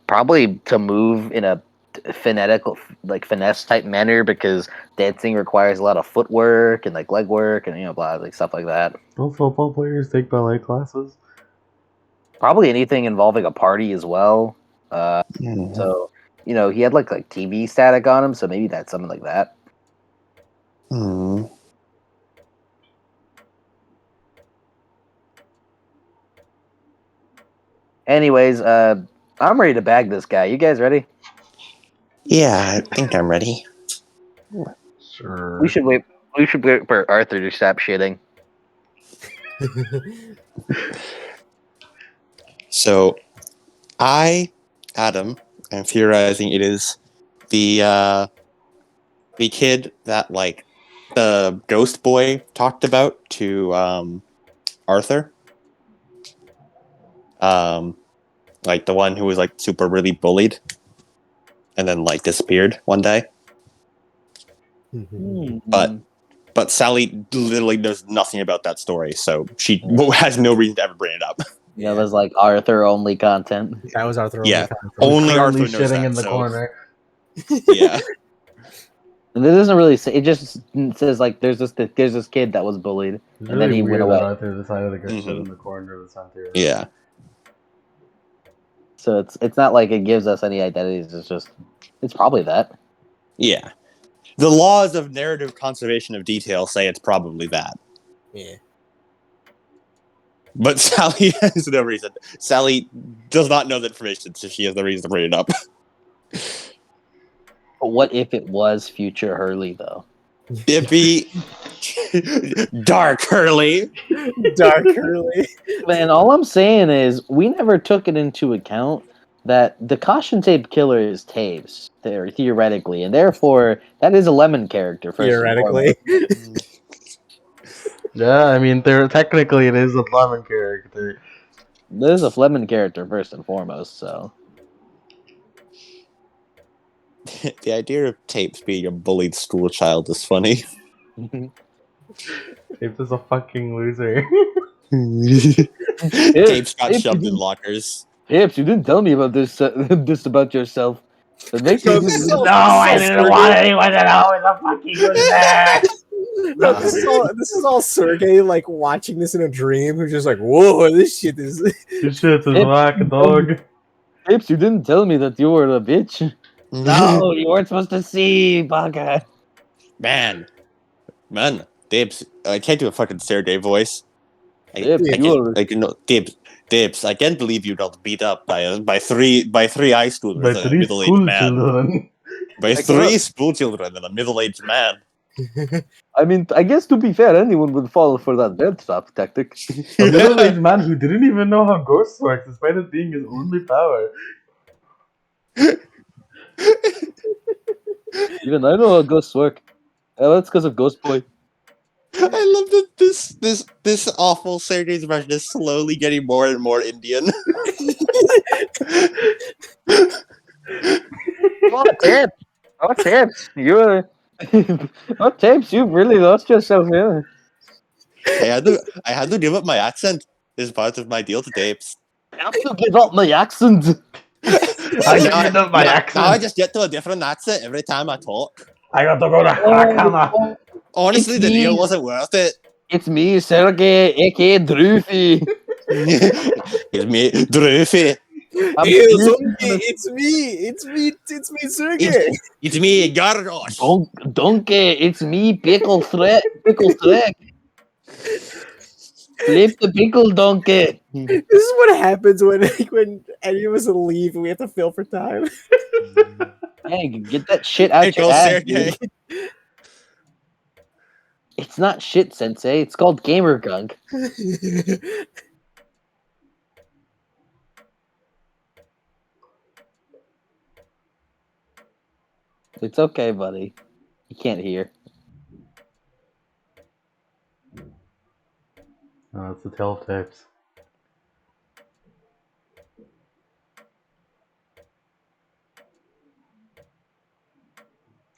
probably to move in a finesse type manner because dancing requires a lot of footwork and like leg work and blah like stuff like that. Don't football players take ballet classes? Probably anything involving a party as well. So he had like TV static on him, so maybe that's something like that. Hmm. Anyways, I'm ready to bag this guy. You guys ready? Yeah, I think I'm ready. Sure. We should wait. We should wait for Arthur to stop shitting. So, Adam, am theorizing it is the kid that like the ghost boy talked about to Arthur. Like the one who was like super really bullied and then like disappeared one day. But Sally literally knows nothing about that story, so she has no reason to ever bring it up. That was like Arthur only content. That was Arthur Yeah. only content. Only Currently Arthur knows shitting that, in the so- corner. Yeah. And it doesn't really say. It just says like there's this kid that was bullied, It's and really then he weird went that away. Arthur decided to go shit Mhm. in the corner of the cemetery. Yeah. So it's not like it gives us any identities. It's probably that. Yeah. The laws of narrative conservation of detail say it's probably that. Yeah. But Sally has no reason. Sally does not know the information, so she has no reason to bring it up. But what if it was future Hurley though? It'd be dark, Hurley. Dark Hurley. Man, all I'm saying is we never took it into account that the caution tape killer is Taves, theoretically, and therefore that is a Lemon character. First and Theoretically. foremost. Yeah, I mean, technically it is a Lemon character. This is a Lemon character first and foremost. So The idea of Tapes being a bullied school child is funny. Tapes is a fucking loser. Tapes got Tapes, shoved in lockers. Tapes, you didn't tell me about this this about yourself. That makes No, you this is all- No, I this is all didn't want anyone to know it's a fucking loser. No, this is all Sergey like watching this in a dream, who's just like, whoa, this shit is. This shit is It- whack, dog. Tapes, you didn't tell me that you were a bitch. No, you weren't supposed to see, bugger. Man, Dibs, I can't do a fucking Sergey voice. Dibs, I you are- Dibs, I can't believe you got beat up by three high schoolers By and a 3 middle-aged school man. children. By three school children and a middle-aged man. I mean, I guess to be fair, anyone would fall for that belt stop tactic. A middle-aged man who didn't even know how ghosts work, despite it being his only power. Even I know how ghosts work. That's because of Ghost Boy. I love that this awful Sergey's impression is slowly getting more and more Indian. Oh, Tapes! Oh, Tapes! You're... oh, Tapes, you've really lost yourself here. I had to give up my accent as part of my deal to Tapes. I have to give up my accent. I can't up my accent. Now I just get to a different accent every time I talk. I got to go to Harakana. Honestly, It's the deal me. wasn't worth it. It's me, Sergey, aka Droofy. It's me, Droofy. I'm Hey, serious. zombie, it's me, Sergey. It's me, Gargosh. Donkey, it's me, Pickle Threat. Flip the pickle, donkey. This is what happens when any of us leave and we have to fill for time. Hey, get that shit out Pickle your ass, Sergey. dude. It's not shit, Sensei. It's called gamer gunk. It's okay, buddy. You can't hear. No, it's the tail of Tapes.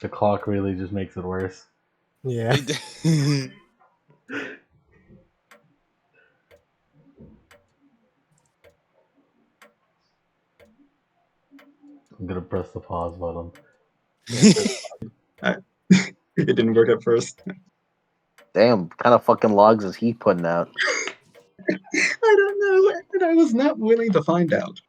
The clock really just makes it worse. Yeah. I'm gonna press the pause button. It didn't work at first. Damn, what kind of fucking logs is he putting out? I don't know, and I was not willing to find out.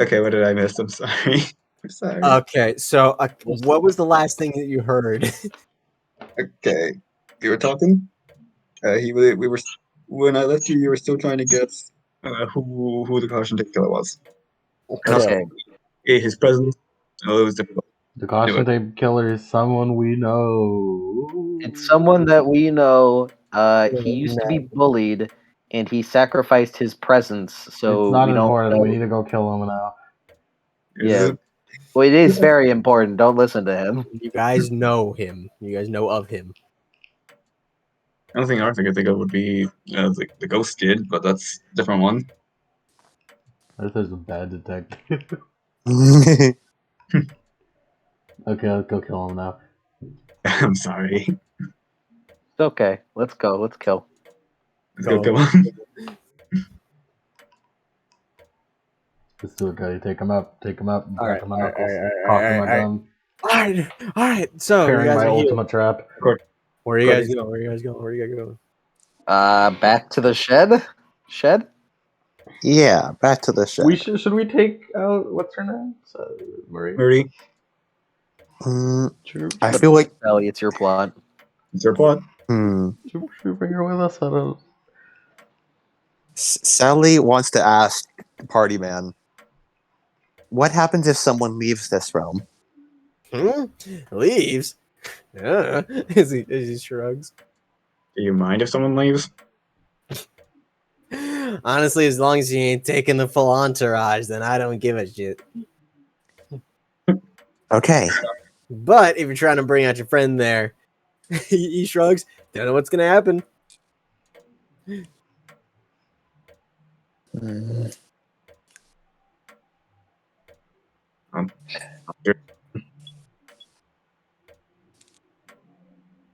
Okay, what did I miss? I'm sorry. I'm sorry. Okay, so what was the last thing that you heard? Okay, you were talking. We were when I left you. You were still trying to guess who the caution tape killer was. And also, Okay. his presence. Oh, it was difficult. The caution tape killer is someone we know. It's someone that we know. He used to be bullied, and he sacrificed his presence. So It's not we don't important. know. We need to go kill him now. Yeah. Well, it is very important. Don't listen to him. You guys know him. You guys know of him. The only thing Arthur could think of would be the ghost kid, but that's a different one. Arthur's a bad detective. Okay. Okay, let's go kill him now. I'm sorry. It's okay. Let's go. Let's kill. Let's go kill him. Let's do it, guy. Take him up. Take him up. All right, Crack my all right, knuckles. all right, Cock all my right, gun. All right. So you Preparing guys my are here. ultimate trap. Where are you guys going? Where are you guys going? Where are you guys going? Back to the shed. Shed. Yeah, back to the show. Should we take out what's her name? Marie. Marie, I feel like Ellie, it's your plot. it's your plot. Should we bring her with us? I don't. Sally wants to ask the party man, what happens if someone leaves this realm? Leaves? Yeah. As he shrugs. Do you mind if someone leaves? Honestly, as long as you ain't taking the full entourage, then I don't give a shit. Okay. But if you're trying to bring out your friend there, he shrugs. Don't know what's gonna happen.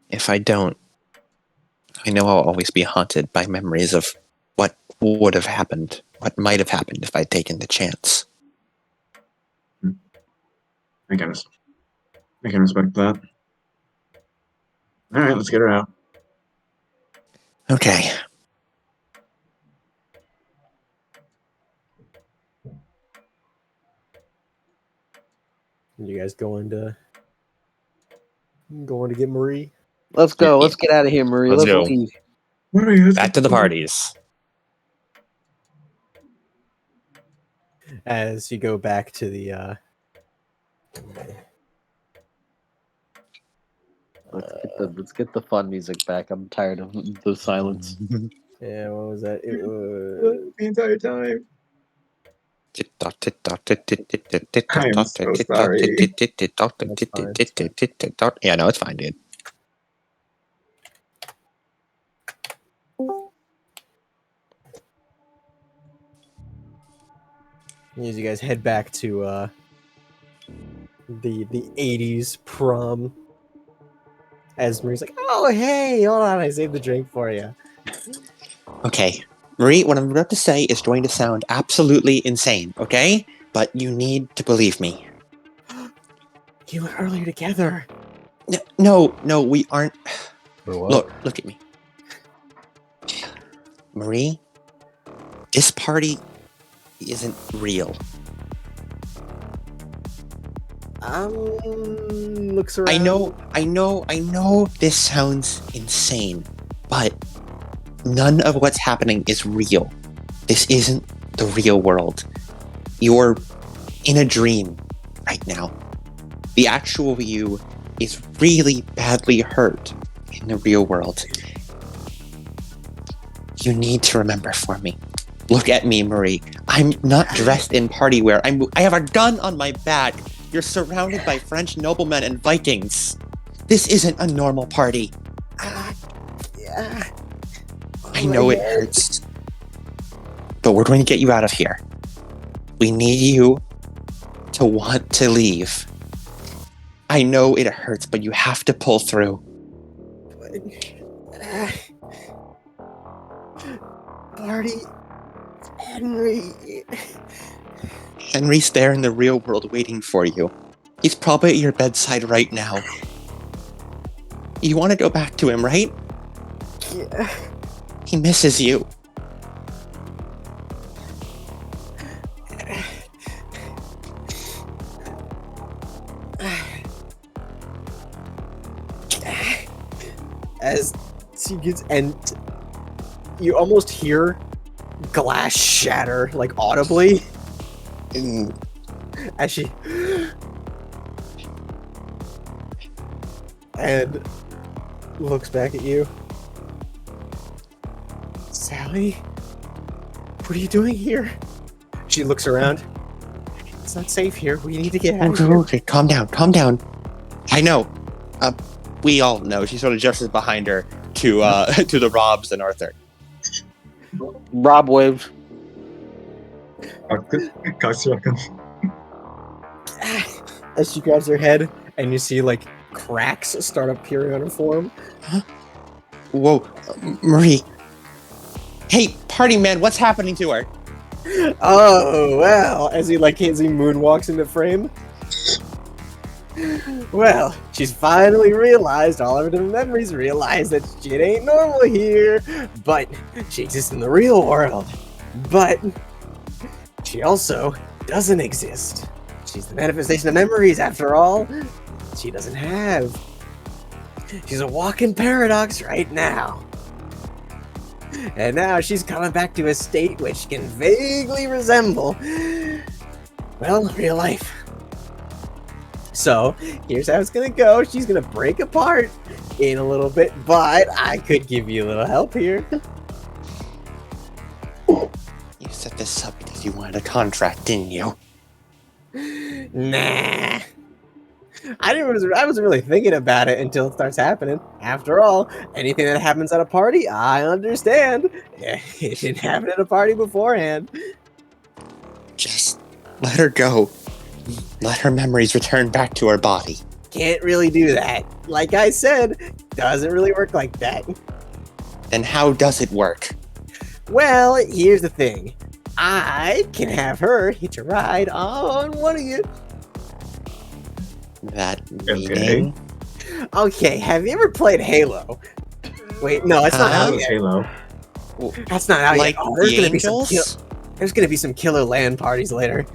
If I don't, I know I'll always be haunted by memories of what would have happened, what might have happened if I'd taken the chance. I can respect that. All right, let's get her out. Okay. You guys going to get Marie? Let's go. Yeah. Let's get out of here, Marie. Let's Let's go. leave. Marie, let's Back to the parties. As you go back to the Let's get the fun music back. I'm tired of the silence. yeah, what was that? It was the entire time. I'm so sorry. Yeah, no, it's fine, dude. as you guys head back to the 80s prom. As Marie's like, oh hey, hold on, I saved the drink for you. Okay, Marie, what I'm about to say is going to sound absolutely insane, okay? But you need to believe me. You went earlier together. No, we aren't. For what? Look at me. Marie, this party isn't real. Looks around. I know this sounds insane, but none of what's happening is real. This isn't the real world. You're in a dream right now. The actual you is really badly hurt in the real world. You need to remember for me. Look at me, Marie. I'm not dressed in party wear. I have a gun on my back. You're surrounded by French noblemen and Vikings. This isn't a normal party. Yeah. I know it hurts. But we're going to get you out of here. We need you to want to leave. I know it hurts, but you have to pull through. Party. Henry. Henry's there in the real world waiting for you. He's probably at your bedside right now. You want to go back to him, right? Yeah. He misses you. as she gets, and you almost hear glass shatter, like audibly, as she and looks back at you. Sally, what are you doing here? She looks around. It's not safe here. We need to get out of here. Okay, calm down. I know. We all know. She sort of gestures behind her to to the Robs and Arthur. Rob waves. As she grabs her head, and you see like cracks start appearing on her form. Whoa, Marie. Hey, party man, what's happening to her? Oh well, as he moonwalks into frame. Well, she's finally realized all of her different memories, realized that shit ain't normal here, but she exists in the real world. But she also doesn't exist. She's the manifestation of memories, after all. She doesn't have. She's a walking paradox right now. And now she's coming back to a state which can vaguely resemble, well, real life. So, here's how it's gonna go. She's gonna break apart in a little bit, but I could give you a little help here. You set this up because you wanted a contract, didn't you? Nah. I wasn't really thinking about it until it starts happening. After all, anything that happens at a party, I understand. It didn't happen at a party beforehand. Just let her go. Let her memories return back to her body. Can't really do that. Like I said, doesn't really work like that. Then how does it work? Well, here's the thing. I can have her hitch a ride on one of you. That meaning? Okay, have you ever played Halo? Wait, no, it's not out yet. Halo. That's not out Like yet. Oh, the Angels? there's gonna be some killer LAN parties later.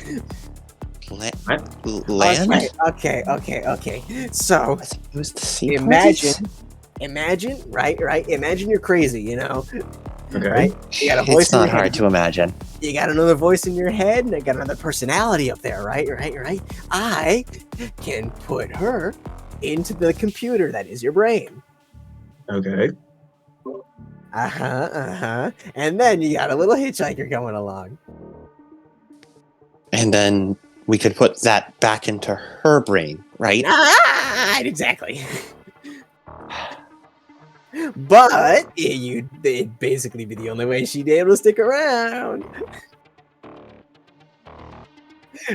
Land? Okay. So, It was the sea imagine, right? Imagine you're crazy, you know? Okay. Right? You got a voice It's in not your hard head. to imagine. You got another voice in your head, and I got another personality up there, right? I can put her into the computer that is your brain. Okay. And then you got a little hitchhiker going along. And then we could put that back into her brain, right? Exactly. But it'd basically be the only way she'd be able to stick around.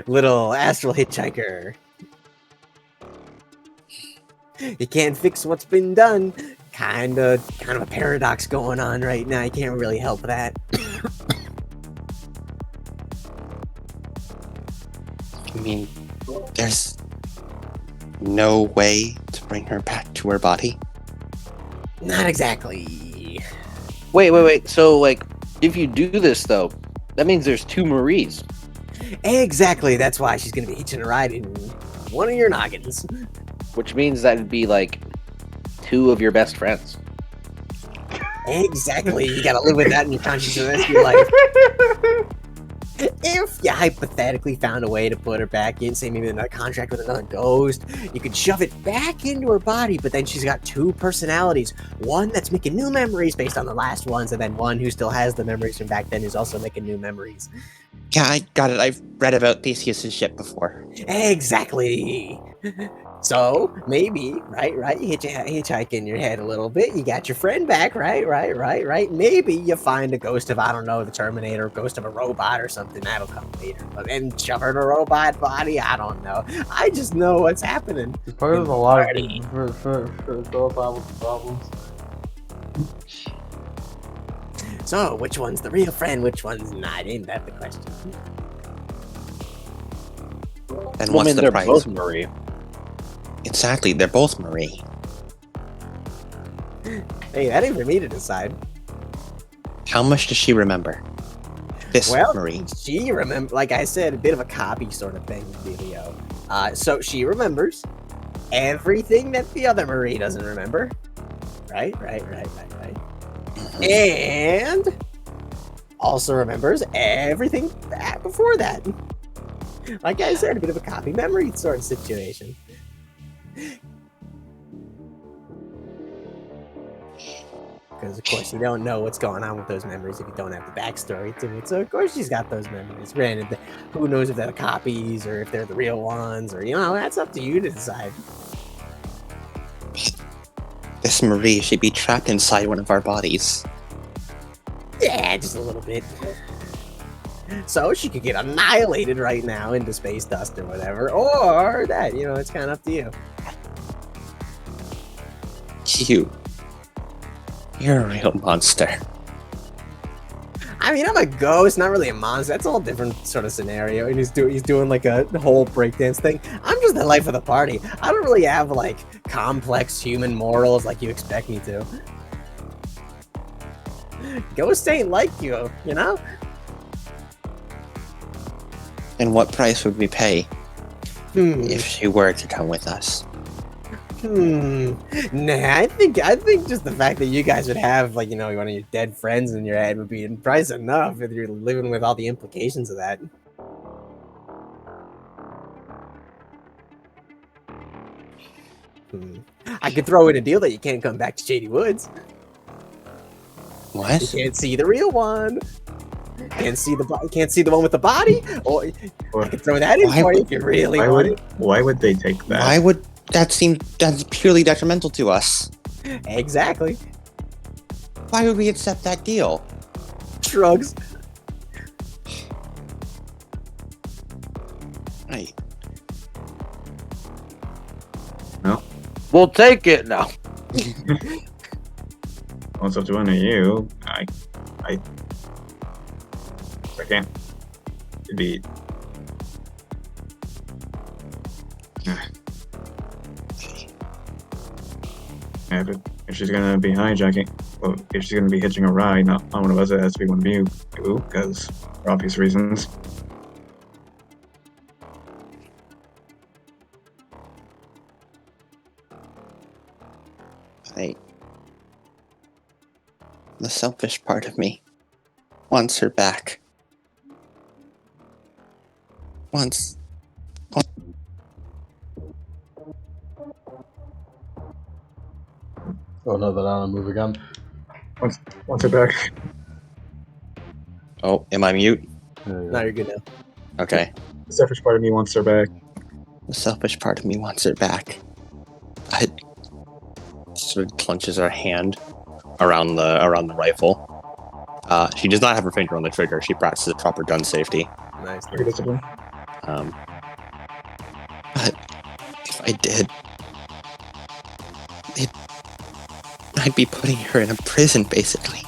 Little astral hitchhiker. You can't fix what's been done. Kind of a paradox going on right now. You can't really help that. I mean, there's no way to bring her back to her body. Not exactly. Wait. So, like, if you do this, though, that means there's two Maries. Exactly. That's why she's going to be hitching a ride in one of your noggins. Which means that'd be, like, two of your best friends. Exactly. You got to live with that in your conscience the rest of your life. If you hypothetically found a way to put her back in, say maybe another contract with another ghost, you could shove it back into her body, but then she's got two personalities. One that's making new memories based on the last ones, and then one who still has the memories from back then who's also making new memories. Yeah, I got it. I've read about Theseus' ship before. Exactly. So, maybe, right, you hitchhike in your head a little bit, you got your friend back, right, maybe you find a ghost of, I don't know, the Terminator, ghost of a robot or something, that'll come later, and shove her in a robot body, I don't know, I just know what's happening. It's part of a lot of philosophical problems. So, which one's the real friend, which one's not, ain't that the question? And what's the they're price? both Marie. Exactly, they're both Marie. Hey, that ain't for me to decide. How much does she remember? This Marie. She remember, like I said, a bit of a copy sort of thing, Delio. So she remembers everything that the other Marie doesn't remember. Right. And also remembers everything back before that. Like I said, a bit of a copy memory sort of situation. Because of course you don't know what's going on with those memories if you don't have the backstory to it. So of course she's got those memories. Granted, who knows if they're copies or if they're the real ones, or that's up to you to decide. This Marie should be trapped inside one of our bodies. Yeah, just a little bit. So she could get annihilated right now into space dust or whatever, or that, it's kind of up to you. You're a real monster. I mean, I'm a ghost, not really a monster. That's a whole different sort of scenario. And he's doing like a whole breakdance thing. I'm just the life of the party. I don't really have like complex human morals like you expect me to. Ghosts ain't like you, And what price would we pay if she were to come with us? Nah, I think just the fact that you guys would have like one of your dead friends in your head would be price enough if you're living with all the implications of that. I could throw in a deal that you can't come back to Shady Woods. What? You can't see the real one. Can't see the one with the body. Or I could throw that in for you if you really want it. Why would they take that? Why would that seem that's purely detrimental to us? Exactly. Why would we accept that deal? Shrugs. Right. No. We'll take it now. Well, it's up to one of you. I can't. It'd be. Yeah, but if she's gonna be hijacking, well, if she's gonna be hitching a ride, not on one of us, it has to be one of you, because for obvious reasons. The selfish part of me wants her back. Wants. Oh no, they're on a move again. Once it back. Oh, am I mute? No, you're good now. Okay. The selfish part of me wants her back. The selfish part of me wants her back. But sort of clenches her hand around the rifle. She does not have her finger on the trigger. She practices proper gun safety. Nice. Pretty discipline. But if I did, I'd be putting her in a prison, basically.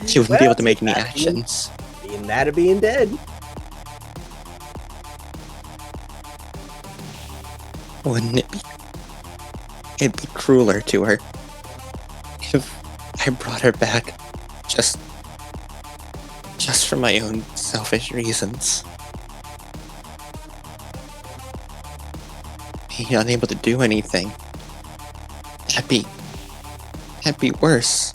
She wouldn't be able to make any actions. Being that or being dead. Wouldn't it be? It'd be crueler to her if I brought her back just for my own selfish reasons. Being unable to do anything. That'd be worse.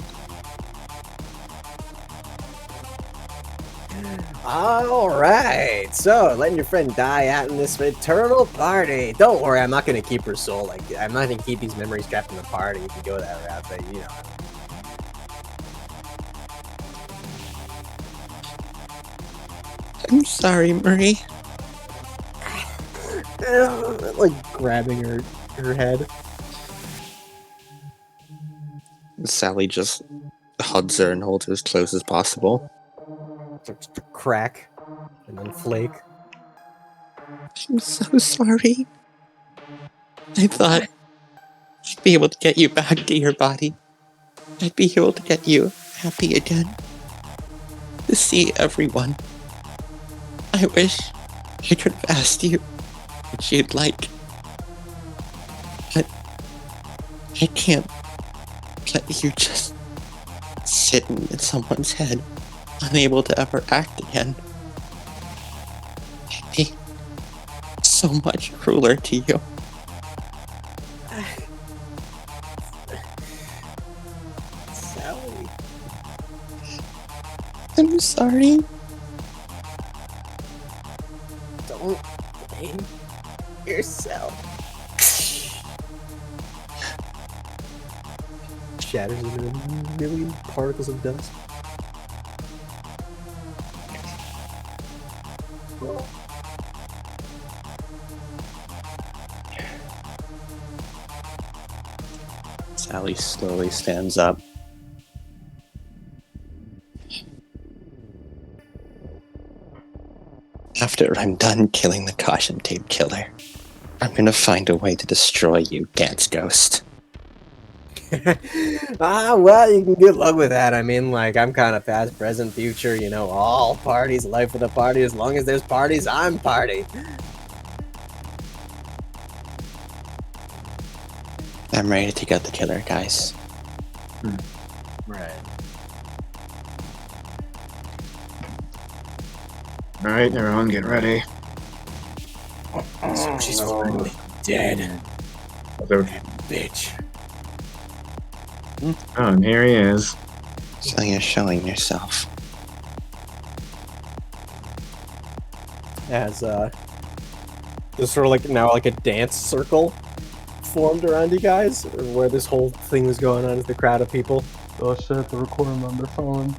Alright, so letting your friend die out in this eternal party. Don't worry, I'm not going to keep her soul. I'm not going to keep these memories trapped in the party if you go that route, but I'm sorry, Marie. like grabbing her head. Sally just hugs her and holds her as close as possible. Just to crack and then flake. I'm so sorry. I thought I'd be able to get you back to your body. I'd be able to get you happy again. To see everyone. I wish I could have asked you what you'd like. But I can't let you just sit in someone's head, unable to ever act again. It'd be so much crueler to you. I'm sorry. Don't blame yourself. Shatters into a million particles of dust. Sally slowly stands up. After I'm done killing the caution tape killer, I'm gonna find a way to destroy you, Dance Ghost. Well, you can good luck with that. I mean, like, I'm kind of past, present, future, you know, all parties, life of the party. As long as there's parties, I'm party. I'm ready to get the killer, guys. Right. All right, everyone, get ready. So she's finally dead. So, Bitch. oh, and here he is. So you're showing yourself. As, there's sort of like now like a dance circle formed around you guys, where this whole thing was going on with the crowd of people. Oh shit, they're recording on their phones.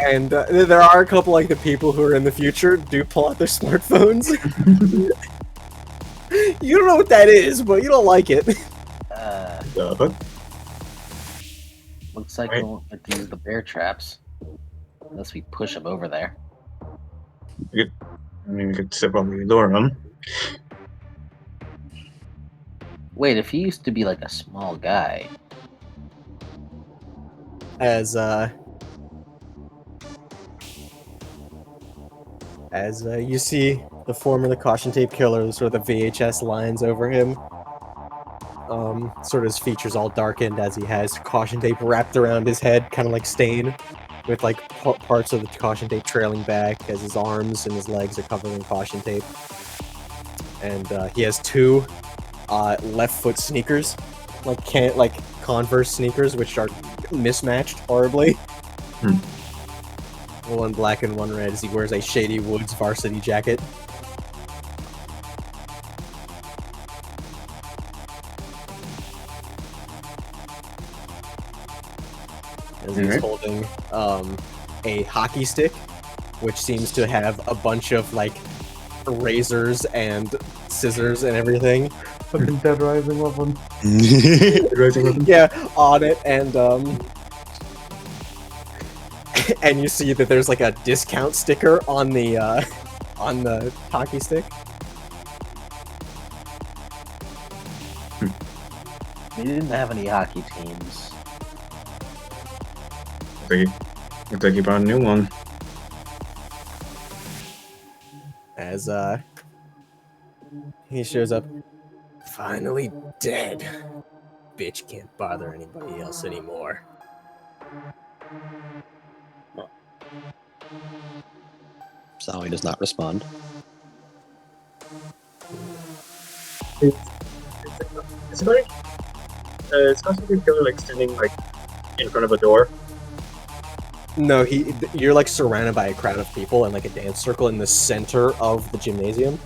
And there are a couple like the people who are in the future do pull out their smartphones. You don't know what that is, but you don't like it. Looks like we won't get to use the bear traps unless we push them over there. I mean, we could probably lure him. Wait, if he used to be like a small guy, As you see the form of the caution tape killer, sort of the VHS lines over him. Sort of his features all darkened as he has caution tape wrapped around his head, kind of like Stain, with like parts of the caution tape trailing back as his arms and his legs are covered in caution tape. And he has two left foot sneakers, like Converse sneakers, which are mismatched horribly. One black and one red, as he wears a Shady Woods varsity jacket. As he's holding a hockey stick, which seems to have a bunch of like razors and scissors and everything. Fucking Dead Rising weapon. Yeah, on it, and and you see that there's like a discount sticker on the hockey stick. we didn't have any hockey teams. Looks like he brought a new one. As he shows up, finally dead. Bitch can't bother anybody else anymore. Sally does not respond. Is it like is Constantine Killer like standing like in front of a door? No, you're like surrounded by a crowd of people and like a dance circle in the center of the gymnasium.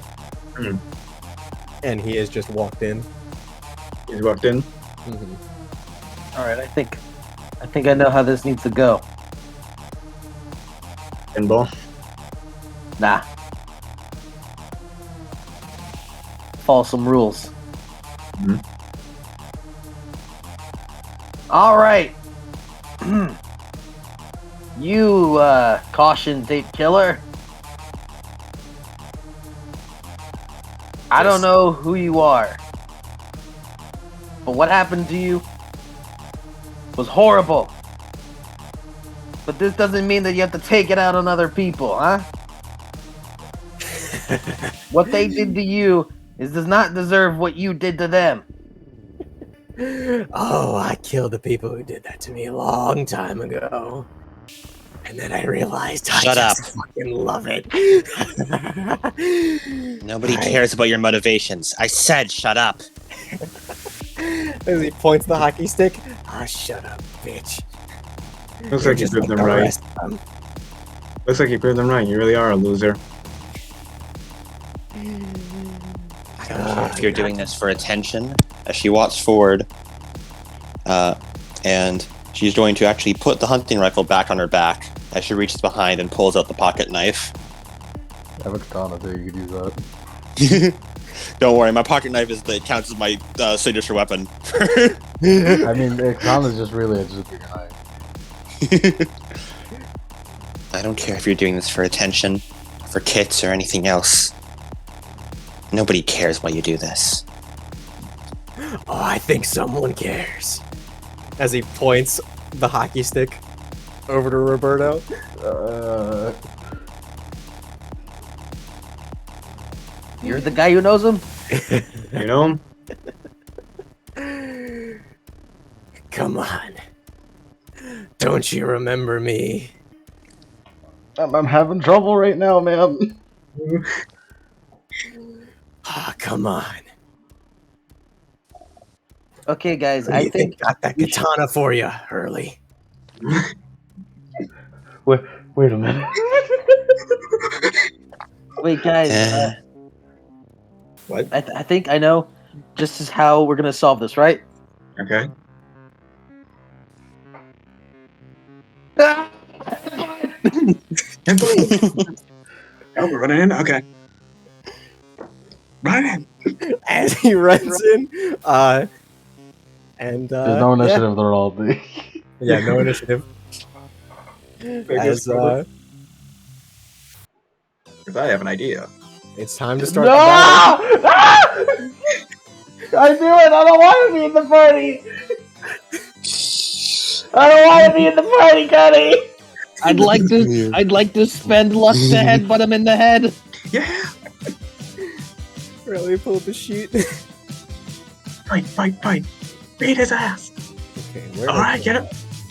And he has just walked in. He's walked in. All right, I think I know how this needs to go. Pinball. Nah. Follow some rules. All right. You, caution tape killer. I don't know who you are, but what happened to you was horrible. But this doesn't mean that you have to take it out on other people, huh? What they did to you does not deserve what you did to them. Oh, I killed the people who did that to me a long time ago. And then I realized I just fucking love it. Nobody cares about your motivations. I said shut up. As he points the hockey stick. Ah, shut up, bitch. Looks You're like you just proved like them the right. rest of them. Looks like you proved them right. You really are a loser. I don't care if you're doing this for attention. As she walks forward, and she's going to actually put the hunting rifle back on her back as she reaches behind and pulls out the pocket knife. I have a katana too, you could use that. Don't worry, my pocket knife counts as my signature weapon. I mean, the katana's just really just a bigger knife. I don't care if you're doing this for attention, for kits, or anything else. Nobody cares why you do this. Oh, I think someone cares. As he points the hockey stick over to Roberto. You're the guy who knows him? You know? Come on. Don't you remember me? I'm having trouble right now, man. Ah, come on. Okay, guys, Who do I you think got that katana for you, Hurley. Wait a minute. Wait, guys. What? I think I know. This is how we're gonna solve this, right? Okay. Oh, we're running in? Okay. Run in! As he runs in, and There's no initiative, they're all big. yeah, no initiative. As Because I have an idea. it's time to start the battle. I knew it! I don't want to be in the party! I don't want to be in the party, Cuddy! I'd like to spend luck to headbutt him in the head. Yeah! Really pulled the sheet. Fight! Beat his ass! Okay, where? Alright, get him!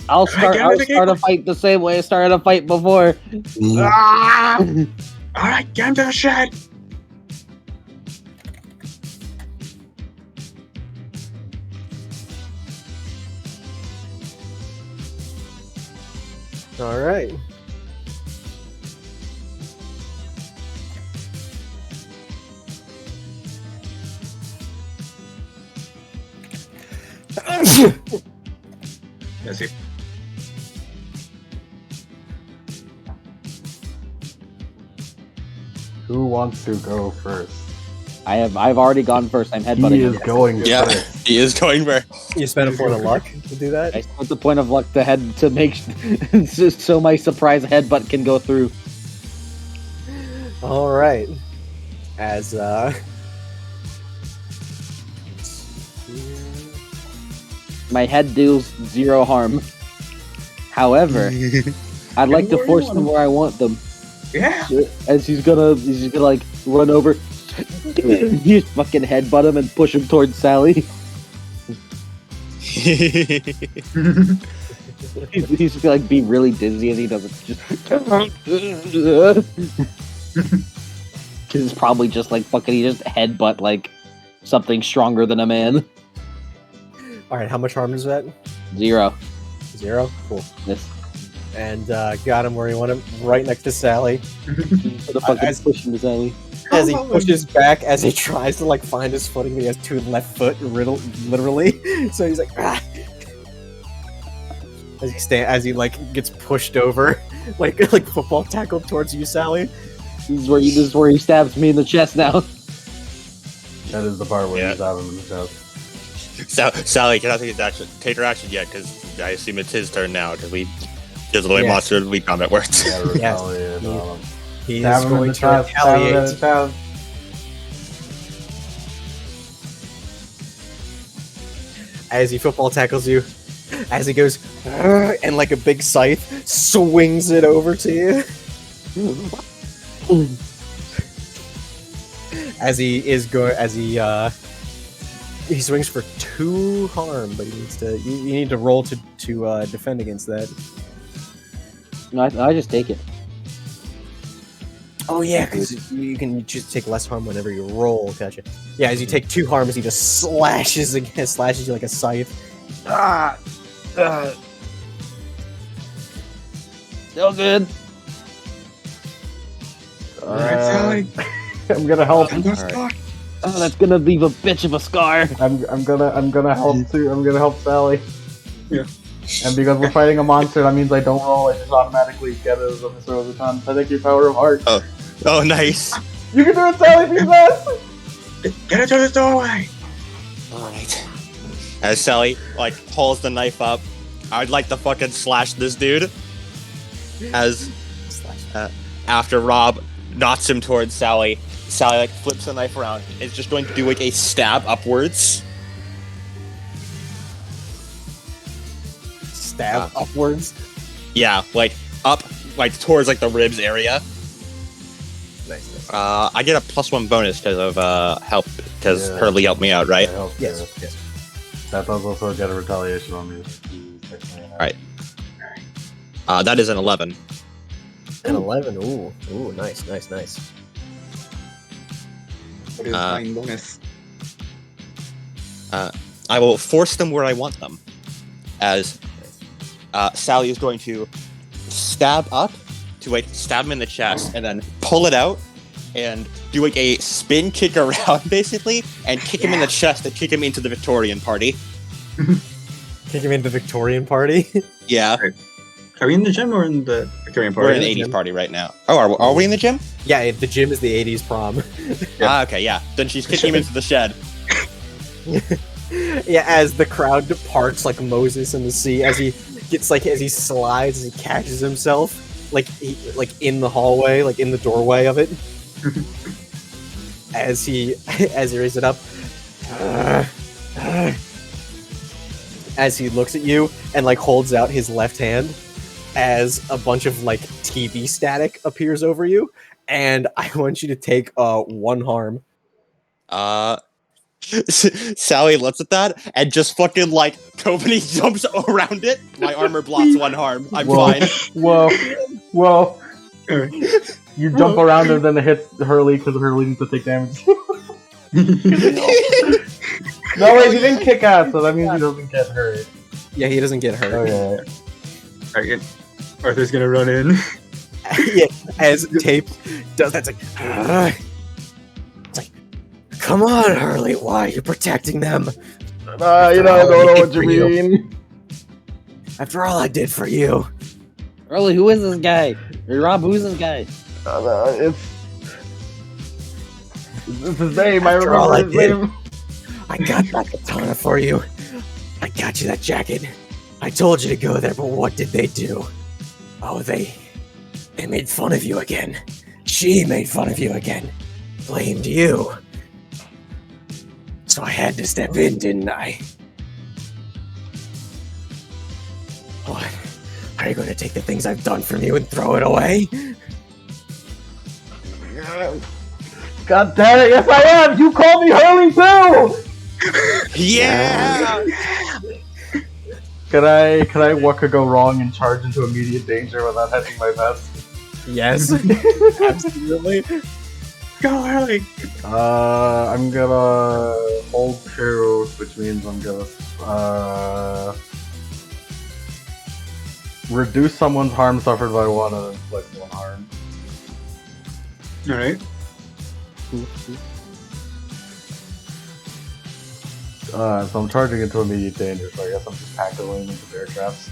I'll start a fight the same way I started a fight before. Ah! Alright, get him to the shed! All right. Let's see. Who wants to go first? I've already gone first. I'm headbutting He him. is going Yeah, first. he is going where. You spent a point of luck to do that. I spent the point of luck to make so my surprise headbutt can go through. All right. As My head deals 0 harm. However, I'd like to force them where I want them. Yeah! As he's gonna like run over, you fucking headbutt him and push him towards Sally. He's gonna like be really dizzy as he does it. Cause it's probably just like fucking he just headbutt like something stronger than a man. all right, how much harm is that? 0. 0. Cool. Yes. And got him where you want him, right next to Sally. For the fucking As- push him to Sally. As he pushes back, as he tries to like find his footing, he has 2 left foot, literally. So he's like, ah. As he like gets pushed over, like football tackled towards you, Sally. This is where he stabs me in the chest now. That is the part where Yeah. you stab him in the chest. Sally cannot take her action yet because I assume it's his turn now because the way Yeah. Monster League combat works. Yeah, retaliate he- on him. He Stab is him in going the to chest, stab him in retaliate. the chest. As he football tackles you, as he goes, and like a big scythe swings it over to you. As he swings for 2 harm, but he needs to. You need to roll to defend against that. No, I just take it. Oh yeah, because you can just take less harm whenever you roll. Gotcha. Yeah, as you take 2 harms, he just slashes you like a scythe. Still good. Alright, Sally. I'm gonna help. I'm gonna Alright. start. Oh, that's gonna leave a bitch of a scar. I'm gonna help too. I'm gonna help Sally. Yeah. And because we're fighting a monster, that means I don't roll. I just automatically get it as a throw of the time. I think your power of heart. Oh, nice. You can do it, Sally. Be fast. Get into this doorway. All right. As Sally like pulls the knife up, I'd like to fucking slash this dude. As after Rob knots him towards Sally, Sally like flips the knife around. It's just going to do like a stab upwards. Stab upwards. Yeah, like up, like towards like the ribs area. Nice. I get a +1 bonus because of help, because Yeah. Hurley helped me out, right? I help, Yes. yeah. Yes. That does also get a retaliation on me. Alright. That is an 11. An 11. Ooh. Nice. What is my bonus? I will force them where I want them. As Sally is going to stab up to like stab him in the chest and then pull it out and do like a spin kick around basically and kick him in the chest and kick him into the Victorian party. Kick him into the Victorian party. Yeah, Are we in the gym or in the Victorian we're party? in the 80s party right now. Oh, are we in the gym? Yeah, the gym is the 80s prom. Yeah. Okay, yeah. Then she's kicking him into the shed. Yeah, as the crowd departs like Moses in the sea, as he slides, as he catches himself, like in the hallway, like in the doorway of it. as he raises it up, as he looks at you and like holds out his left hand, as a bunch of like TV static appears over you, and I want you to take 1 harm. Sally looks at that and just fucking like Kobani jumps around it. My armor blocks 1 harm. I'm Whoa. fine. Whoa. Alright. You jump around and then it hits Hurley because Hurley needs to take damage. No, wait, he didn't kick ass, so that means he doesn't get hurt. Yeah, he doesn't get hurt. Okay. Alright, Arthur's gonna run in. Yeah, as Tape does that, it's like, come on, Hurley, why are you protecting them? I don't know what you mean. After all I did for you. Early, who is this guy? Hey, Rob, who's this guy? It's his name, I After all I remember his did. name. I got that katana for you. I got you that jacket. I told you to go there, but what did they do? Oh, they made fun of you again. She made fun of you again. Blamed you. So I had to step in, didn't I? What? Are you going to take the things I've done from you and throw it away? God damn it, yes I am! You called me Hurley too! Yeah! Can I what could go wrong and charge into immediate danger without hitting my vest? Yes. Absolutely. Go, Harley! I'm gonna hold 2, which means I'm gonna reduce someone's harm suffered by 1 and inflict 1 harm. Alright. So I'm charging into immediate danger, so I guess I'm just tackling into bear traps.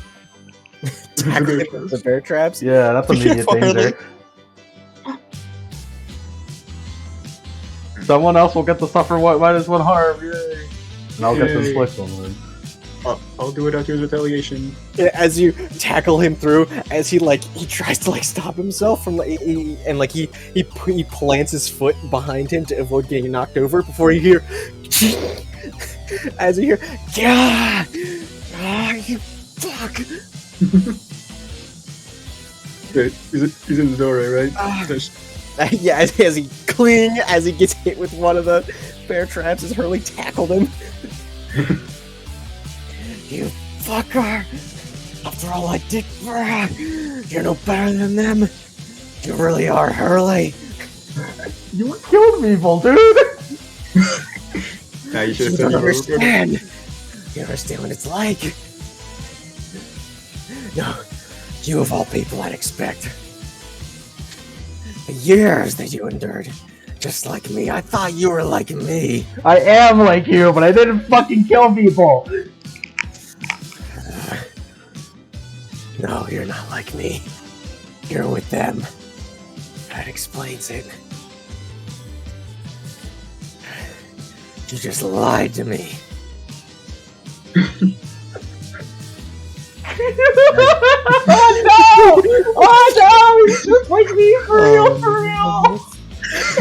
The bear traps? Yeah, that's immediate danger. Someone else will get to suffer -1 harm, yay! And I'll get to Yay. inflict 1 harm. I'll do it after his retaliation. Yeah, as you tackle him through, as he tries to stop himself from he plants his foot behind him to avoid getting knocked over before you hear, as you hear, God, you fuck. Wait, he's in the doorway, right? Yeah, as he gets hit with one of the bear traps, as Hurley tackled him. You fucker! After all I did for her, you're no better than them. You really are, Hurley. You killed people, dude! Nah, you should You have don't said understand. You understand what it's like. No, You of all people I'd expect. The years that you endured. Just like me. I thought you were like me. I am like you, but I didn't fucking kill people. No, you're not like me. You're with them. That explains it. You just lied to me. Oh no! Oh no! He's just like me for real, for real.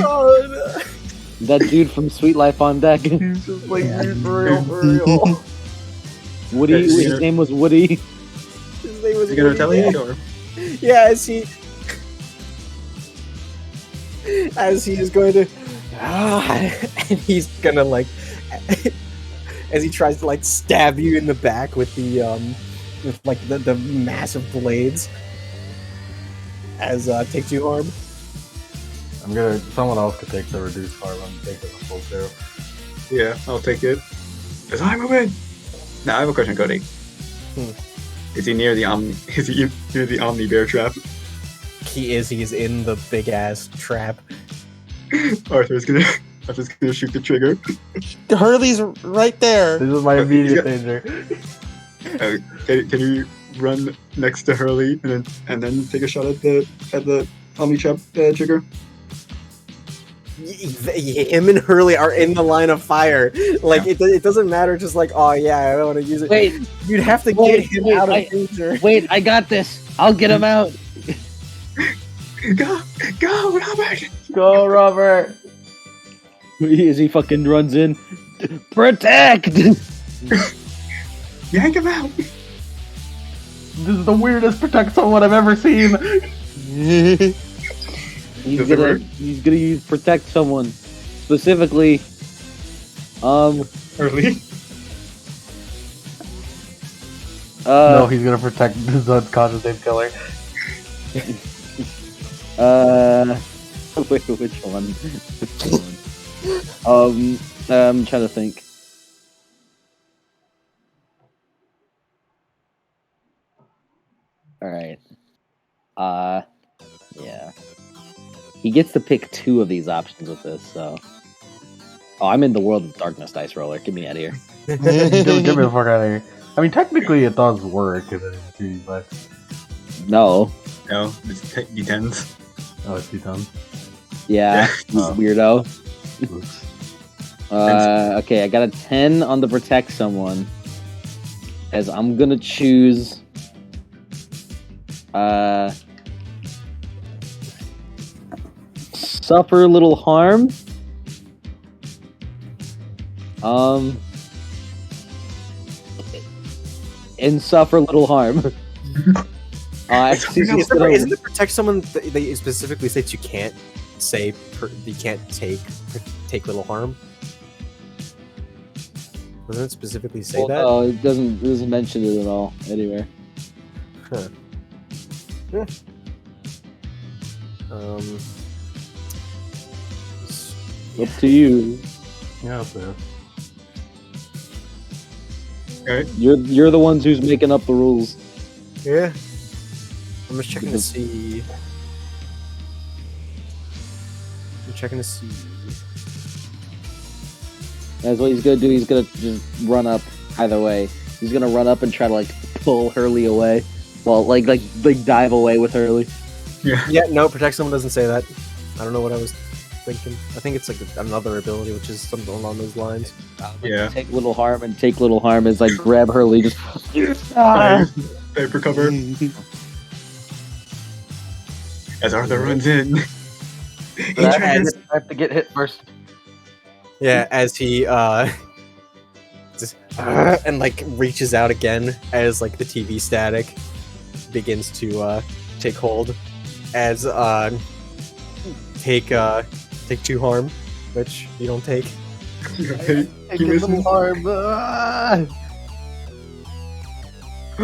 Oh, no. That dude from Sweet Life on Deck. He's just like me for real, for real. Woody. Is he His gonna- name was Woody. His name was Is he gonna Woody. retaliate or? Yeah, as he is going to, and he's gonna like, as he tries to like stab you in the back with the with like the massive blades. As take 2 harm. I'm gonna. Someone else could take the reduced harm. I'm taking the full 2. Yeah, I'll take it. As I move in. Now I have a question, Cody. Is he near the Omni? Is he near the Omni Bear trap? He is in the big ass trap. Arthur's gonna shoot the trigger. Hurley's right there. This is my immediate danger. Can you run next to Hurley and then take a shot at the Omni trap trigger? Him and Hurley are in the line of fire. Like it doesn't matter. Just like, oh yeah, I don't want to use it. Wait, You'd have to wait, get him wait, out of I- danger. wait, I got this. I'll get him out. Go, Robert! Go, Robert. As he fucking runs in. Protect! Yank him out! This is the weirdest protect someone I've ever seen. He's Does it gonna work? use protect someone. Specifically, Hurley? No, he's gonna protect his unconscious name killer. wait, which one? I'm trying to think. Alright. Yeah. He gets to pick 2 of these options with this, so. Oh, I'm in the world of darkness, dice roller. Get me out of here. Get me the fuck out of here. I mean, technically it does work, but No, No. it's D10s. oh, it's done. Yeah, you Oh. weirdo. Oops. Okay, I got a 10 on the protect someone. As I'm gonna choose suffer little harm. And suffer little harm. Actually, Isn't the protect someone? They specifically states you can't say you can't take little harm. Doesn't it specifically say that? No, it doesn't mention it at all anywhere. Huh. Yeah. Up to you. Yeah, that's fair. Alright. You're the ones who's making up the rules. Yeah. I'm just checking to see. I'm checking to see. That's what he's gonna do. He's gonna just run up either way. He's gonna run up and try to like pull Hurley away. Well, like dive away with Hurley. Yeah. Yeah, no, protect someone doesn't say that. I don't know what I was thinking. I think it's like another ability, which is something along those lines. Yeah. Take little harm and take little harm is like grab Hurley. Just Paper cover. As Arthur runs in. He But I tries. have to get hit first. Yeah, as he just and like reaches out again as like the TV static begins to take hold. As take 2 harm, which you don't take. Hey, I he get misses. little harm.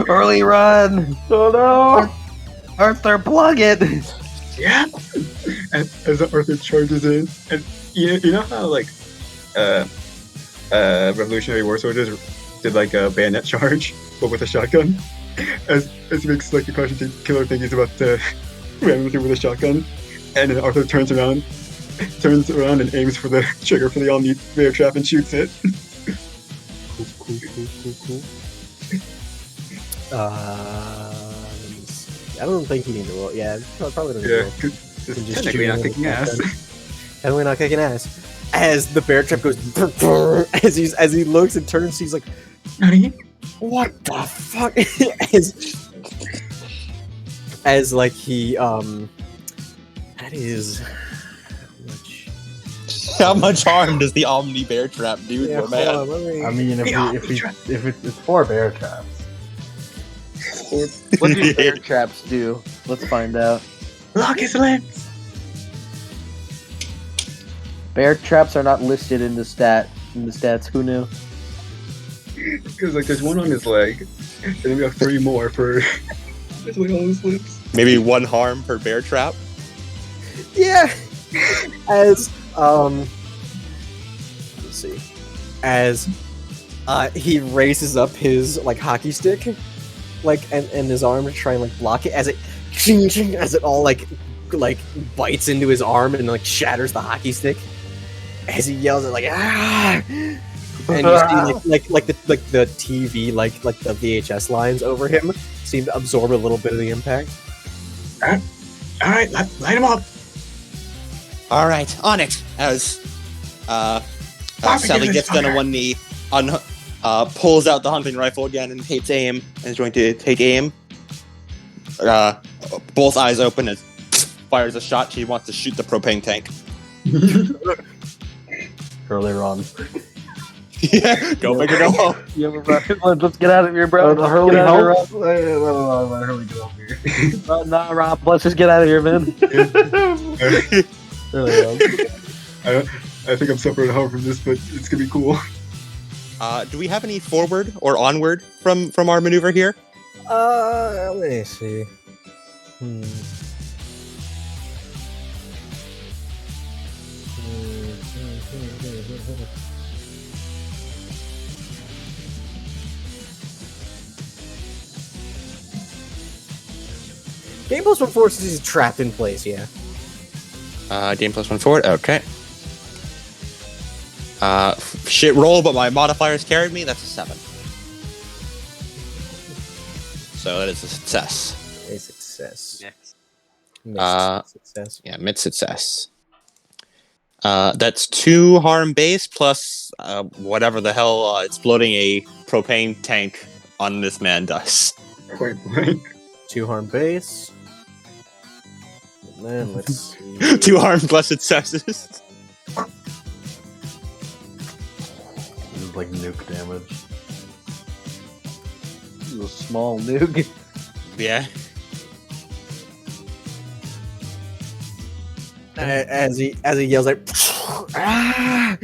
Early run. Oh no! Arthur, plug it. Yeah. As Arthur charges in, and you know how like Revolutionary War soldiers did like a bayonet charge, but with a shotgun. as he makes like the caution killer thing, he's about to ram him through with a shotgun, and then Arthur turns around and aims for the trigger for the Omni bear trap and shoots it. Cool. Let me see. I don't think he needs to roll. Yeah, probably doesn't roll. Because Can just technically shoot not him kicking with a ass. shotgun. Definitely not kicking ass. As the bear trap goes, as he looks and turns, he's like, "What the fuck?" as like he that is How much harm does the Omni Bear Trap do to a hold man? on, let me- I mean, if it's 4 bear traps. What do bear traps do? Let's find out. Lock his lips. Bear traps are not listed in the stats. Who knew? Because like there's one on his leg, and then we have 3 more for literally all his lips. Maybe 1 harm per bear trap. yeah. As let's see, as he raises up his like hockey stick, like and his arm to try and like block it, as it all like bites into his arm and like shatters the hockey stick. As he yells at like ah, and you see like the TV like the VHS lines over him seem to absorb a little bit of the impact. All right, light him up. All right, on it. As Sally gets down on one knee, pulls out the hunting rifle again and takes aim, and is going to take aim. Both eyes open and fires a shot. She wants to shoot the propane tank. Earlier on. Yeah, go figure it out. Yeah, let's get out of here, bro. Hurley Get out of help? Let Hurley get over here. here, Rob. Nah, Rob, let's just get out of here, man. I think I'm suffering home from this, but it's gonna be cool. Do we have any forward or onward from our maneuver here? Let me see. Game plus 1 forces is trapped in place, yeah. Game plus 1 forward. Okay. Shit roll, but my modifiers carried me. That's a 7. So that is a success. A success. Next. Mixed success. Yeah, mid success. That's 2 harm base plus whatever the hell exploding a propane tank on this man does. Point blank. 2 harm base. And then let's see. 2 harm plus successes. This is like nuke damage. This is a small nuke. Yeah. As he yells like ah!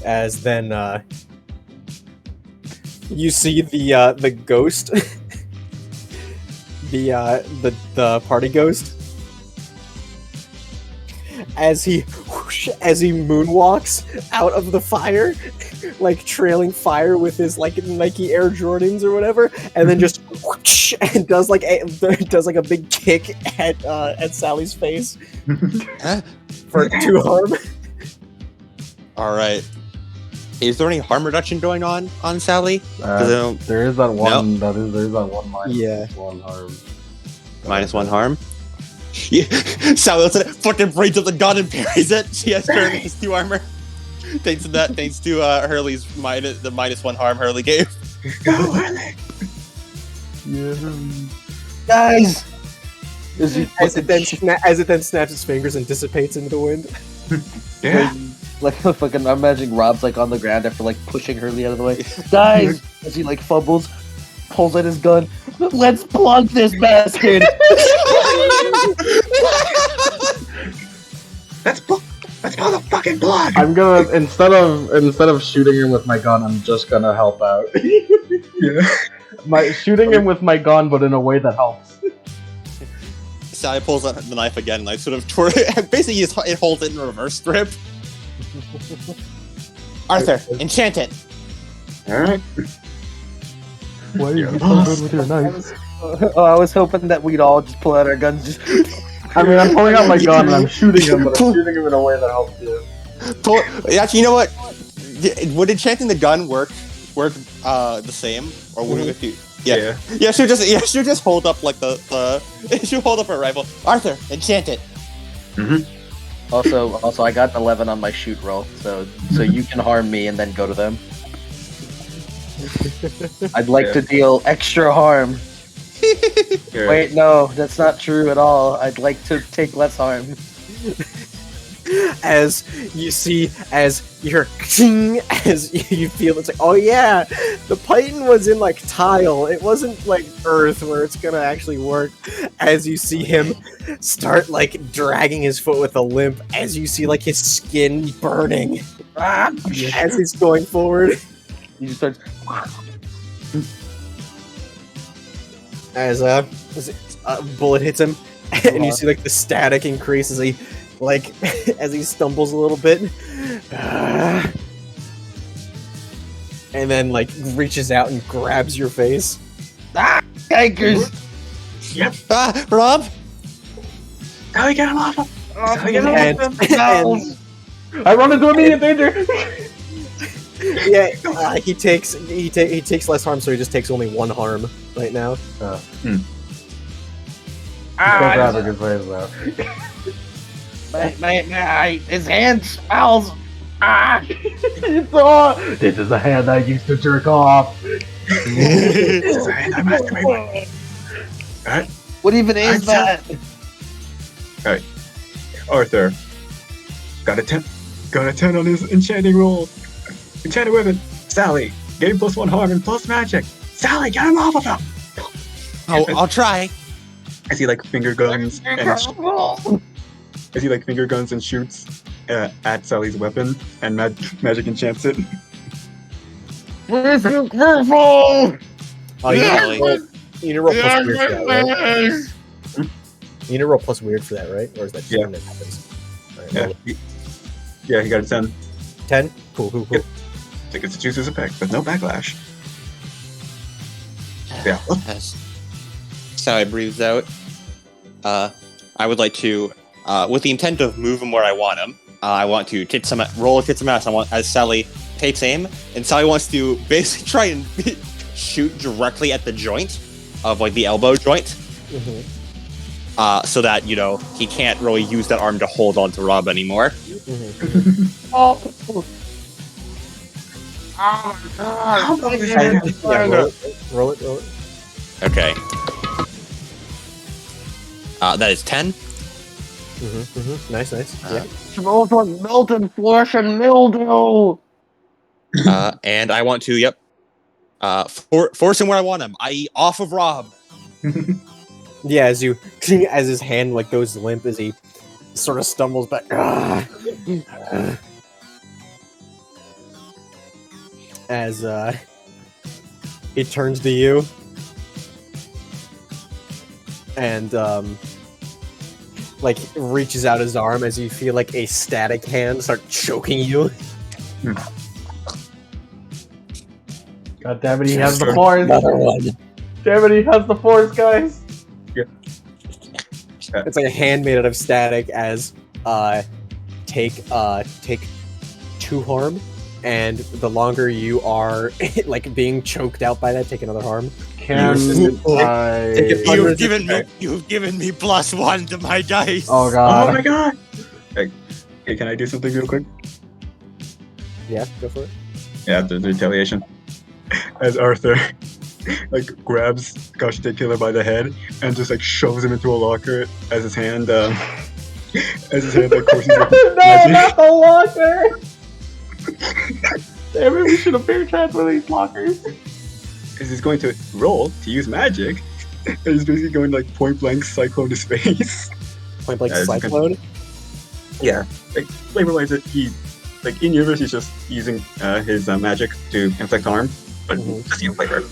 As then you see the ghost the party ghost as he moonwalks out of the fire, like trailing fire with his like Nike Air Jordans or whatever, and then just whoosh, and does like a big kick at Sally's face for 2 harm. All right. Is there any harm reduction going on Sally? There is that one. There is that one minus Yeah. 1 harm. Minus 1 harm. Yeah. Sally looks at it, fucking brings up the gun and parries it. She has minus 2 armor. Thanks to Hurley's minus 1 harm Hurley gave. Go, Hurley. Yeah. Guys! As it then snaps its fingers and dissipates into the wind. Yeah. Like fucking, I'm imagining Rob's like on the ground after like pushing Hurley out of the way. Guys! As he like fumbles, pulls out his gun. Let's plug this bastard! Let's pull the fucking blood. I'm gonna instead of shooting him with my gun, I'm just gonna help out. Yeah. Shooting him with my gun, but in a way that helps. Sally pulls out the knife again, like sort of basically it holds it in reverse grip. Arthur, enchant it. All right. Why are You're you a so boss. good with your knife? I was hoping that we'd all just pull out our guns. Just I mean, I'm pulling out my gun and I'm shooting him, but I'm shooting him in a way that helps you. Actually, you know what? Would enchanting the gun work the same, or would it be? Yeah, she'll just hold up like the she'll hold up her rifle. Arthur, enchant it. also, I got 11 on my shoot roll, so you can harm me and then go to them. I'd like to deal extra harm. Wait, no, that's not true at all. I'd like to take less harm. As you see, as you're as you feel, it's like, oh yeah, the python was in like tile. It wasn't like earth where it's gonna actually work. As you see him start like dragging his foot with a limp, as you see like his skin burning as he's going forward. He just starts. As a bullet hits him, and you see like the static increase as he as he stumbles a little bit, and then like reaches out and grabs your face. Anchors! Yep. Rob. How we get him off? And I run into immediate danger! yeah, he takes less harm, so he just takes only 1 harm right now. Don't grab a good place though. His hand smells. This is the hand I used to jerk off. Alright, What even is that? Arthur. Got a 10 on his enchanting roll. Enchanted weapon. Sally, gain +1 harm and plus magic. Sally, get him off of him! I'll try. I see like finger guns and shoots at Sally's weapon, and magic enchants it. Oh, Really? you need to roll plus weird for that, right? You need to roll plus weird for that, right? Or is that just Yeah. when it happens? Alright, Yeah, roll yeah, he got a 10. 10? Cool. Yep. I think it's a juice's effect, but no backlash. Yeah. As Sally breathes out, I would like to, with the intent of move him where I want him, I want to roll a Kitsumass. As Sally takes aim, and Sally wants to basically try and shoot directly at the joint of like the elbow joint, so that he can't really use that arm to hold on to Rob anymore. Roll it. Okay. That is 10. Nice. Yeah. Smells like melted flesh and mildew. And I want to, force him where I want him, i.e. off of Rob. Yeah, as his hand like goes limp as he sort of stumbles back. As he turns to you and like reaches out his arm as you feel like a static hand start choking you. God damn it, he has the force! Another one. Damn it, he has the force, guys! It's like a hand made out of static as take 2 harm, and the longer you are like being choked out by that, take another harm. Can I... Take it under You've given me +1 to my dice. Oh Oh god. my god! Hey, can I do something real quick? Yeah, go for it. Yeah, there's retaliation. As Arthur grabs Goshite Killer by the head and just shoves him into a locker as his hand courses with No, magic. not the locker! Damn it, we should have bear transferred these lockers. As he's going to roll to use magic, and he's basically going point blank cyclone to space. Point blank Yeah, cyclone. Yeah, flavor-wise, he in universe he's just using his magic to inflict harm, but just flavor.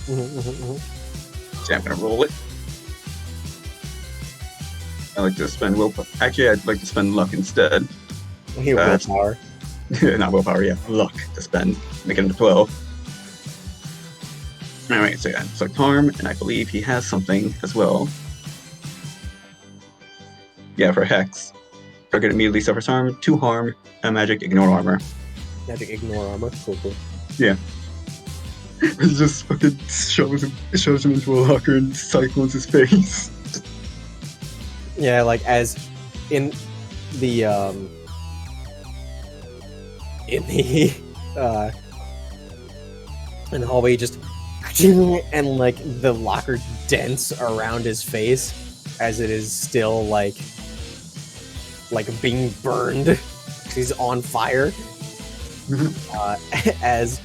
So I'm gonna roll it. I like to spend willpower. Actually, I'd like to spend luck instead. He willpower. Not willpower, yeah, luck to spend, make it into 12. Alright, so yeah, select harm, and I believe he has something as well. Yeah, for Hex. Target immediately suffers harm, 2 harm, and magic ignore armor. Magic ignore armor. Cool. Yeah. It just fucking shoves him into a locker and cyclones his face. Yeah, like as in the in the hallway, just and like the locker dents around his face as it is still like being burned. He's on fire. As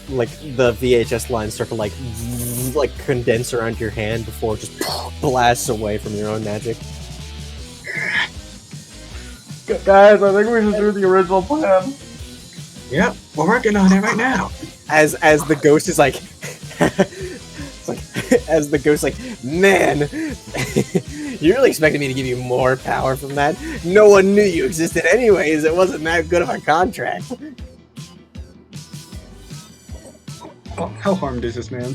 like the VHS lines start to like condense around your hand before it just blasts away from your own magic. Guys, I think we should do the original plan. Yep, we're working on it right now. As the ghost is like, it's like as the ghost like, man, you really expected me to give you more power from that? No one knew you existed anyways. It wasn't that good of a contract. How harmed is this man?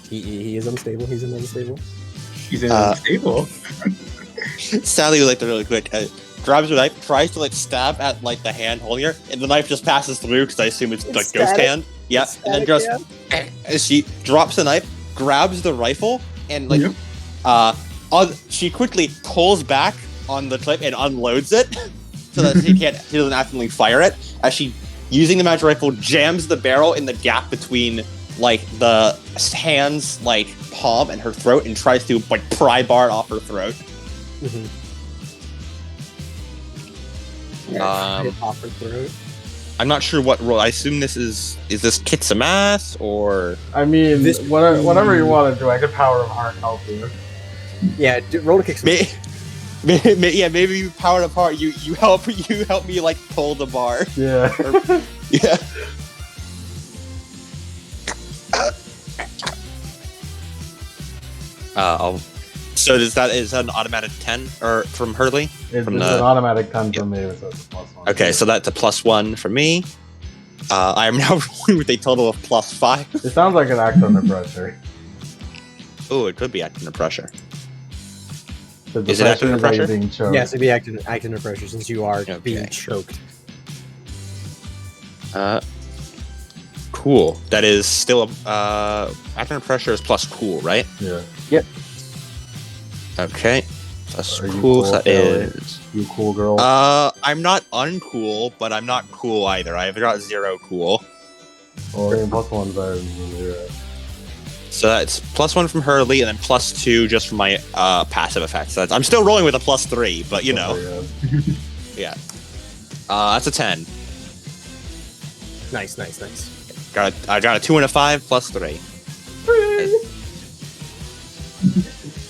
He is unstable. He's unstable. He's in a stable. Sally, like, really quick, grabs her knife, tries to, like, stab at, like, the hand holding her, and the knife just passes through, because I assume it's like, ghost hand. Yeah, and then just, as she drops the knife, grabs the rifle, and, like, she quickly pulls back on the clip and unloads it, so that she doesn't accidentally fire it, as she, using the magic rifle, jams the barrel in the gap between, like, the hand's, like, palm and her throat, and tries to, like, pry bar it off her throat. Off her throat. I'm not sure what role. I assume this is this Kitsamath or. I mean, whatever you want to do, I could power of heart help you. Yeah, roll to kick some. Maybe you power of heart. You help me like pull the bar. Yeah. Yeah. So is that an automatic 10 or from Hurley? It's an automatic 10 from me, so it's a +1. Okay, so that's a +1 for me. I am now rolling with a total of +5. It sounds like an act under pressure. Oh, it could be acting under pressure. Is it acting under pressure? Yes, it'd be acting under pressure since you are being choked. Cool. That is still acting under pressure is plus cool, right? Yeah. Yep. Okay. That's cool. So that is. You cool girl. I'm not uncool, but I'm not cool either. I've got 0 cool. Well, +1's better than 0. So that's +1 from Hurley, and then +2 just from my passive effects. So I'm still rolling with a +3, but you know. Yeah. That's a 10. Nice. I got a 2 and a 5 +3.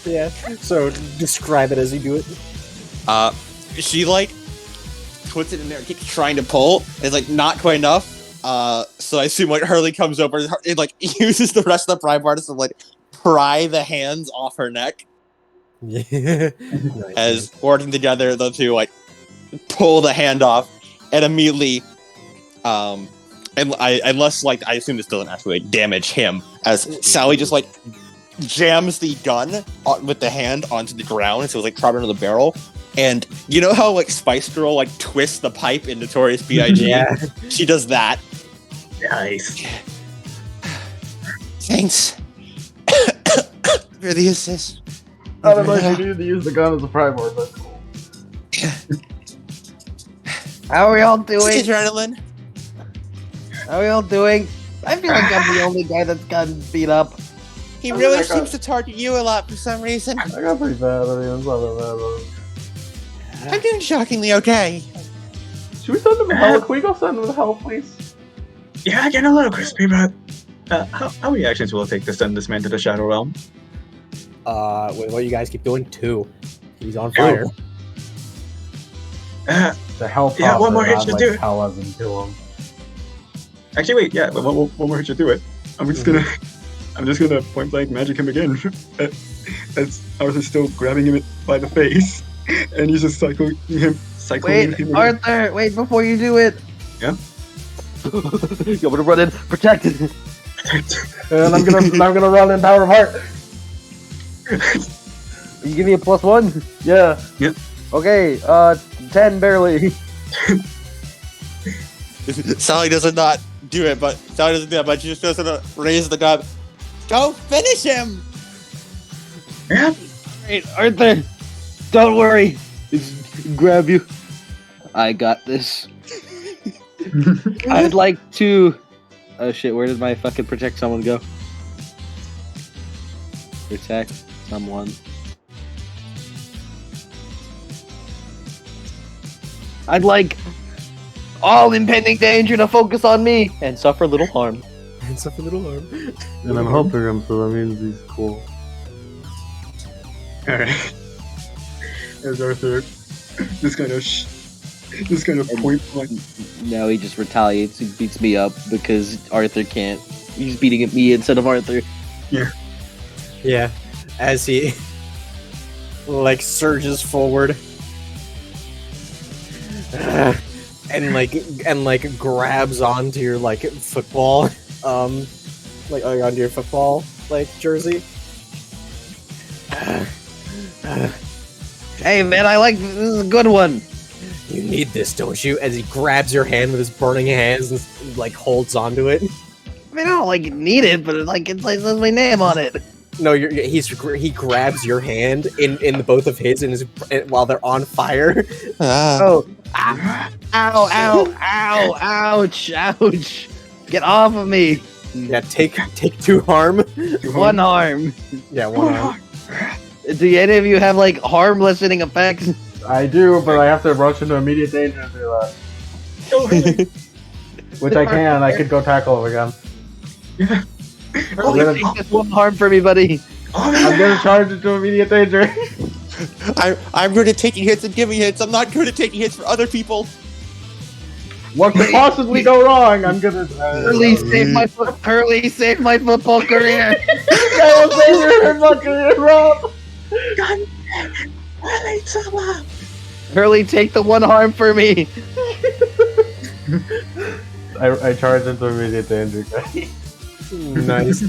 Yeah. So describe it as you do it. She like puts it in there, keeps trying to pull. It's like not quite enough. So I assume like Hurley comes over and like uses the rest of the pry bar to like pry the hands off her neck. Yeah. As working together, the two like pull the hand off and immediately, unless like I assume this doesn't actually damage him, as Sally just like jams the gun with the hand onto the ground, so it's like trapped under the barrel. And you know how like Spice Girl like twists the pipe in Notorious B.I.G.? Yeah. She does that. Nice. Thanks for the assist. I don't know if you need to use the gun as a pry bar, but cool. How are we all doing? Adrenaline. How are we all doing? I feel like I'm the only guy that's gotten beat up. He really seems to target you a lot for some reason. I got pretty bad. I mean, it's not that bad. I'm doing shockingly okay. Should we send him help? Can we go send him help, please? Yeah, getting a little crispy, but how many actions will it take to send this man to the Shadow Realm? What you guys keep doing? 2. He's on fire. The help. Yeah, one more hit should do it. Hell as in kill him. Actually, wait. Yeah, one more hit should do it. I'm just gonna point blank magic him again. As Arthur's still grabbing him by the face, and he's just cycling him. Wait, him Arthur! Wait before you do it. Yeah. I'm gonna run in, protect. And I'm gonna run in Tower of Heart. You give me a +1? Yeah. Yep. Okay, 10 barely. Sally does not do it, but she just goes to raise the gun. Go finish him! Yeah. Hey, Arthur, don't worry. Just grab you. I got this. I'd like to. Oh shit! Where did my fucking protect someone go? Protect someone. I'd like all impending danger to focus on me and suffer little harm. And suffer little harm. And I'm helping him, so that means he's cool. Alright. As Arthur just kind of point blank. Now he just retaliates. He beats me up because Arthur can't. He's beating at me instead of Arthur. Yeah, as he like surges forward and like grabs onto your like football, like onto your football like jersey. Hey man, I like this is a good one. You need this, don't you? As he grabs your hand with his burning hands and like holds onto it. I mean, I don't like need it, but it says my name on it. No, he grabs your hand in both of his and while they're on fire. Oh, ow, ow, ow, ouch, ouch! Get off of me! Yeah, take 2 harm. One harm. Yeah, 1 harm. Do any of you have like harm lessening effects? I do, but I have to rush into immediate danger to do that. Which I can. I could go tackle him again. Only take this 1 harm for me, buddy. I'm gonna charge into immediate danger. I'm good at taking hits and giving hits. I'm not good at taking hits for other people. What could possibly go wrong? I'm gonna. Hurley, save my football career. I'll save your football career, Rob. Hurley, take the 1 harm for me. I charge into immediate danger, guys. Nice.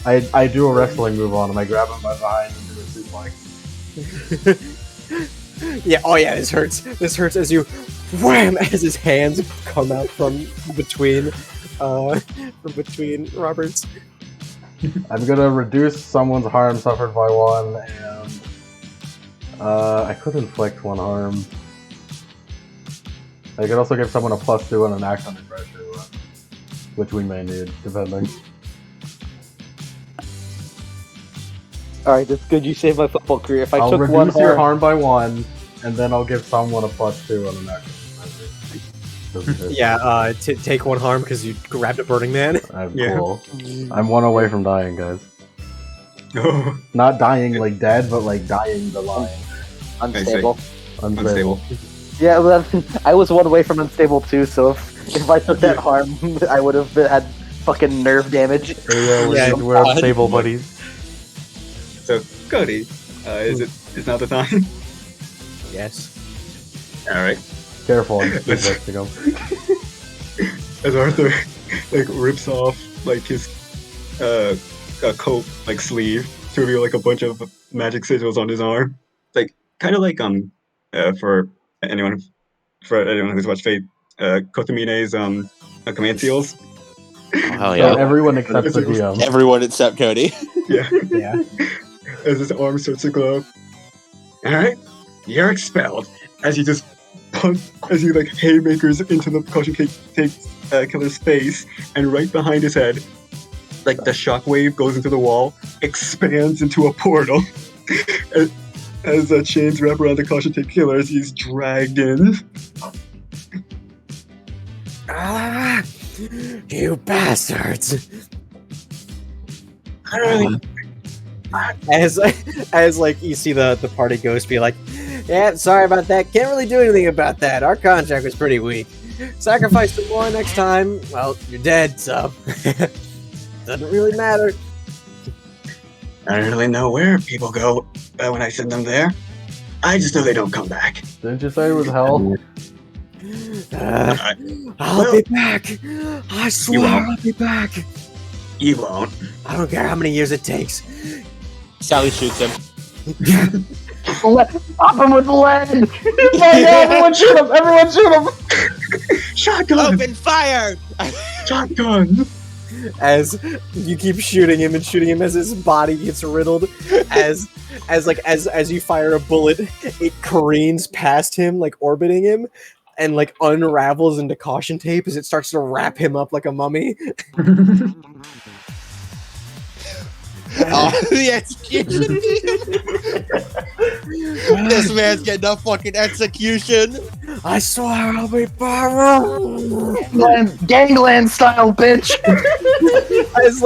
I do a wrestling move on him. I grab him by behind and do a suplex. Yeah. Oh yeah. This hurts as you wham as his hands come out from between Robert's. I'm gonna reduce someone's harm suffered by 1, and I could inflict 1 harm. I could also give someone a +2 and an action under pressure, which we may need, depending. Alright, that's good. You saved my football career. If I I'll took reduce 1 your harm, harm by 1, and then I'll give someone a +2 and an action under pressure. Yeah. Take 1 harm because you grabbed a burning man. I'm Yeah. cool. I'm 1 away from dying, guys. Oh, Not dying like dead, but like dying the line. unstable. Unstable. Yeah, well, I was 1 away from unstable too. So if I took that harm, I would have had fucking nerve damage. Yeah, we're unstable buddies. so Cody, is now the time? Yes. All right. Careful, I'm just resting him. As Arthur like rips off like his coat like sleeve to reveal like a bunch of magic sigils on his arm, like kind of like for anyone who's watched Fate, Kotomine's command seals. Oh So yeah. everyone except the DM. Everyone except Cody. Yeah. Yeah. As his arm starts to glow. All right, you're expelled. As he just like haymakers into the caution killer's face, and right behind his head, like the shockwave goes into the wall, expands into a portal. As chains wrap around the caution killer as he's dragged in. Ah, you bastards! I don't really. As like you see the party ghost be like, yeah, sorry about that. Can't really do anything about that. Our contract was pretty weak. Sacrifice some more next time. Well, you're dead, so doesn't really matter. I don't really know where people go when I send them there. I just know they don't come back. Didn't you say it was hell? Alright. I'll Well- be back. I swear won't. I'll be back. You won't. I don't care how many years it takes. Sally shoots him. Pop him with the lead! Everyone shoot him! Everyone shoot him! Shotgun! Open fire! Shotgun! As you keep shooting him and shooting him as his body gets riddled, as you fire a bullet, it careens past him, like orbiting him, and like unravels into caution tape as it starts to wrap him up like a mummy. Oh, the execution! This man's getting a fucking execution! I swear I'll be back. Gangland style, bitch! as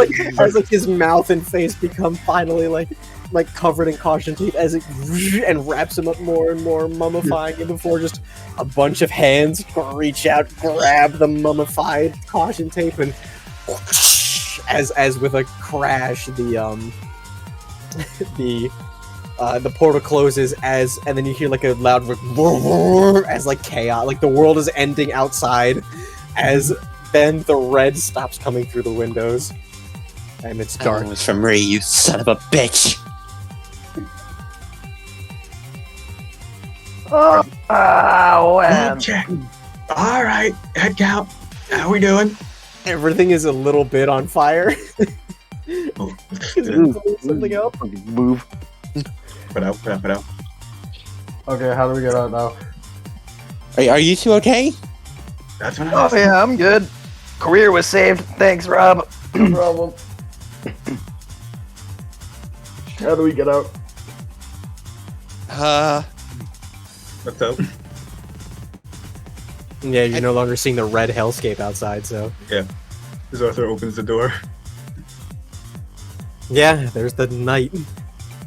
like his mouth and face become finally like covered in caution tape as it and wraps him up more and more, mummifying him before just a bunch of hands reach out, grab the mummified caution tape, and as with a crash the portal closes and then you hear like a loud as like chaos, like the world is ending outside, as then the red stops coming through the windows and it's dark. It was from Ree, you son of a bitch! Oh, Look, check. Alright, head count. How we doing? Everything is a little bit on fire. Oh, Something else. Move. put out. Okay, how do we get out now? Are you two okay? That's what I Oh was yeah, I'm good. Career was saved. Thanks, Rob. No problem. How do we get out? What's up? Yeah, you're no longer seeing the red hellscape outside, so As Arthur opens the door. yeah, there's the night.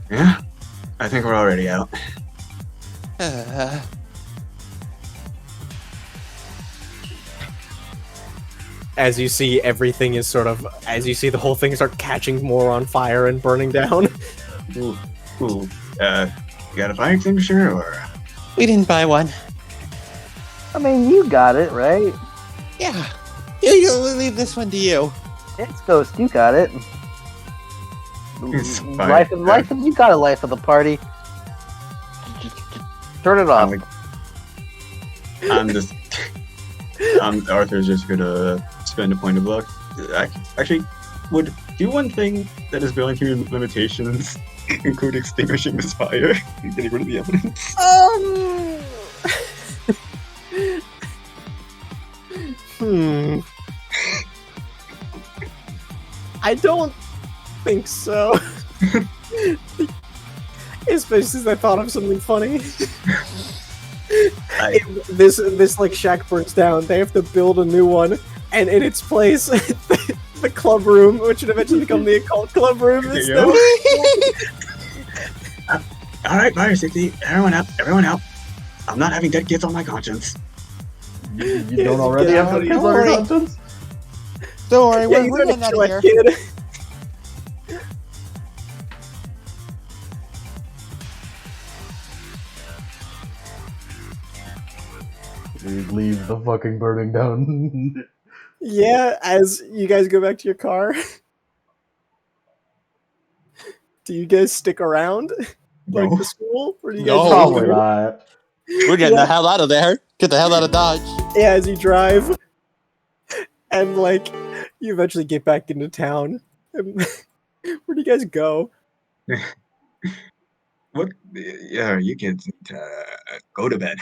Yeah? I think we're already out. As you see, everything is as you see the whole thing start catching more on fire and burning down. Ooh. You got a fire extinguisher or? We didn't buy one. I mean, you got it, right? Yeah. We'll leave this one to you. It's Ghost, you got it. It's fine. Life of you got a life of the party. Turn it off. Arthur's just gonna spend a point of luck. Actually, would do one thing that is beyond human limitations, include extinguishing this fire and getting rid of the evidence. I don't think so. Especially since I thought of something funny. This like shack burns down. They have to build a new one, and in its place, the club room, which would eventually become the occult club room, is There you the- All right, fire safety. Everyone out. I'm not having dead kids on my conscience. You don't already have Don't kids on worry. your conscience? Don't worry, Yeah, we're you're getting gonna out kill of a here. kid. We leave the fucking burning down. Yeah, as you guys go back to your car. Do you guys stick around? Like No. the school? Or do you No. guys Probably not. We're getting Yeah. the hell out of there. Get the hell out of Dodge. Yeah, as you drive. And like you eventually get back into town. And where do you guys go? What? Yeah, you kids need to go to bed.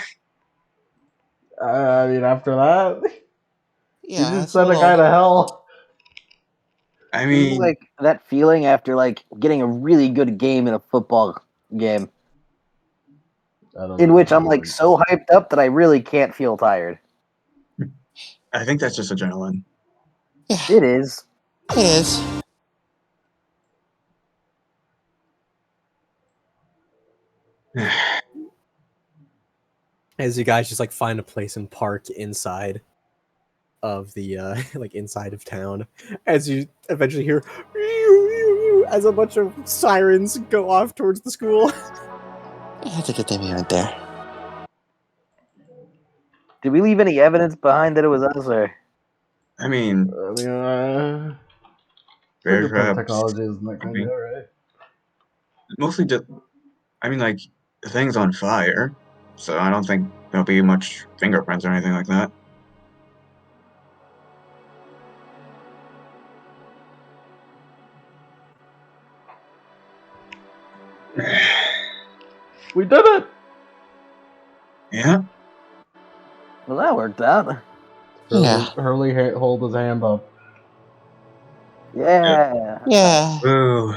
I mean, after that, Yeah, you just it's sent a guy to hell. I It's mean, like that feeling after like getting a really good game in a football game, I don't in know. which I'm like so hyped up that I really can't feel tired. I think that's just adrenaline. It is. It is. As you guys just like find a place and park inside of the like inside of town, as you eventually hear as a bunch of sirens go off towards the school. That's a good thing we went there. Did we leave any evidence behind that it was us, or? I mean, I mean, very fingerprint perhaps. technology isn't that kind of Maybe. right? Mostly just, I mean, like, the thing's on fire, so I don't think there'll be much fingerprints or anything like that. We did it! Yeah? Well, that worked out. Yeah. Hurley hold his hand up. Yeah. Yeah. Ooh.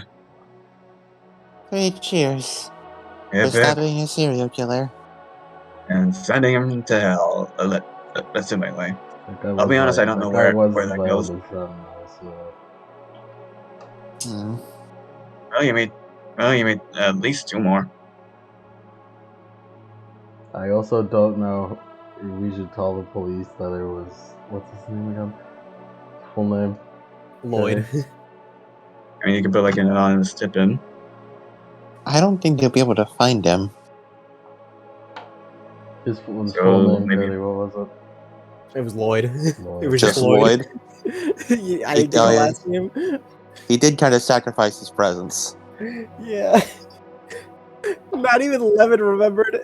Great cheers Hip for hip. stopping a serial killer. And sending him to hell. Let's do my way. That guy I'll be was honest, I don't know that guy where was that goes. Violet's son, though, so... Hmm. Well, you made at least 2 more. I also don't know if we should tell the police that it was... What's his name again? Full name? Lloyd. I mean, you can put like an anonymous tip in. I don't think they'll be able to find him. His full So, name, maybe- Cody, what was It was Lloyd. Lloyd. It was Just just Lloyd. Lloyd. I didn't get the last name. He did kind of sacrifice his presence. Yeah. Not even Levin remembered.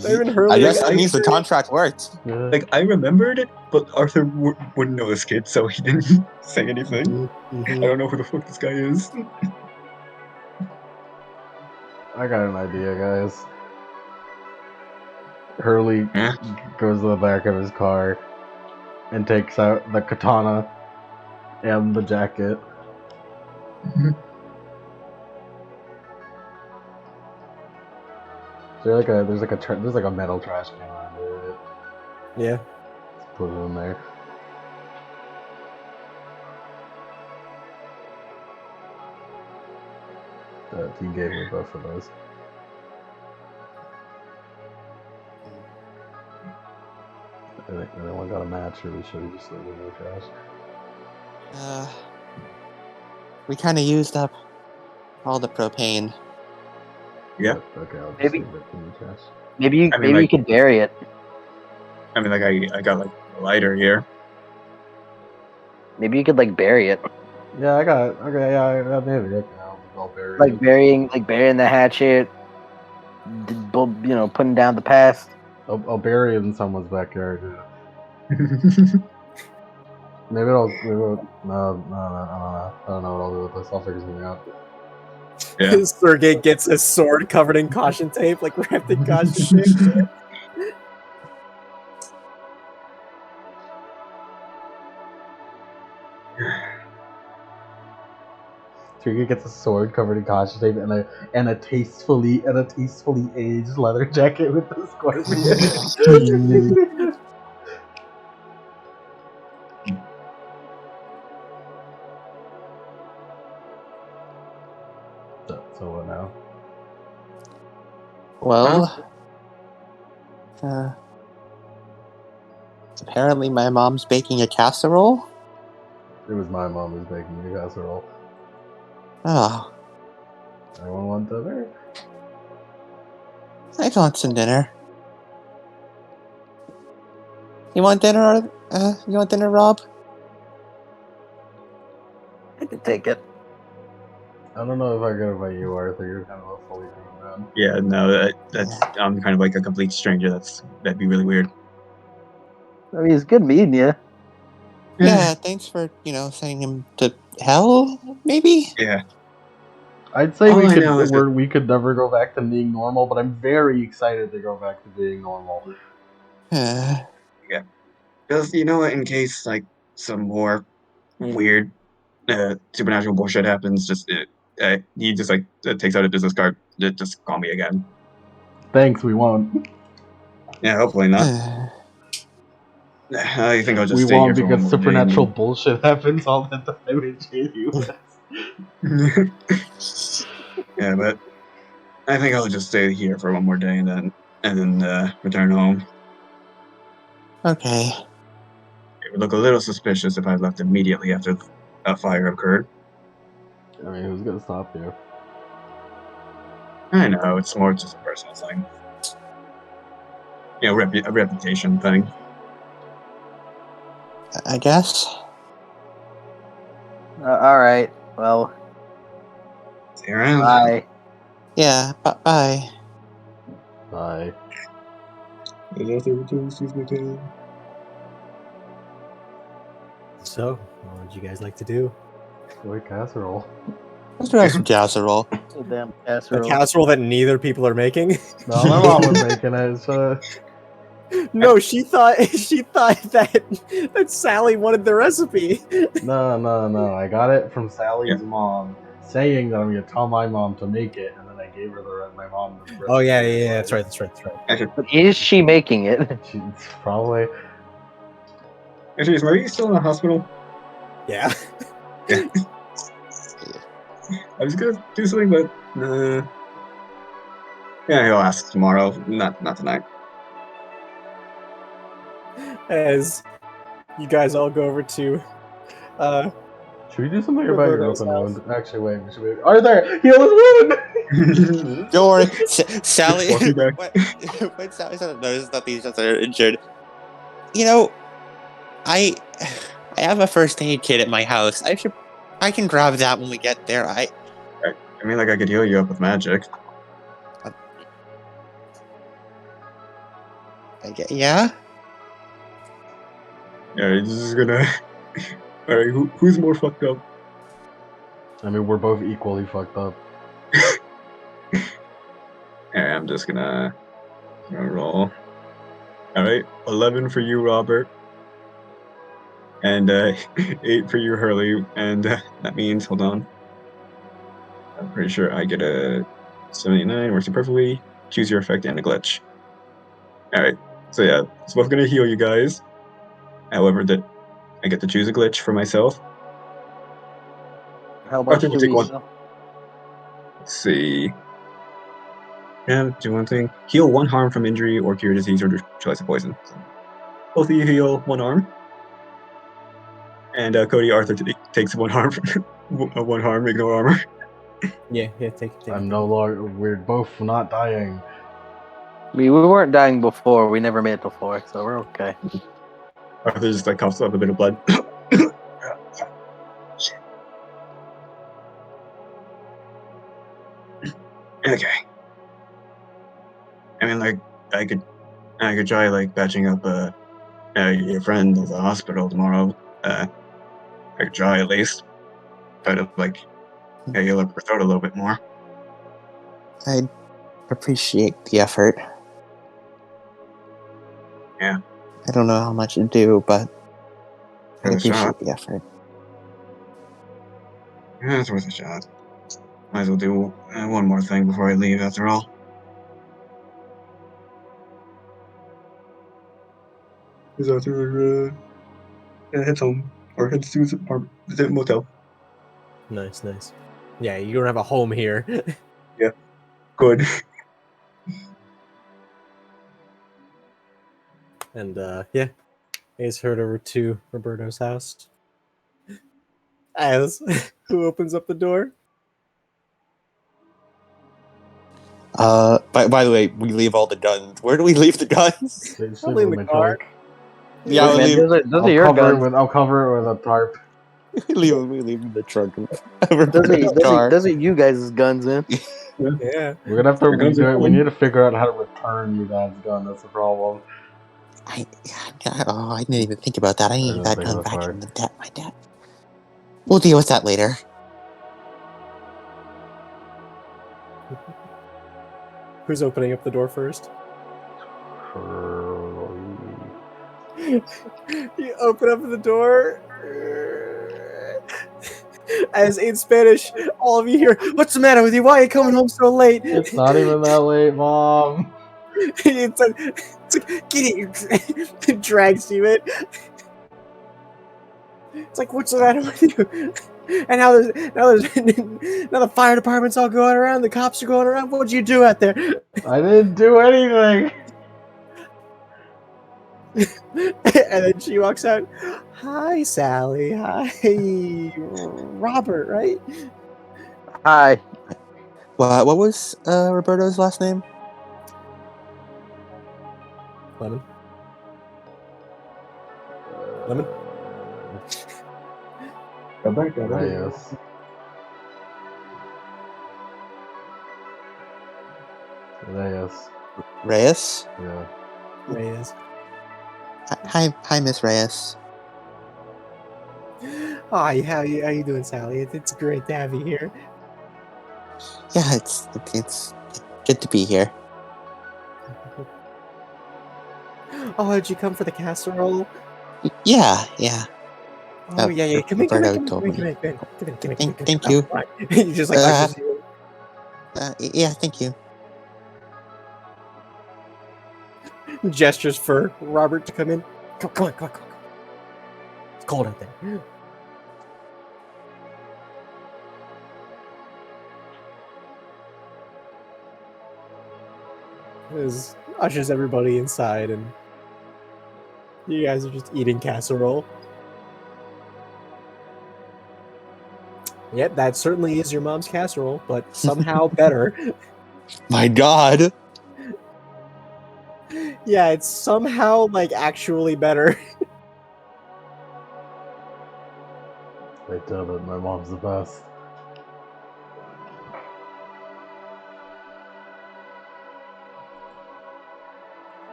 Not even I Hurley. guess I- that means the contract worked. Yeah. Like, I remembered it, but Arthur wouldn't know this kid, so he didn't say anything. Mhm. I don't know who the fuck this guy is. I got an idea, guys. Hurley Yeah? goes to the back of his car and takes out the katana and the jacket. There's like a metal trash can under it. Yeah. Let's put it in there. Team gave me both of those. I think anyone got a match, or we should have just leave it in the trash. We kind of used up all the propane. Yeah. Okay, I'll just Maybe- leave it in the trash. Maybe you I mean, maybe you like- could bury it. I mean, like, I got like a lighter here. Maybe you could like bury it, Yeah, I got it. Okay, yeah, maybe. Okay, I'll bury like it. burying the hatchet. Putting down the past. I'll bury it in someone's backyard. Yeah. Maybe no, I don't know what I'll do with this. I'll figure something out. Yeah. Sergey gets his sword covered in caution tape, like wrapped in caution tape. Trigger gets a sword covered in caution tape and a tastefully aged leather jacket with the scorpion. So what now? Well, apparently my mom's baking a casserole. It was my mom who's making the casserole. Oh, Everyone want dinner? I want some dinner. You want dinner? You want dinner, Rob? I could take it. I don't know if I could invite you, Arthur. You're kind of a fully grown man. Yeah, no, that's I'm kind of like a complete stranger. That'd be really weird. I mean, it's good meeting you. Yeah, thanks for sending him to hell. Maybe. Yeah. I'd say All I know is that- we could never go back to being normal, but I'm very excited to go back to being normal. Because you know what, in case like some more weird supernatural bullshit happens, just he just like takes out a business card. Just call me again. Thanks, we won't. Yeah, hopefully not. I think I'll just We stay here won't for one because more supernatural day. bullshit happens all the time in Shady Yeah, but I think I'll just stay here for one more day and then return home. Okay. It would look a little suspicious if I left immediately after a fire occurred. I mean, who's gonna stop you? I know, it's more just a personal thing. A reputation thing. I guess. All right. Well, See you around. bye. Yeah. Bye. Bye. So, what would you guys like to do? Wait, casserole. Let's do some casserole. So damn A casserole. casserole that neither people are making? No, my mom was making it, so No, she thought that Sally wanted the recipe. no. I got it from Sally's Yeah. mom, saying that I'm gonna tell my mom to make it, and then I gave her my mom the recipe. Oh yeah, that's right. Actually, But is she making it? She's probably. is Marie still in the hospital? Yeah. I was gonna do something, but yeah, he'll ask tomorrow. Not tonight. As you guys all go over to Should we do something about your Roberto's open house. wound? Actually, wait. Should we? Arthur, heal his wound. Don't worry, Sally. Walking back. when Sally started noticing that these guys are injured, you know, I have a first aid kit at my house. I can grab that when we get there. I mean, like I could heal you up with magic. Yeah. Yeah, he's just gonna. All right, who's more fucked up? I mean, we're both equally fucked up. Yeah, I'm just gonna roll. All right, 11 for you, Robert, and 8 for you, Hurley, and that means hold on. I'm pretty sure I get a 79, works perfectly. Choose your effect and a glitch. All right, so yeah, so I'm gonna heal you guys. However, that I get to choose a glitch for myself. How much Arthur will do take we one. sell? Let's see. Yeah, do one thing. Heal 1 harm from injury or cure disease or neutralize a poison. So both of you heal 1 harm. And Cody Arthur takes 1 harm from 1 harm, ignore armor. Yeah, take I'm no longer. We're both not dying. I mean, we weren't dying before. We never made it before, so we're okay. Arthur just like coughs up a bit of blood. Okay. I mean, like I could try like patching up your friend at the hospital tomorrow. I could try at least. Try to like heal up her throat a little bit more. I appreciate the effort. Yeah. I don't know how much to do, but I Worth a shot. appreciate the effort. Yeah, it's worth a shot. Might as well do one more thing before I leave, after all. Is Arthur heads home or heads to his apartment, the motel. Nice. Yeah, you don't have a home here. Good. And yeah, he's heard over to Roberto's house. As who opens up the door? By the way, we leave all the guns. Where do we leave the guns? They just Probably leave in them the car. trunk. Yeah, Look, we man, leave. those are your guns. I'll cover it with a tarp. We leave them in the trunk. Of Those are you guys' guns in. Yeah. We're gonna have to Your guns are redo it. We home. need to figure out how to return you dad's gun. That's the problem. I didn't even think about that. I need didn't that think gun of that back part. in my dad. We'll deal with that later. Who's opening up the door first? You open up the door. As in Spanish, all of you hear, "What's the matter with you? Why are you coming home so late?" It's not even that late, Mom. it's like, get it. Drags you in. It's like, what's the matter with you? And now the fire department's all going around. The cops are going around. What'd you do out there? I didn't do anything. And then she walks out. Hi, Sally. Hi, Robert. Right? Hi. What was Roberto's last name? Lemon. Lemon. Go back, go back. Reyes. Reyes. Reyes? Yeah. Reyes. Hi, Miss Reyes. Hi, how you doing, Sally? It's great to have you here. Yeah, it's good to be here. Oh, did you come for the casserole? Yeah. Oh, yeah. Come in. Roberto told me. Thank you. Oh, he just like ushers you Yeah, thank you. in. Gestures for Robert to come in. Come on. It's cold out there. This ushers everybody inside, and you guys are just eating casserole. Yep, that certainly is your mom's casserole, but somehow better. My God. Yeah, it's somehow like actually better. They tell it my mom's the best.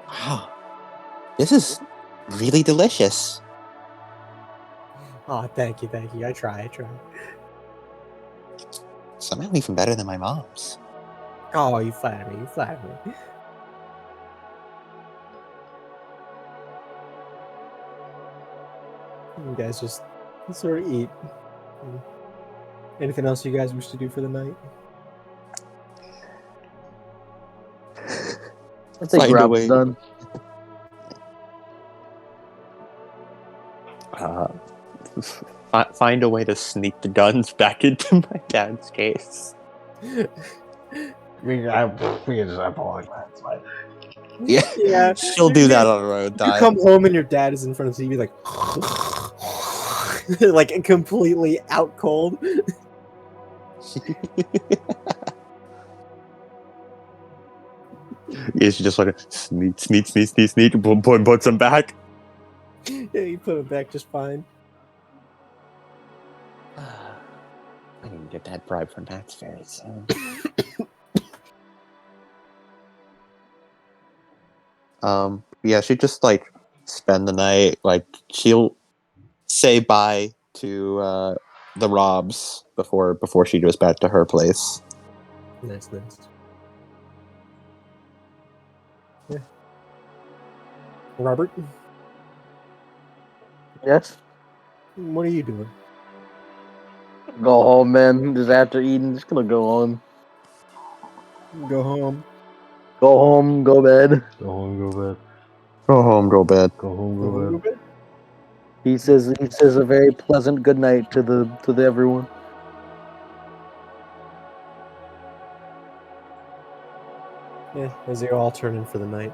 Wow. This is really delicious. Oh, thank you. I try. Somehow even better than my mom's. Oh, you flatter me. You guys just sort of eat. Anything else you guys wish to do for the night? I think Find a Rob's way. done. Find a way to sneak the guns back into my dad's case. We can just have all like that. It's fine. Yeah. She'll do that on her own You time. come home and your dad is in front of the TV, like, like completely out cold. Yeah, she just like sneak, put some back. Yeah, you put him back just fine. I need to get that bribe from Max very soon. Yeah, she just like spend the night. Like she'll say bye to the Robs before she goes back to her place. Nice. Yeah. Robert, Yes. what are you doing? Go home, man. Just after eating, just gonna go home. Go home. Go home. Go bed. Go home, go bed. Go home, go bed. Go home, Go go home, bed. go bed. He says a very pleasant good night to the everyone. Yeah, as you all turn in for the night.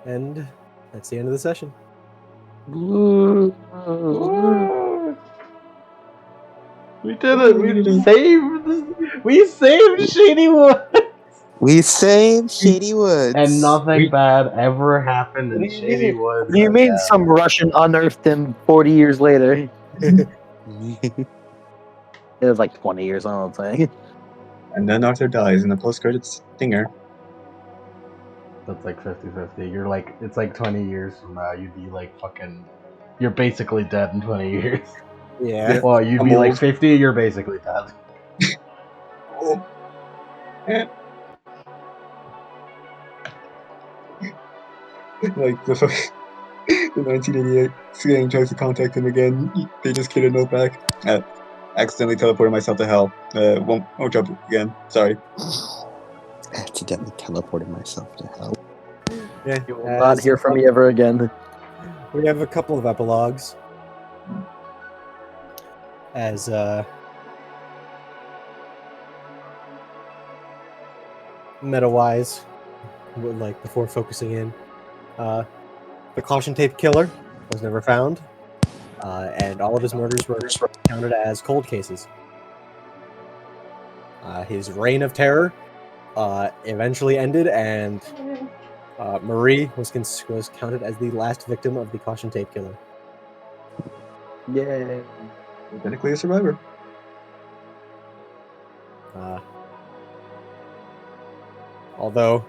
And that's the end of the session. We did it! We saved Shady Woods! We saved Shady Woods. And nothing bad ever happened in Shady Woods. What do you mean some Russian unearthed him 40 years later? It was like 20 years, I don't think. And then Arthur dies in the post-credits stinger. That's like 50-50. You're like, it's like 20 years from now, you'd be like fucking. You're basically dead in 20 years. Yeah. Well, you'd I'm be like old. 50, you're basically dead. Oh. Like the 1988 gang tries to contact him again. They just get a note back. Accidentally teleported myself to hell. Won't jump again. Sorry. Accidentally teleported myself to hell. Yeah. You will not hear from me ever again. We have a couple of epilogues. As meta-wise, like before focusing in, the caution tape killer was never found, and all of his murders were counted as cold cases. His reign of terror eventually ended, and Marie was counted as the last victim of the caution tape killer. Yay. Technically a survivor. Although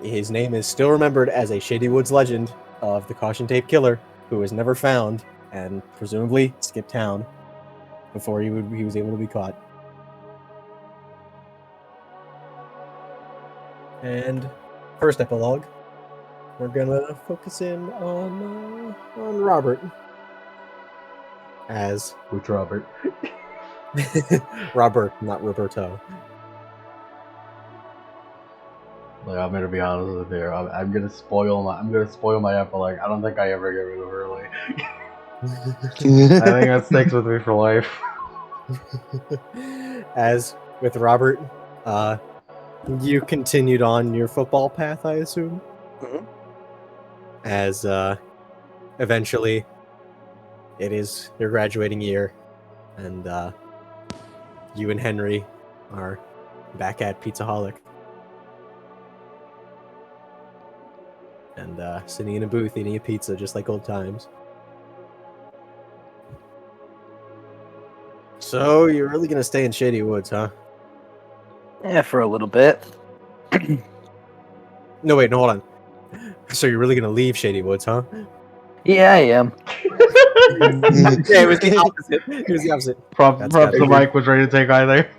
his name is still remembered as a Shady Woods legend of the caution tape killer, who was never found and presumably skipped town before he was able to be caught. And first epilogue, we're gonna focus in on Robert as Which Robert? Robert, not Roberto. Like, I'm gonna be honest with you. I'm gonna spoil my epilogue. I don't think I ever get rid of her. Like, I think that sticks with me for life. As with Robert, you continued on your football path, I assume. Mhm. As eventually, it is your graduating year, and you and Henry are back at Pizzaholic. And sitting in a booth eating a pizza just like old times. So you're really gonna stay in Shady Woods, huh? Yeah, for a little bit. No, wait, no, hold on. So you're really gonna leave Shady Woods, huh? Yeah, I am. Yeah, it was the opposite. It was the opposite. Props That's to gotta Mike was ready to take either.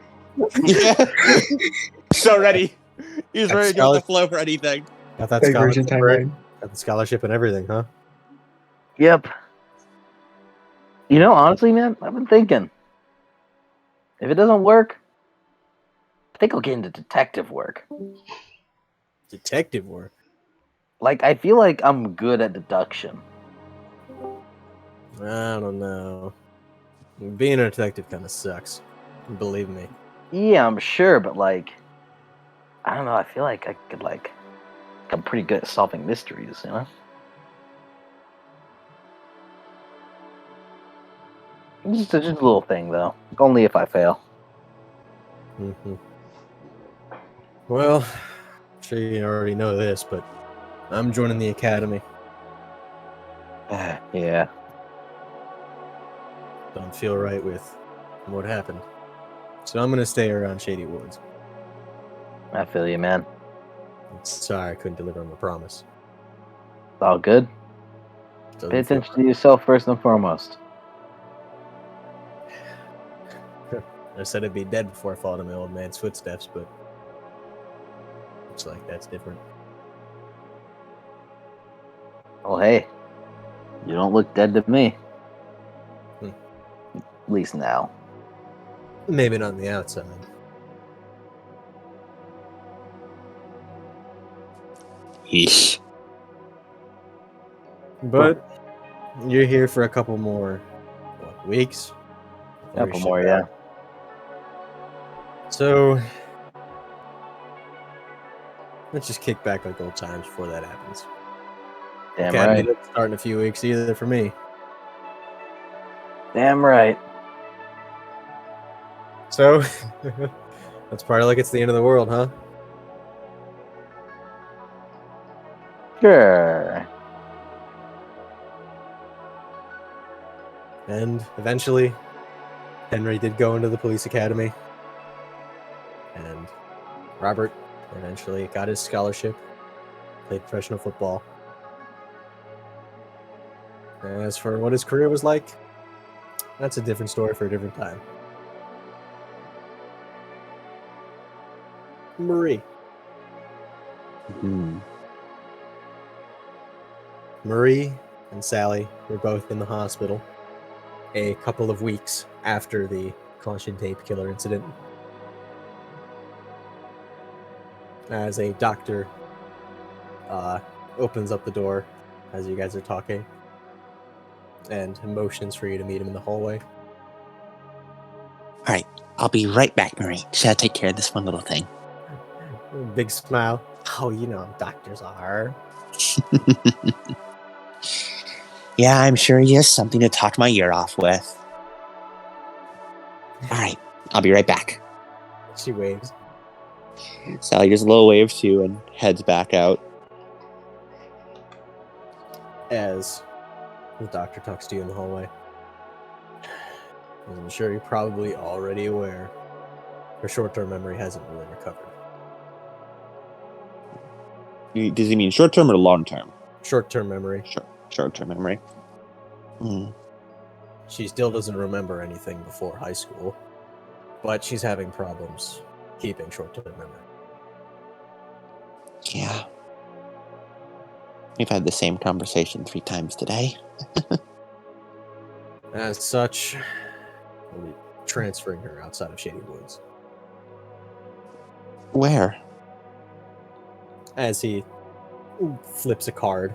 Yeah. So ready. He's That's ready to go with the flow for anything. Got that Divergent scholarship, right? timeline. Got the scholarship and everything, huh? Yep. You know, honestly, man, I've been thinking. If it doesn't work, I think I'll get into detective work. Detective work. Like, I feel like I'm good at deduction. I don't know. Being a detective kind of sucks. Believe me. Yeah, I'm sure, but like, I don't know. I feel like I could like, I'm pretty good at solving mysteries, you know. Just a little thing, though. Only if I fail. Mm-hmm. Well, I'm sure you already know this, but I'm joining the academy. Yeah. Don't feel right with what happened. So I'm gonna stay around Shady Woods. I feel you, man. Sorry I couldn't deliver on the promise. It's all good. Doesn't Pay feel attention to yourself first and foremost. right. I said I'd be dead before I followed in my old man's footsteps, but looks like that's different. Well, hey, you don't look dead to me. Hmm. At least now. Maybe not on the outside. Yeesh. But you're here for a couple more weeks. before you Couple ship more, out. yeah. So let's just kick back like old times before that happens. Damn Academy right. doesn't start in a few weeks either for me. Damn right. So that's probably like it's the end of the world, huh? Sure. And eventually, Henry did go into the police academy. And Robert eventually got his scholarship, played professional football. As for what his career was like, that's a different story for a different time. Marie. Hmm. Marie and Sally were both in the hospital a couple of weeks after the caution tape killer incident. As a doctor opens up the door as you guys are talking and motions for you to meet him in the hallway. All right, I'll be right back, Marie. Just gotta take care of this one little thing. Big smile. Oh, you know how doctors are. Yeah, I'm sure he has something to talk my ear off with. All right, I'll be right back. She waves. Sally gives a little wave to you and heads back out. As the doctor talks to you in the hallway. As I'm sure you're probably already aware, her short-term memory hasn't really recovered. Does he mean short term or long term? Short-term memory. Short term memory. She still doesn't remember anything before high school, but she's having problems keeping short-term memory. Yeah. We've had the same conversation 3 times today. As such, we'll be transferring her outside of Shady Woods. Where? As he flips a card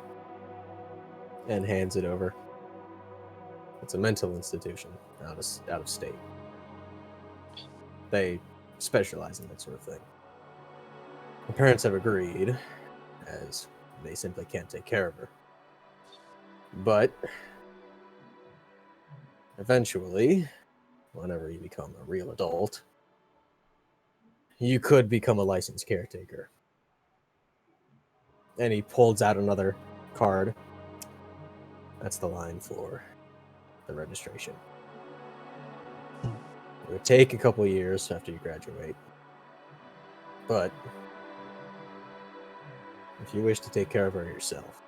and hands it over. It's a mental institution out of state. They specialize in that sort of thing. Her parents have agreed, as they simply can't take care of her. But eventually, whenever you become a real adult, you could become a licensed caretaker. And he pulls out another card. That's the line for the registration. It would take a couple years after you graduate. But if you wish to take care of her yourself,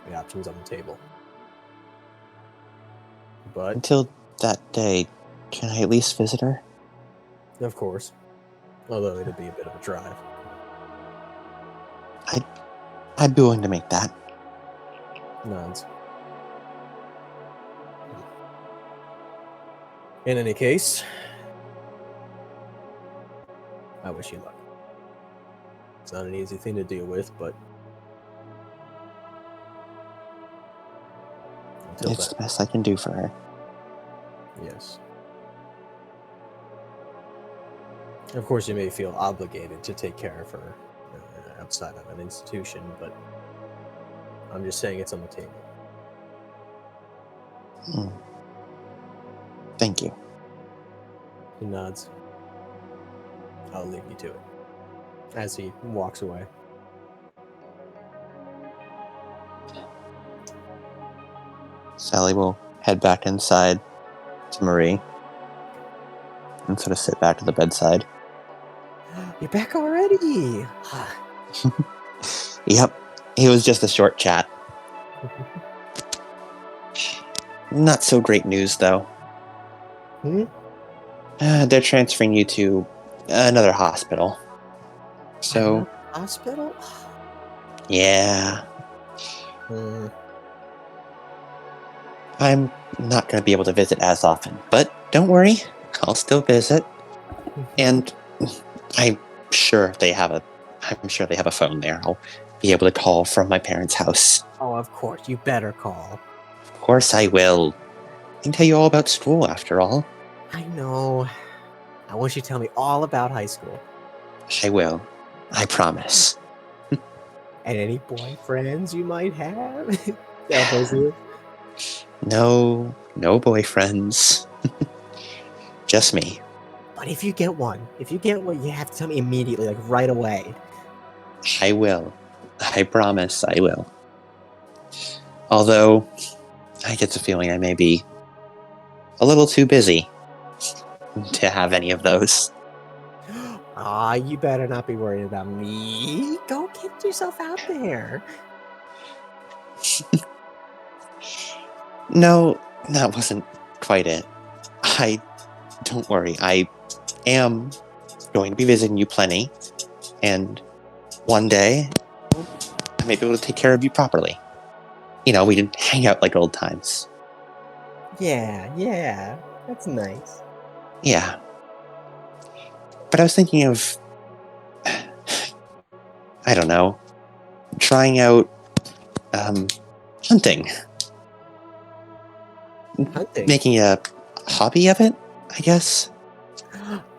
the option's on the table. But, Until that day, can I at least visit her? of course, although it'd be a bit of a drive. I'd be willing to make that. Nods. In any case, I wish you luck. It's not an easy thing to deal with, but until It's then, the best I can do for her. yes. Of course, you may feel obligated to take care of her outside of an institution, but I'm just saying it's on the table. Thank you. He nods. I'll leave you to it. As he walks away. Sally will head back inside to Marie and sort of sit back at the bedside. You're back already! Yep, it was just a short chat. Not so great news, though. They're transferring you to another hospital. So, Another hospital? yeah, I'm not going to be able to visit as often, but don't worry, I'll still visit. And I'm sure they have a phone there. I'll be able to call from my parents' house. Oh, of course. You better call. Of course I will. I can tell you all about school, after all. I know. I want you to tell me all about high school. I will. I promise. And any boyfriends you might have? Elbows you. No boyfriends. Just me. But if you get one, you have to tell me immediately, like right away. I will. I promise I will. Although, I get the feeling I may be a little too busy to have any of those. You better not be worried about me. Go get yourself out there. No, that wasn't quite it. Don't worry, I am going to be visiting you plenty, and one day, I may be able to take care of you properly. You know, we didn't hang out like old times. Yeah, that's nice. Yeah. But I was thinking of, I don't know, trying out, hunting. Hunting? Making a hobby of it, I guess.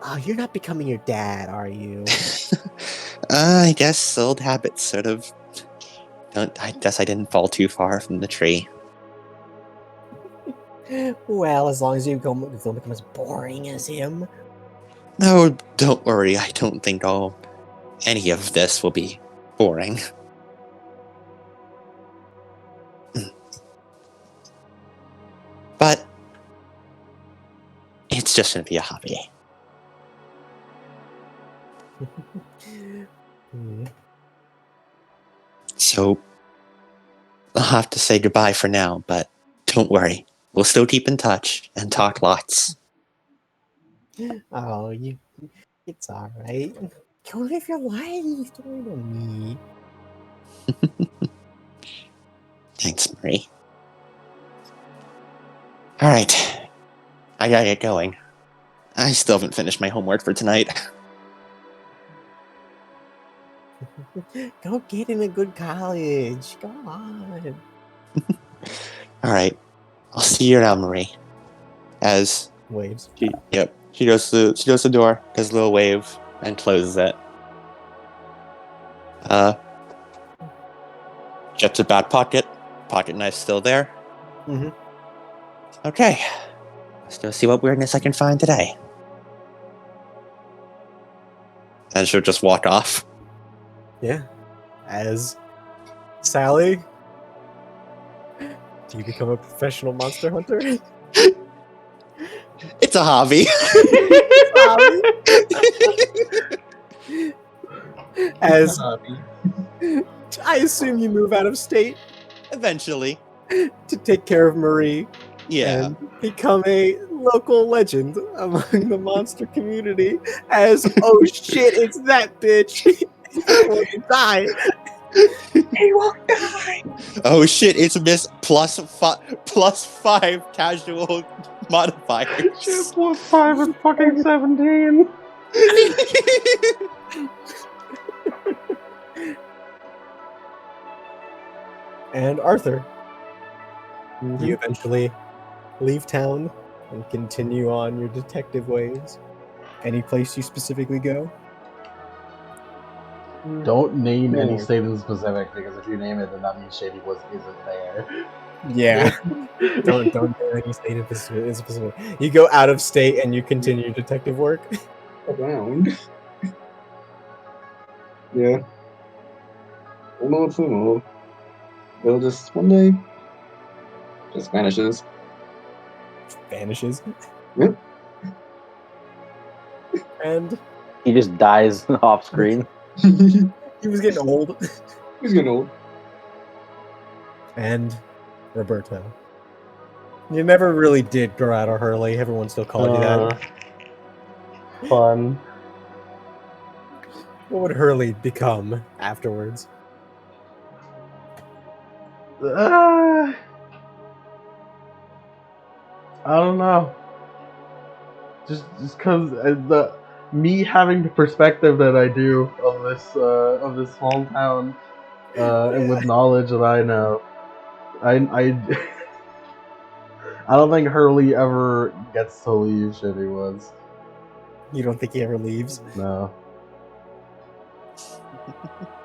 Oh, you're not becoming your dad, are you? I guess old habits sort of. I guess I didn't fall too far from the tree. Well, as long as you don't become as boring as him. No, don't worry. I don't think any of this will be boring. But it's just going to be a hobby. So I'll have to say goodbye for now, but don't worry. We'll still keep in touch and talk lots. Oh, it's all right. Go live your life. Don't worry about me. Thanks, Marie. All right. I gotta get going. I still haven't finished my homework for tonight. Go get in a good college. Go on. All right. I'll see you around, Marie. As Waves. she goes to the door, does a little wave, and closes it. Gets a bad pocket. Pocket knife's still there. Mm-hmm. Okay. Let's go see what weirdness I can find today. And she'll just walk off. Yeah. As Sally, do you become a professional monster hunter? It's a hobby. As I assume you move out of state Eventually. to take care of Marie Yeah. and become a local legend among the monster community as, oh shit, it's that bitch. He won't die. He won't die. Oh shit, it's Miss +5 casual modifiers. Shit, +5 and fucking 17. And Arthur, you eventually leave town and continue on your detective ways. Any place you specifically go? Don't name any state in specific, because if you name it, then that means Shady Woods isn't there. Yeah. don't name any state in specific. You go out of state and you continue detective work. Around. Yeah. Almost. They'll just one day just vanishes. Vanishes. Yep. And He just dies off screen. he was getting old. He's getting old. And Roberto. You never really did grow out of Hurley. Everyone still called you that. Fun. What would Hurley become afterwards? I don't know. Just because me having the perspective that I do of this small town, and with knowledge that I know, I I don't think Hurley ever gets to leave Shady Woods. You don't think he ever leaves? No.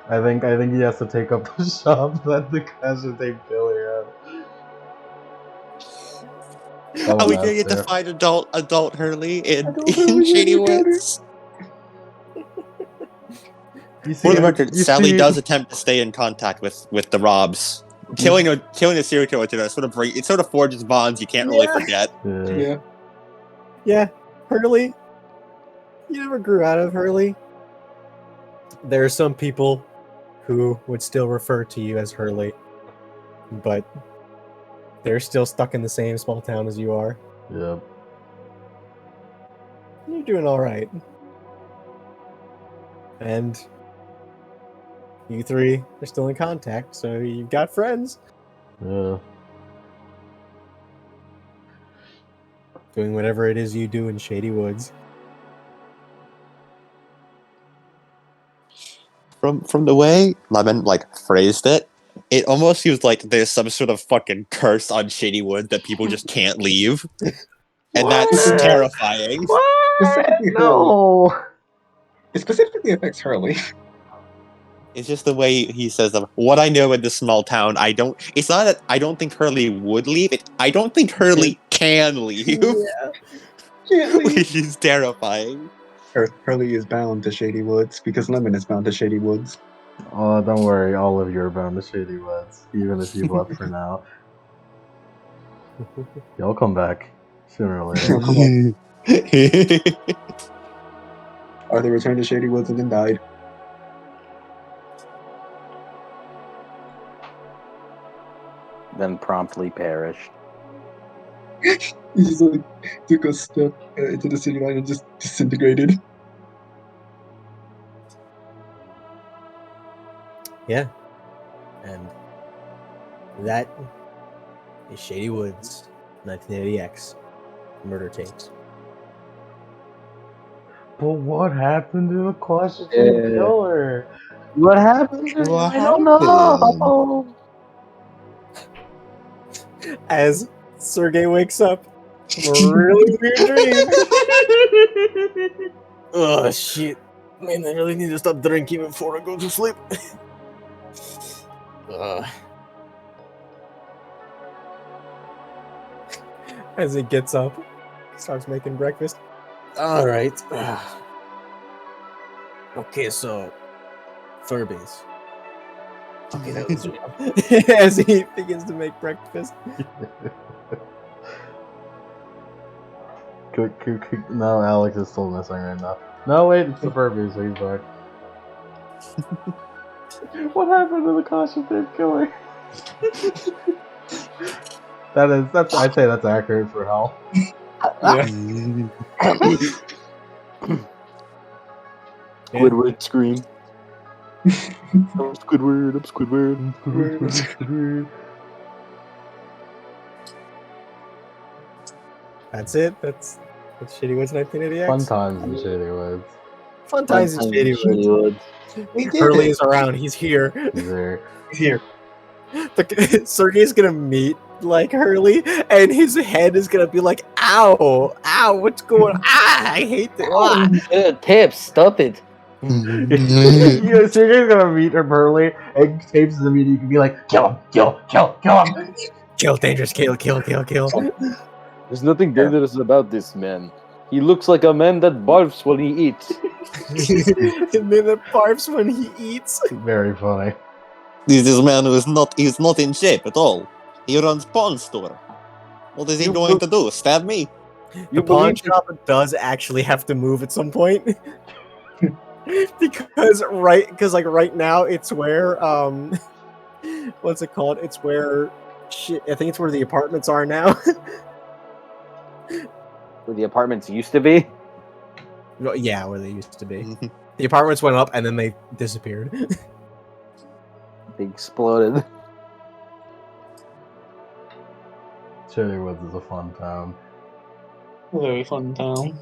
I think he has to take up the shop that the guys should take Billy at. Are we gonna get to find adult Hurley in Hurley Shady in the Woods? For the record, Sally does attempt to stay in contact with the Robs. Killing a serial killer today sort of forges bonds you can't really forget. Yeah. Yeah, Hurley. You never grew out of Hurley. There are some people who would still refer to you as Hurley, but they're still stuck in the same small town as you are. Yeah. You're doing all right. And you three are still in contact, so you've got friends. Yeah. Doing whatever it is you do in Shady Woods. From the way Lemon phrased it, it almost seems like there's some sort of fucking curse on Shady Woods that people just can't leave. And that's terrifying. Specifically No. It specifically affects Hurley. It's just the way he says what I know in this small town. It's not that I don't think Hurley would leave. I don't think Hurley can leave. Yeah. Which is terrifying. Hurley is bound to Shady Woods because Lemon is bound to Shady Woods. Oh, don't worry, all of you are bound to Shady Woods, even if you've left for now. You'll come back sooner or later. Come on. Arthur returned to Shady Woods and then died. Then promptly perished. He just like took a step into the city line and just disintegrated. Yeah. And that is Shady Woods, 1980X, Murder Tapes. But what happened to the closeted Yeah. killer? What happened? What I don't happened? know. As Sergey wakes up from a really weird dream. Oh, shit. Man, I really need to stop drinking before I go to sleep. As he gets up, starts making breakfast. All right. Okay, so Furbies. Okay, that was real. As he begins to make breakfast. No, Alex is still missing right now. No, wait, it's the Furbies. He's back. What happened to the closeted killer? I'd say that's accurate for Hal. Yeah. Squidward scream. I'm Squidward. I'm Squidward. That's it. That's Shady Woods 1980X. Fun times in Shady Woods. Fun times in Shady Woods. We did Hurley it. is around. He's here. He's there. He's here. Sergey's gonna meet like Hurley, and his head is gonna be like, "Ow, ow, what's going? Ah, I hate this." Ah. Tips, stop it. Yeah, Sergey's gonna meet her Burley, and Tapes the meeting. You can be like, kill him, kill him. Kill, dangerous, kill. There's nothing dangerous about this man. He looks like a man that barfs when he eats. And then it barfs when he eats. Very funny. This man who is he's not in shape at all. He runs pawn store. What is he You going to do? Stab me? The pawn shop does actually have to move at some point. because right now it's where what's it called? It's where I think it's where the apartments are now. Where the apartments used to be? Well, yeah, where they used to be. The apartments went up and then they disappeared. They exploded. Shady Woods is a fun town. Very fun town.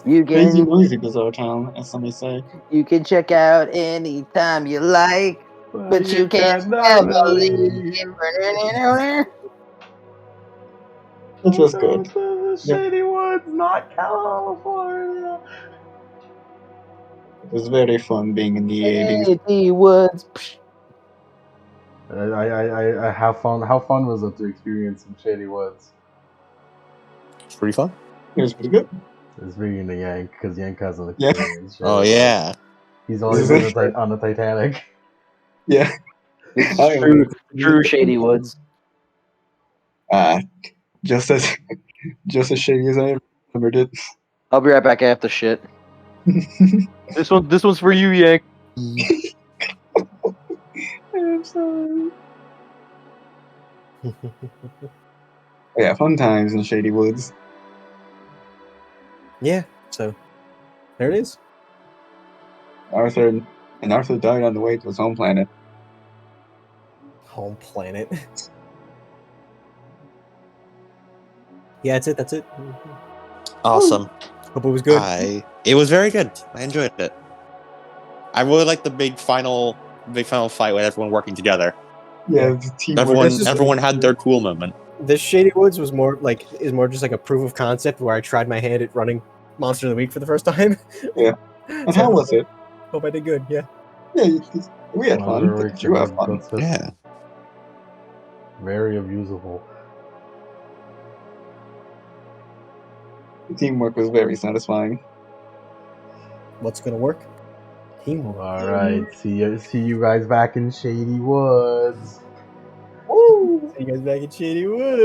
You Crazy, can noisy, bizarre town, as some may say. check out anytime you like, but you can't never ever leave. leave. Which was good. Shady Woods, not California. It was very fun being in the 80s. Shady Woods. I have fun. How fun was it to experience some Shady Woods? It's pretty fun. It was pretty good. Speaking to Yank, because Yank hasn't Yeah. experienced Shady Oh Woods. yeah. He's only been on the Titanic. Yeah. This is I true Shady Woods. Just as shady as I remembered it. I'll be right back after shit. This one's for you, Yank. I'm sorry. Yeah, fun times in Shady Woods. Yeah, so there it is. Arthur died on the way to his home planet. Home planet. Yeah, that's it. Awesome. Hope it was good. It was very good. I enjoyed it. I really liked the big final fight with everyone working together. Yeah, the teamwork. Everyone had their cool moment. This Shady Woods was more just like a proof of concept where I tried my hand at running Monster of the Week for the first time. Yeah. And how was it? Hope I did good. Yeah. Yeah, we had fun. Did you have fun? Yeah. Very abusable. The teamwork was very satisfying. what's gonna work. Teamwork. All right, see you guys back in Shady Woods. Woo! See you guys back in Shady Woods.